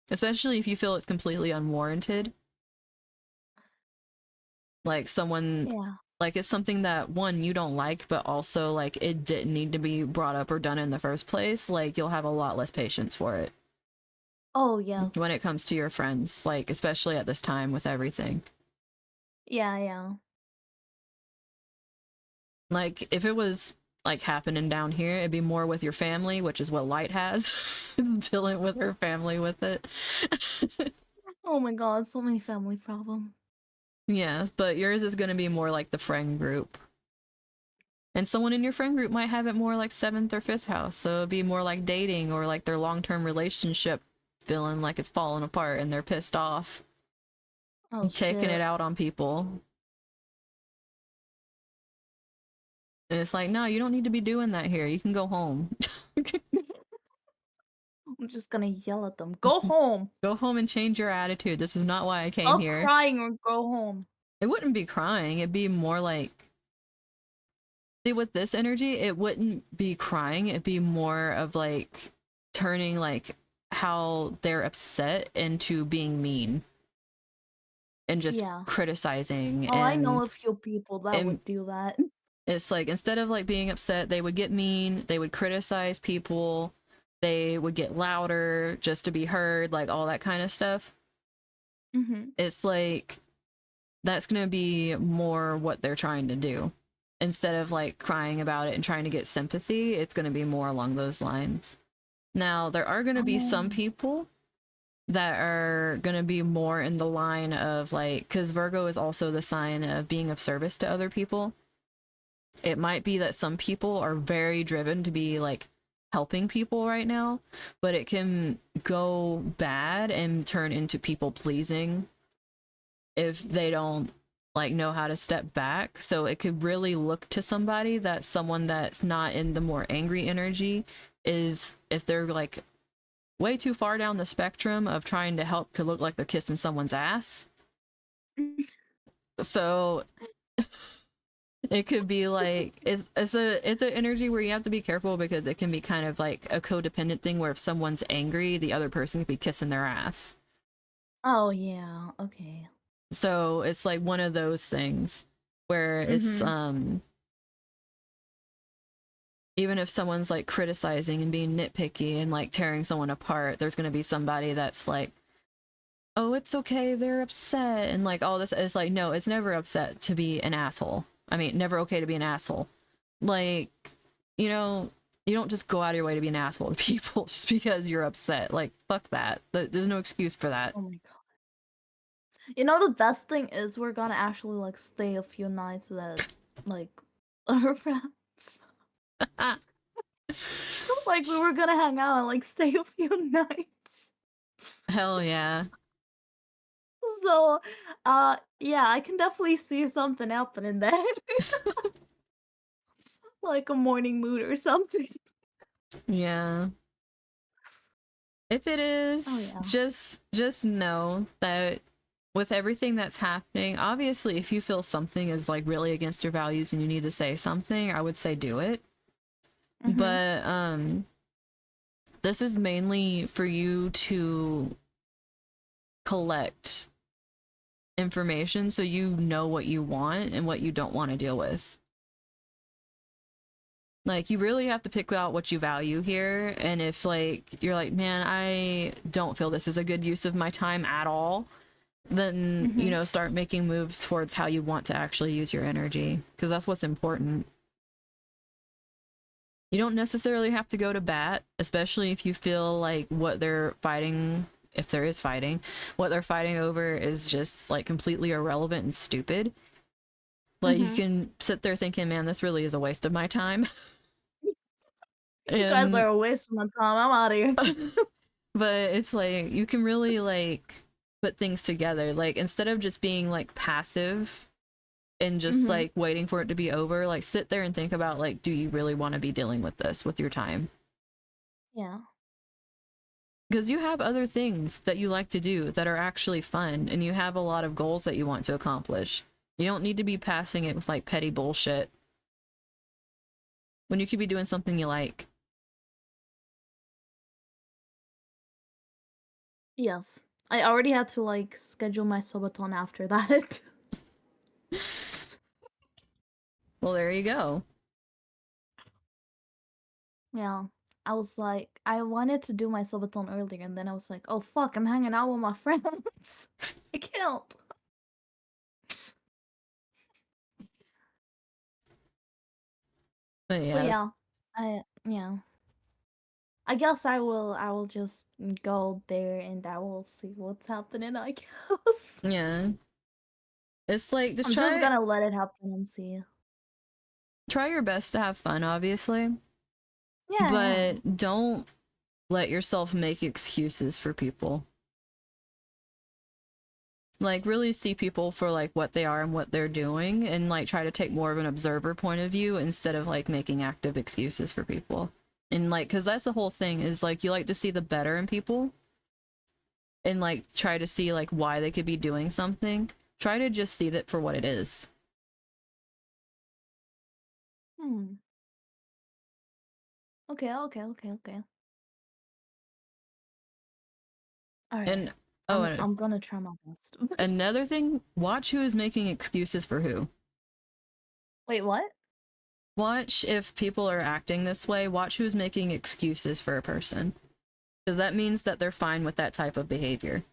[SPEAKER 1] Especially if you feel it's completely unwarranted, like someone,
[SPEAKER 2] Yeah.
[SPEAKER 1] like it's something that one you don't like, but also like it didn't need to be brought up or done in the first place, like you'll have a lot less patience for it
[SPEAKER 2] Oh,
[SPEAKER 1] when
[SPEAKER 2] yes.
[SPEAKER 1] it comes to your friends, like especially at this time with everything.
[SPEAKER 2] Yeah, yeah.
[SPEAKER 1] Like if it was like happening down here, it'd be more with your family, which is what Light has. Dealing with her family with it.
[SPEAKER 2] Oh my god, so many family problems.
[SPEAKER 1] Yeah, but yours is going to be more like the friend group. And someone in your friend group might have it more like 7th or 5th house. So it'd be more like dating or like their long term relationship feeling like it's falling apart and they're pissed off
[SPEAKER 2] Oh
[SPEAKER 1] and taking it
[SPEAKER 2] shit.
[SPEAKER 1] out on people. And it's like, no, you don't need to be doing that here. You can go home.
[SPEAKER 2] I'm just gonna yell at them. Go home!
[SPEAKER 1] Go home and change your attitude. This is not why I came
[SPEAKER 2] Stop
[SPEAKER 1] here.
[SPEAKER 2] crying or go home.
[SPEAKER 1] It wouldn't be crying. It'd be more like, see, with this energy, it wouldn't be crying. It'd be more of like turning like how they're upset into being mean and just
[SPEAKER 2] Yeah.
[SPEAKER 1] criticizing.
[SPEAKER 2] Oh, I know a few people that
[SPEAKER 1] And
[SPEAKER 2] would do that.
[SPEAKER 1] it's like instead of like being upset, they would get mean, they would criticize people, they would get louder just to be heard, like all that kind of stuff.
[SPEAKER 2] Mm-hmm.
[SPEAKER 1] It's like that's going to be more what they're trying to do. Instead of like crying about it and trying to get sympathy, it's going to be more along those lines. Now, there are going to be some
[SPEAKER 2] Oh.
[SPEAKER 1] people that are going to be more in the line of like, because Virgo is also the sign of being of service to other people. It might be that some people are very driven to be like helping people right now, but it can go bad and turn into people pleasing if they don't like know how to step back. So it could really look to somebody that someone that's not in the more angry energy is, if they're like way too far down the spectrum of trying to help, could look like they're kissing someone's ass. So it could be like it's an energy where you have to be careful because it can be kind of like a codependent thing where if someone's angry, the other person could be kissing their ass.
[SPEAKER 2] Oh yeah, okay.
[SPEAKER 1] So it's like one of those things where it's
[SPEAKER 2] Mm-hmm.
[SPEAKER 1] even if someone's like criticizing and being nitpicky and like tearing someone apart, there's going to be somebody that's like, oh, it's okay, they're upset, and like all this. Is like, no, it's never upset to be an asshole. I mean, never okay to be an asshole. Like, you know, you don't just go out of your way to be an asshole to people just because you're upset. Like, fuck that. There's no excuse for that.
[SPEAKER 2] Oh my god. You know the best thing is we're gonna actually like stay a few nights that like our friends. Like we were gonna hang out and like stay a few nights.
[SPEAKER 1] Hell yeah.
[SPEAKER 2] So yeah, I can definitely see something happening there. Like a morning mood or something.
[SPEAKER 1] Yeah. If it
[SPEAKER 2] Oh
[SPEAKER 1] is,
[SPEAKER 2] yeah.
[SPEAKER 1] just know that with everything that's happening, obviously if you feel something is like really against your values and you need to say something, I would say do it.
[SPEAKER 2] Mm-hmm.
[SPEAKER 1] But this is mainly for you to collect information so you know what you want and what you don't want to deal with. Like you really have to pick out what you value here, and if like you're like, man, I don't feel this is a good use of my time at all, then
[SPEAKER 2] Mm-hmm.
[SPEAKER 1] start making moves towards how you want to actually use your energy, because that's what's important. You don't necessarily have to go to bat, especially if you feel like what they're fighting, if there is fighting, what they're fighting over is just like completely irrelevant and stupid. Like you
[SPEAKER 2] Mm-hmm.
[SPEAKER 1] can sit there thinking, man, this really is a waste of my time.
[SPEAKER 2] You guys
[SPEAKER 1] And
[SPEAKER 2] are a waste of my time. I'm out of here.
[SPEAKER 1] but it's like you can really like put things together. Like instead of just being like passive and just
[SPEAKER 2] Mm-hmm.
[SPEAKER 1] like waiting for it to be over, like sit there and think about like, do you really want to be dealing with this with your time?
[SPEAKER 2] Yeah.
[SPEAKER 1] Because you have other things that you like to do that are actually fun, and you have a lot of goals that you want to accomplish. You don't need to be passing it with like petty bullshit when you could be doing something you like.
[SPEAKER 2] Yes. I already had to like schedule my subathon after that.
[SPEAKER 1] Well, there you go.
[SPEAKER 2] Yeah. I was like, I wanted to do my subathon earlier, and then I was like, oh fuck, I'm hanging out with my friends. I can't.
[SPEAKER 1] But
[SPEAKER 2] But
[SPEAKER 1] yeah,
[SPEAKER 2] yeah, yeah. I guess I will just go there and I will see what's happening, I guess.
[SPEAKER 1] yeah. It's like just
[SPEAKER 2] I'm just gonna let it happen and see.
[SPEAKER 1] try your best to have fun, obviously,
[SPEAKER 2] Yeah, yeah.
[SPEAKER 1] but don't let yourself make excuses for people. Like really see people for like what they are and what they're doing, and like try to take more of an observer point of view instead of like making active excuses for people. And like cuz that's the whole thing, is like you like to see the better in people and like try to see like why they could be doing something. Try to just see that for what it is.
[SPEAKER 2] Hmm. Okay, okay, okay, okay. All right.
[SPEAKER 1] And oh,
[SPEAKER 2] I'm
[SPEAKER 1] and
[SPEAKER 2] I'm gonna try my best.
[SPEAKER 1] another thing, watch who is making excuses for who.
[SPEAKER 2] Wait, what?
[SPEAKER 1] Watch if people are acting this way, watch who's making excuses for a person, because that means that they're fine with that type of behavior.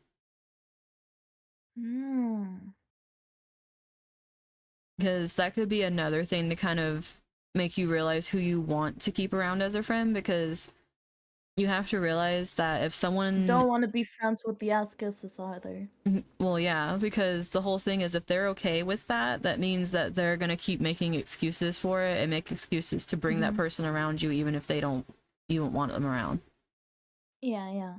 [SPEAKER 2] Hmm.
[SPEAKER 1] Because that could be another thing to kind of make you realize who you want to keep around as a friend, because you have to realize that if someone,
[SPEAKER 2] Don't want to be friends with the ass kisses either.
[SPEAKER 1] well, yeah, because the whole thing is if they're okay with that, that means that they're gonna keep making excuses for it and make excuses to bring that person around you, even if you don't want them around.
[SPEAKER 2] Yeah, yeah.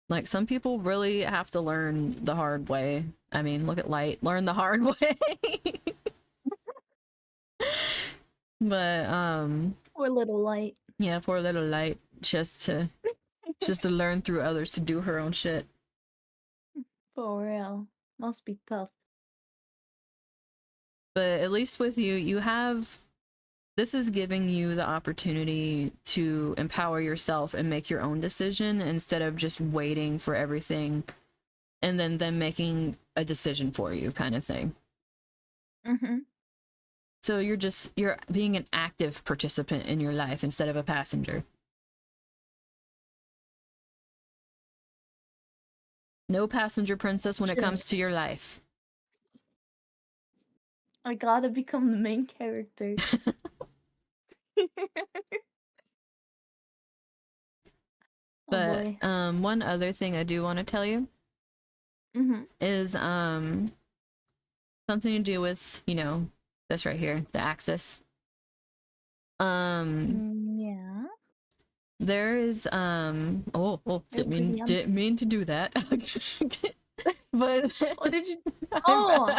[SPEAKER 1] Like some people really have to learn the hard way. I mean, look at Light, learn the hard way. But
[SPEAKER 2] Poor little light.
[SPEAKER 1] yeah, poor little Light, just to learn through others to do her own shit.
[SPEAKER 2] For real. Must be tough.
[SPEAKER 1] But at least with you, you have, this is giving you the opportunity to empower yourself and make your own decision instead of just waiting for everything and then them making a decision for you, kind of thing.
[SPEAKER 2] Mm-hmm.
[SPEAKER 1] So you're being an active participant in your life instead of a passenger. No passenger princess when it
[SPEAKER 2] Shit.
[SPEAKER 1] comes to your life.
[SPEAKER 2] I gotta become the main character. Oh
[SPEAKER 1] But
[SPEAKER 2] boy.
[SPEAKER 1] one other thing I do want to tell you
[SPEAKER 2] Mm-hmm.
[SPEAKER 1] is something to do with, you know, this right here, the axis.
[SPEAKER 2] Yeah.
[SPEAKER 1] There is didn't mean to do that. But
[SPEAKER 2] What did you? Oh.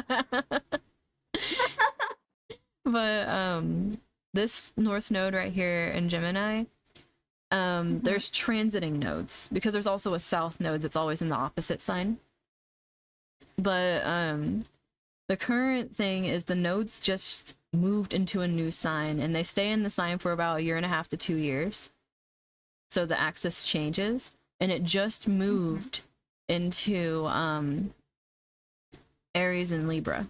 [SPEAKER 1] but this north node right here in Gemini, there's transiting nodes because there's also a south node that's always in the opposite sign. But the current thing is the nodes just moved into a new sign and they stay in the sign for about 1.5 to 2 years. So the axis changes and it just moved into Aries and Libra.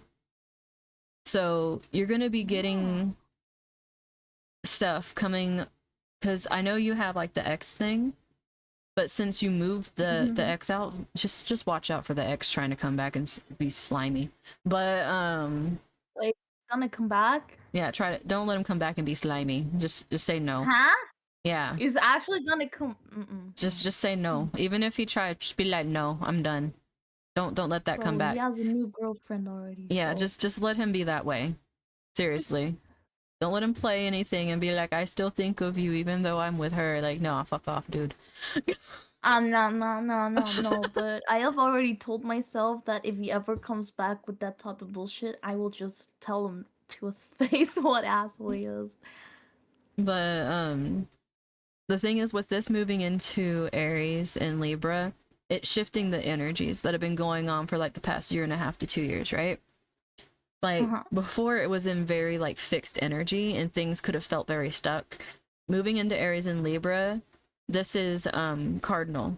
[SPEAKER 1] So you're going to be getting stuff coming because I know you have like the X thing, but since you moved the X out, just watch out for the X trying to come back and be slimy. But
[SPEAKER 2] Wait, gonna come back?
[SPEAKER 1] yeah, try to don't let him come back and be slimy. Just say no.
[SPEAKER 2] Huh?
[SPEAKER 1] Yeah.
[SPEAKER 2] He's actually gonna come.
[SPEAKER 1] Just say no. Even if he tried, just be like, no, I'm done. Don't let that come
[SPEAKER 2] Bro, he
[SPEAKER 1] back.
[SPEAKER 2] has a new girlfriend already.
[SPEAKER 1] Yeah,
[SPEAKER 2] So.
[SPEAKER 1] just let him be that way. Seriously. Don't let him play anything and be like, I still think of you even though I'm with her. Like, no, fuck off, dude.
[SPEAKER 2] No. But I have already told myself that if he ever comes back with that type of bullshit, I will just tell him to his face what asshole he is.
[SPEAKER 1] But the thing is with this moving into Aries and Libra, it's shifting the energies that have been going on for like the past 1.5 to 2 years, right? Like before it was in very like fixed energy and things could have felt very stuck. Moving into Aries and Libra, this is cardinal.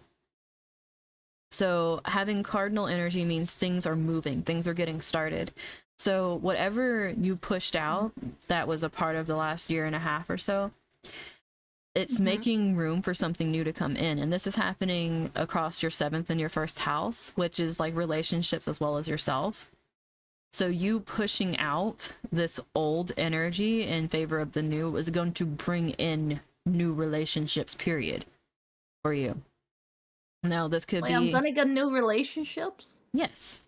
[SPEAKER 1] So having cardinal energy means things are moving, things are getting started. So whatever you pushed out that was a part of the last 1.5 years or so, it's making room for something new to come in. And this is happening across your 7th and your 1st house, which is like relationships as well as yourself. So you pushing out this old energy in favor of the new is going to bring in new relationships, period, for you. Now, this could
[SPEAKER 2] Wait,
[SPEAKER 1] be...
[SPEAKER 2] I'm gonna get new relationships?
[SPEAKER 1] Yes.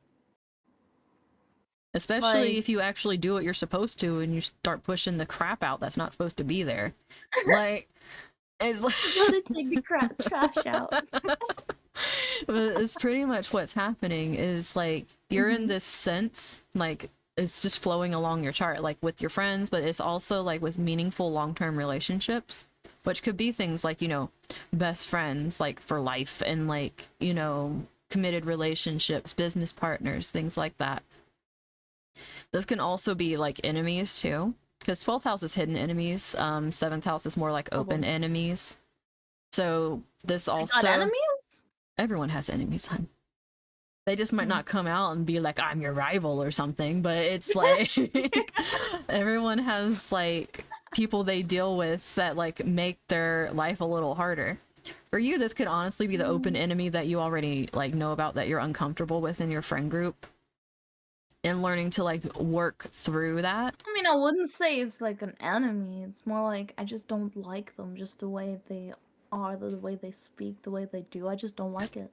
[SPEAKER 1] Especially
[SPEAKER 2] like...
[SPEAKER 1] if you actually do what you're supposed to and you start pushing the crap out that's not supposed to be there. Like, it's like...
[SPEAKER 2] You gotta take the trash out.
[SPEAKER 1] But it's pretty much what's happening is like you're in this sense like it's just flowing along your chart like with your friends, but it's also like with meaningful long-term relationships, which could be things like, you know, best friends like for life and like, you know, committed relationships, business partners, things like that. This can also be like enemies too, because 12th house is hidden enemies, 7th house is more like open enemies. So this also...
[SPEAKER 2] I got enemies?
[SPEAKER 1] Everyone has enemies, hun. They just might not come out and be like, I'm your rival or something, but it's like everyone has like people they deal with that like make their life a little harder. For you, this could honestly be the open enemy that you already like know about that you're uncomfortable with in your friend group. and learning to like work through that.
[SPEAKER 2] I mean, I wouldn't say it's like an enemy. It's more like I just don't like them, just the way they are, the way they speak, the way they do. I just don't like it.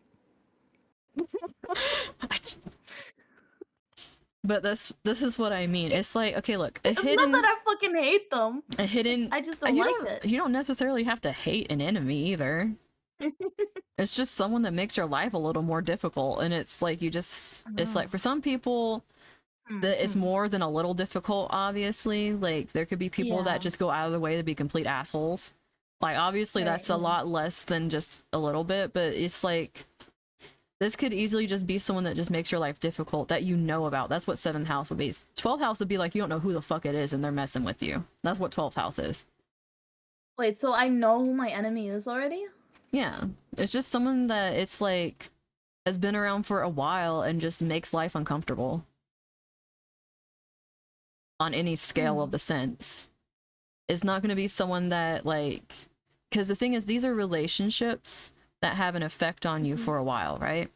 [SPEAKER 1] But this is what I mean. It's like, okay, look,
[SPEAKER 2] It's not that I fucking hate them.
[SPEAKER 1] a hidden
[SPEAKER 2] I just don't like it.
[SPEAKER 1] you don't necessarily have to hate an enemy either. It's just someone that makes your life a little more difficult, and it's like you just it's like for some people that it's more than a little difficult, obviously. Like there could be people that just go out of their way to be complete assholes. Like obviously that's a lot less than just a little bit, but it's like this could easily just be someone that just makes your life difficult that you know about. That's what 7th house would be. 12th house would be like you don't know who the fuck it is and they're messing with you. That's what 12th house is.
[SPEAKER 2] Wait, so I know who my enemy is already?
[SPEAKER 1] Yeah. It's just someone that it's like has been around for a while and just makes life uncomfortable on any scale of the sense. It's not going to be someone that like, because the thing is, these are relationships that have an effect on you for a while, right?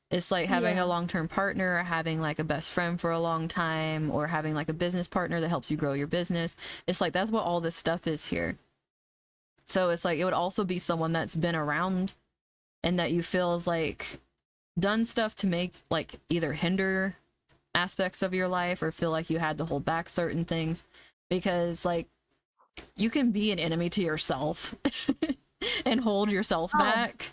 [SPEAKER 1] It's like having a long-term partner, or having like a best friend for a long time, or having like a business partner that helps you grow your business. It's like that's what all this stuff is here. So it's like it would also be someone that's been around and that you feel is like done stuff to make like either hinder aspects of your life or feel like you had to hold back certain things, because like you can be an enemy to yourself and hold yourself back.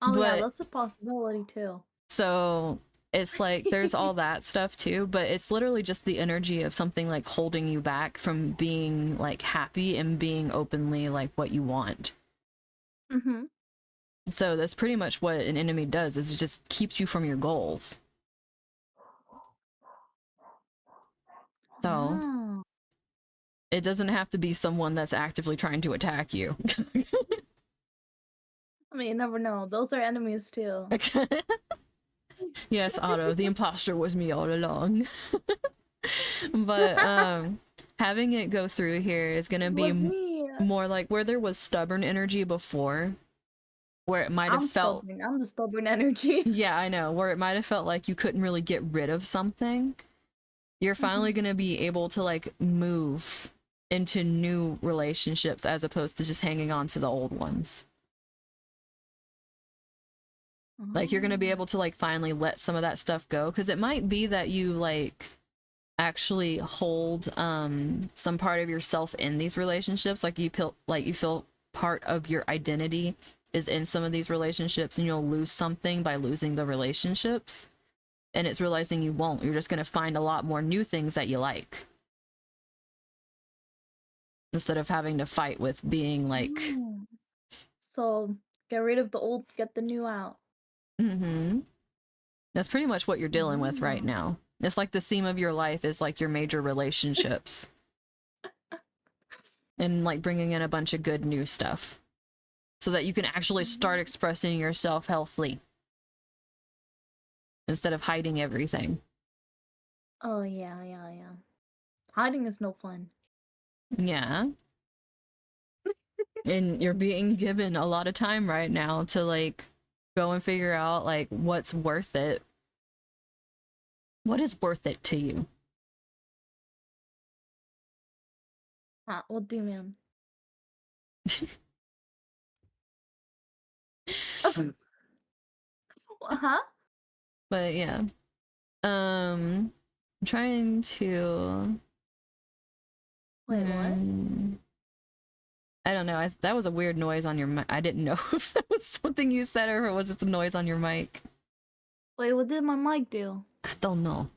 [SPEAKER 2] Oh yeah, that's a possibility too.
[SPEAKER 1] So it's like there's all that stuff too, but it's literally just the energy of something like holding you back from being like happy and being openly like what you want. So that's pretty much what an enemy does, is it just keeps you from your goals. So it doesn't have to be someone that's actively trying to attack you.
[SPEAKER 2] I mean, you never know. Those are enemies too.
[SPEAKER 1] Yes, Otto, the imposter was me all along. But having it go through here is gonna be more like where there was stubborn energy before, where it might have felt
[SPEAKER 2] I'm the stubborn energy.
[SPEAKER 1] Yeah, I know, where it might have felt like you couldn't really get rid of something. You're finally gonna be able to like move into new relationships as opposed to just hanging on to the old ones. Like you're gonna be able to like finally let some of that stuff go, because it might be that you like actually hold some part of yourself in these relationships, like you feel part of your identity is in some of these relationships, and you'll lose something by losing the relationships, and it's realizing you won't. You're just gonna find a lot more new things that you like, instead of having to fight with being like
[SPEAKER 2] So get rid of the old, get the new out.
[SPEAKER 1] That's pretty much what you're dealing with right now. It's like the theme of your life is like your major relationships and like bringing in a bunch of good new stuff so that you can actually start expressing yourself healthily instead of hiding everything.
[SPEAKER 2] Oh yeah. Hiding is no fun.
[SPEAKER 1] Yeah. And you're being given a lot of time right now to like go and figure out like what's worth it. What is worth it to you?
[SPEAKER 2] What do you mean? Huh?
[SPEAKER 1] But yeah. I'm trying to
[SPEAKER 2] Wait, what?
[SPEAKER 1] I don't know. That was a weird noise on your mic. I didn't know if that was something you said or if it was just a noise on your mic.
[SPEAKER 2] Wait, what did my mic do?
[SPEAKER 1] I don't know.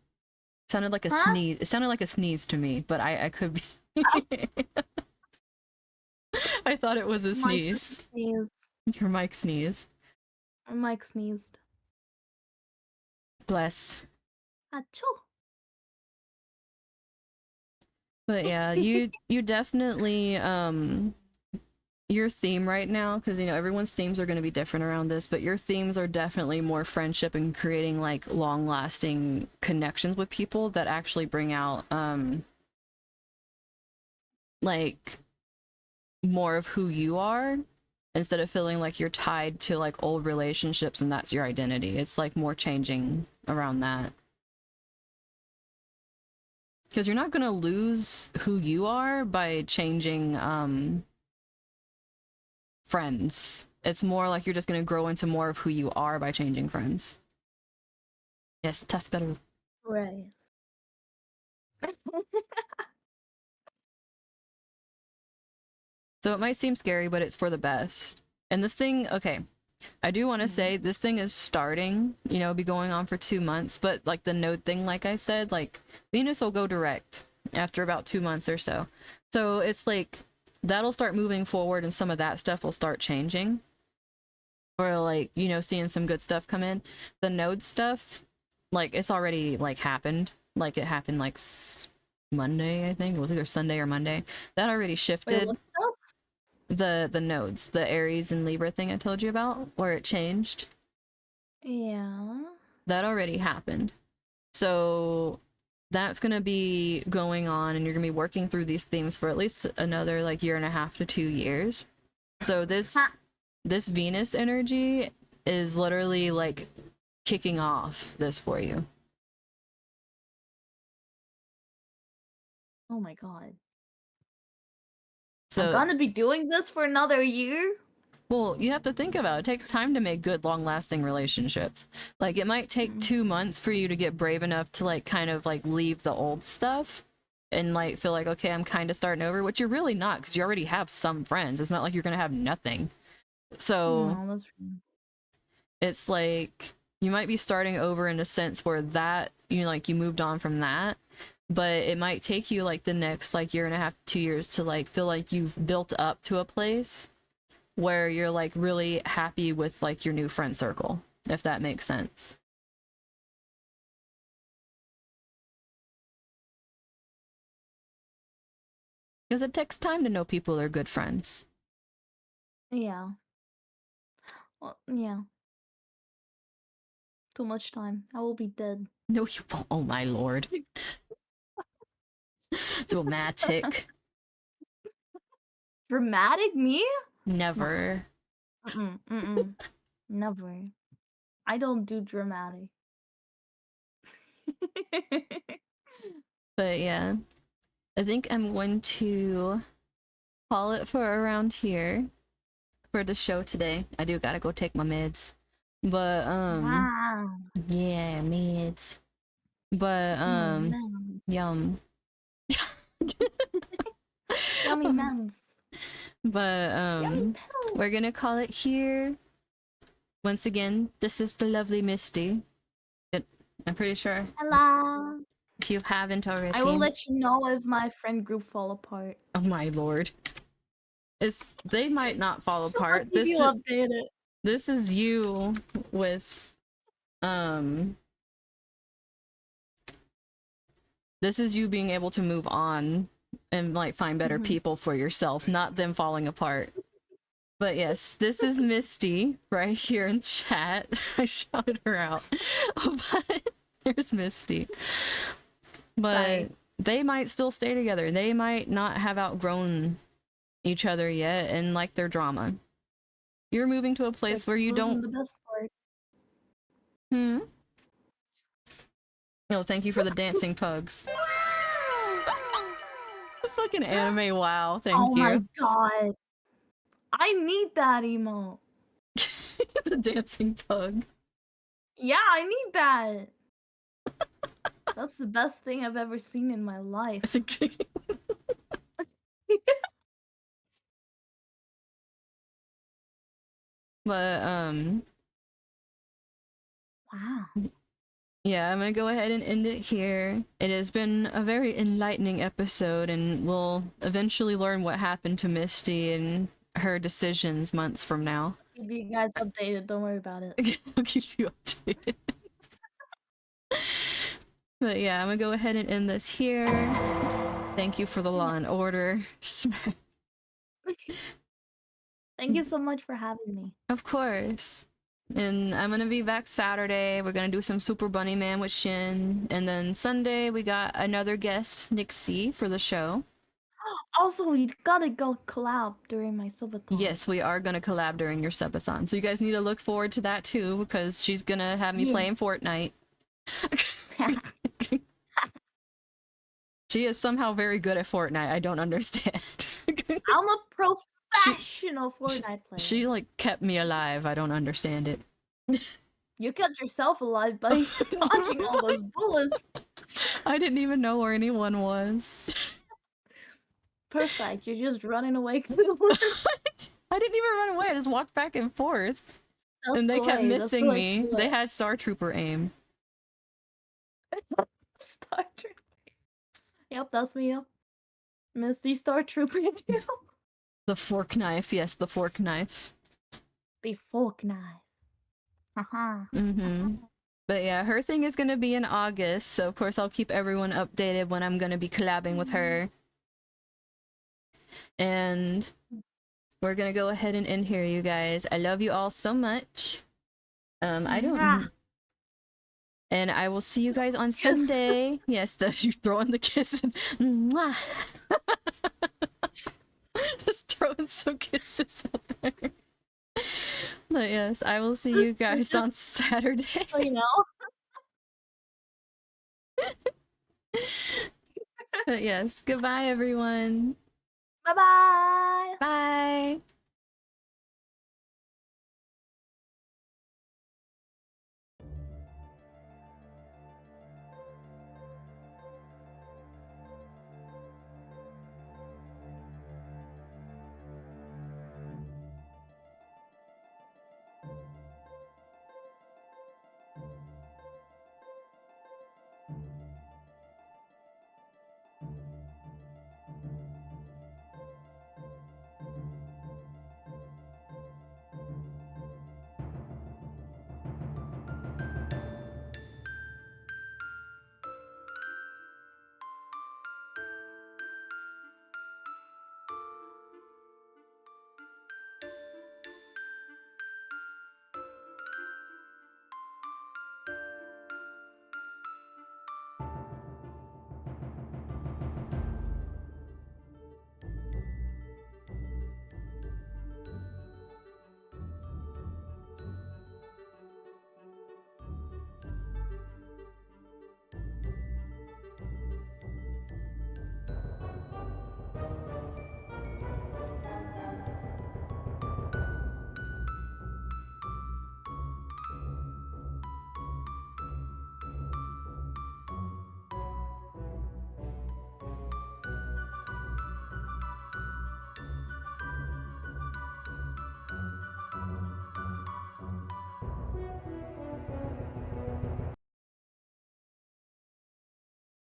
[SPEAKER 1] It sounded like a sneeze. It sounded like a sneeze to me, but I could be. I thought it was a sneeze. Your mic sneezed.
[SPEAKER 2] My mic sneezed.
[SPEAKER 1] Bless.
[SPEAKER 2] Achoo.
[SPEAKER 1] But yeah, you definitely your theme right now, because you know everyone's themes are going to be different around this, but your themes are definitely more friendship and creating like long-lasting connections with people that actually bring out like more of who you are, instead of feeling like you're tied to like old relationships and that's your identity. It's like more changing around that. Because you're not gonna lose who you are by changing friends. It's more like you're just gonna grow into more of who you are by changing friends. Yes, that's better.
[SPEAKER 2] Right.
[SPEAKER 1] So it might seem scary, but it's for the best. And this thing, okay, I do want to say this thing is starting, you know, be going on for 2 months, but like the node thing, like I said, like Venus will go direct after about 2 months or so. So it's like that'll start moving forward and some of that stuff will start changing. Or like, you know, seeing some good stuff come in. The node stuff, like it's already like happened. Like it happened like Monday, I think. It was either Sunday or Monday. That already
[SPEAKER 2] Wait,
[SPEAKER 1] shifted.
[SPEAKER 2] what stuff?
[SPEAKER 1] The nodes, the Aries and Libra thing I told you about, where it changed.
[SPEAKER 2] Yeah.
[SPEAKER 1] That already happened. So that's gonna be going on, and you're gonna be working through these themes for at least another like year and a half to 2 years. So this Venus energy is literally like kicking off this for you.
[SPEAKER 2] Oh my god. I'm
[SPEAKER 1] So
[SPEAKER 2] gonna be doing this for another year?
[SPEAKER 1] well, you have to think about it. It takes time to make good, long-lasting relationships. Like, it might take 2 months for you to get brave enough to, like, kind of, like, leave the old stuff and, like, feel like, okay, I'm kind of starting over, which you're really not, because you already have some friends. It's not like you're going to have nothing. So,
[SPEAKER 2] No, that's true.
[SPEAKER 1] it's like, you might be starting over in a sense where that, you know, like, you moved on from that, but it might take you, like, the next, like, year and a half, 2 years to, like, feel like you've built up to a place where you're like really happy with like your new friend circle, if that makes sense. Because it takes time to know people are good friends.
[SPEAKER 2] Yeah. Well, yeah. Too much time. I will be dead.
[SPEAKER 1] No, you won't. Oh my lord. Dramatic.
[SPEAKER 2] Dramatic me?
[SPEAKER 1] Never.
[SPEAKER 2] Mm-mm. Never. I don't do dramatic.
[SPEAKER 1] But yeah, I think I'm going to call it for around here for the show today. I do gotta go take my meds. But
[SPEAKER 2] Wow.
[SPEAKER 1] yeah, meds. But
[SPEAKER 2] Man.
[SPEAKER 1] yum.
[SPEAKER 2] Yummy mans.
[SPEAKER 1] But
[SPEAKER 2] Yummy pillow.
[SPEAKER 1] we're gonna call it here. Once again, this is the lovely Misty. I'm pretty sure
[SPEAKER 2] Hello.
[SPEAKER 1] if you haven't already.
[SPEAKER 2] I will let you know if my friend group fall apart.
[SPEAKER 1] Oh my lord. They might not fall
[SPEAKER 2] So I'll
[SPEAKER 1] apart.
[SPEAKER 2] keep you updated.
[SPEAKER 1] This is you with this is you being able to move on and like find better people for yourself, not them falling apart. But yes, this is Misty right here in chat. I shouted her out. But there's Misty. But
[SPEAKER 2] Sorry.
[SPEAKER 1] they might still stay together. They might not have outgrown each other yet and like their drama. You're moving to a place where you don't.
[SPEAKER 2] The best part.
[SPEAKER 1] No, thank you for the dancing pugs. Fucking anime wow, thank you.
[SPEAKER 2] Oh my god. I need that emote.
[SPEAKER 1] The dancing pug.
[SPEAKER 2] Yeah, I need that. That's the best thing I've ever seen in my life.
[SPEAKER 1] But
[SPEAKER 2] Wow.
[SPEAKER 1] yeah, I'm gonna go ahead and end it here. It has been a very enlightening episode, and we'll eventually learn what happened to Misty and her decisions months from now.
[SPEAKER 2] Keep you guys updated, don't worry about it.
[SPEAKER 1] I'll keep you updated. But yeah, I'm gonna go ahead and end this here. Thank you for the Law and Order.
[SPEAKER 2] Thank you so much for having me.
[SPEAKER 1] Of course. And I'm gonna be back Saturday. We're gonna do some Super Bunny Man with Shin. And then Sunday, we got another guest, Nixxie, for the show.
[SPEAKER 2] Also, you gotta go collab during my subathon.
[SPEAKER 1] Yes, we are gonna collab during your subathon. So you guys need to look forward to that too, because she's gonna have me playing Fortnite. She is somehow very good at Fortnite. I don't understand.
[SPEAKER 2] I'm a professional Fortnite player.
[SPEAKER 1] She like kept me alive. I don't understand it.
[SPEAKER 2] You kept yourself alive by dodging all those bullets.
[SPEAKER 1] I didn't even know where anyone was.
[SPEAKER 2] Perfect. You're just running away clueless.
[SPEAKER 1] I didn't even run away. I just walked back and forth.
[SPEAKER 2] That's
[SPEAKER 1] And they
[SPEAKER 2] the
[SPEAKER 1] kept
[SPEAKER 2] way, that's the
[SPEAKER 1] missing
[SPEAKER 2] way
[SPEAKER 1] me.
[SPEAKER 2] to do
[SPEAKER 1] They
[SPEAKER 2] it.
[SPEAKER 1] had Star Trooper aim.
[SPEAKER 2] Star Trooper. Yep, that's me. Yep. Misty Star Trooper.
[SPEAKER 1] The fork knife. Yes, the fork knife.
[SPEAKER 2] The fork knife. Haha.
[SPEAKER 1] Mm-hmm. But yeah, her thing is gonna be in August, so of course I'll keep everyone updated when I'm gonna be collabing with her. And we're gonna go ahead and end here, you guys. I love you all so much. I don't. And I will see you guys on Sunday. Yes, you throwing the kisses. Mwah. Just throwing some kisses out there. But yes, I will see you guys on Saturday.
[SPEAKER 2] So you know.
[SPEAKER 1] But yes, goodbye everyone.
[SPEAKER 2] Bye-bye.
[SPEAKER 1] Bye.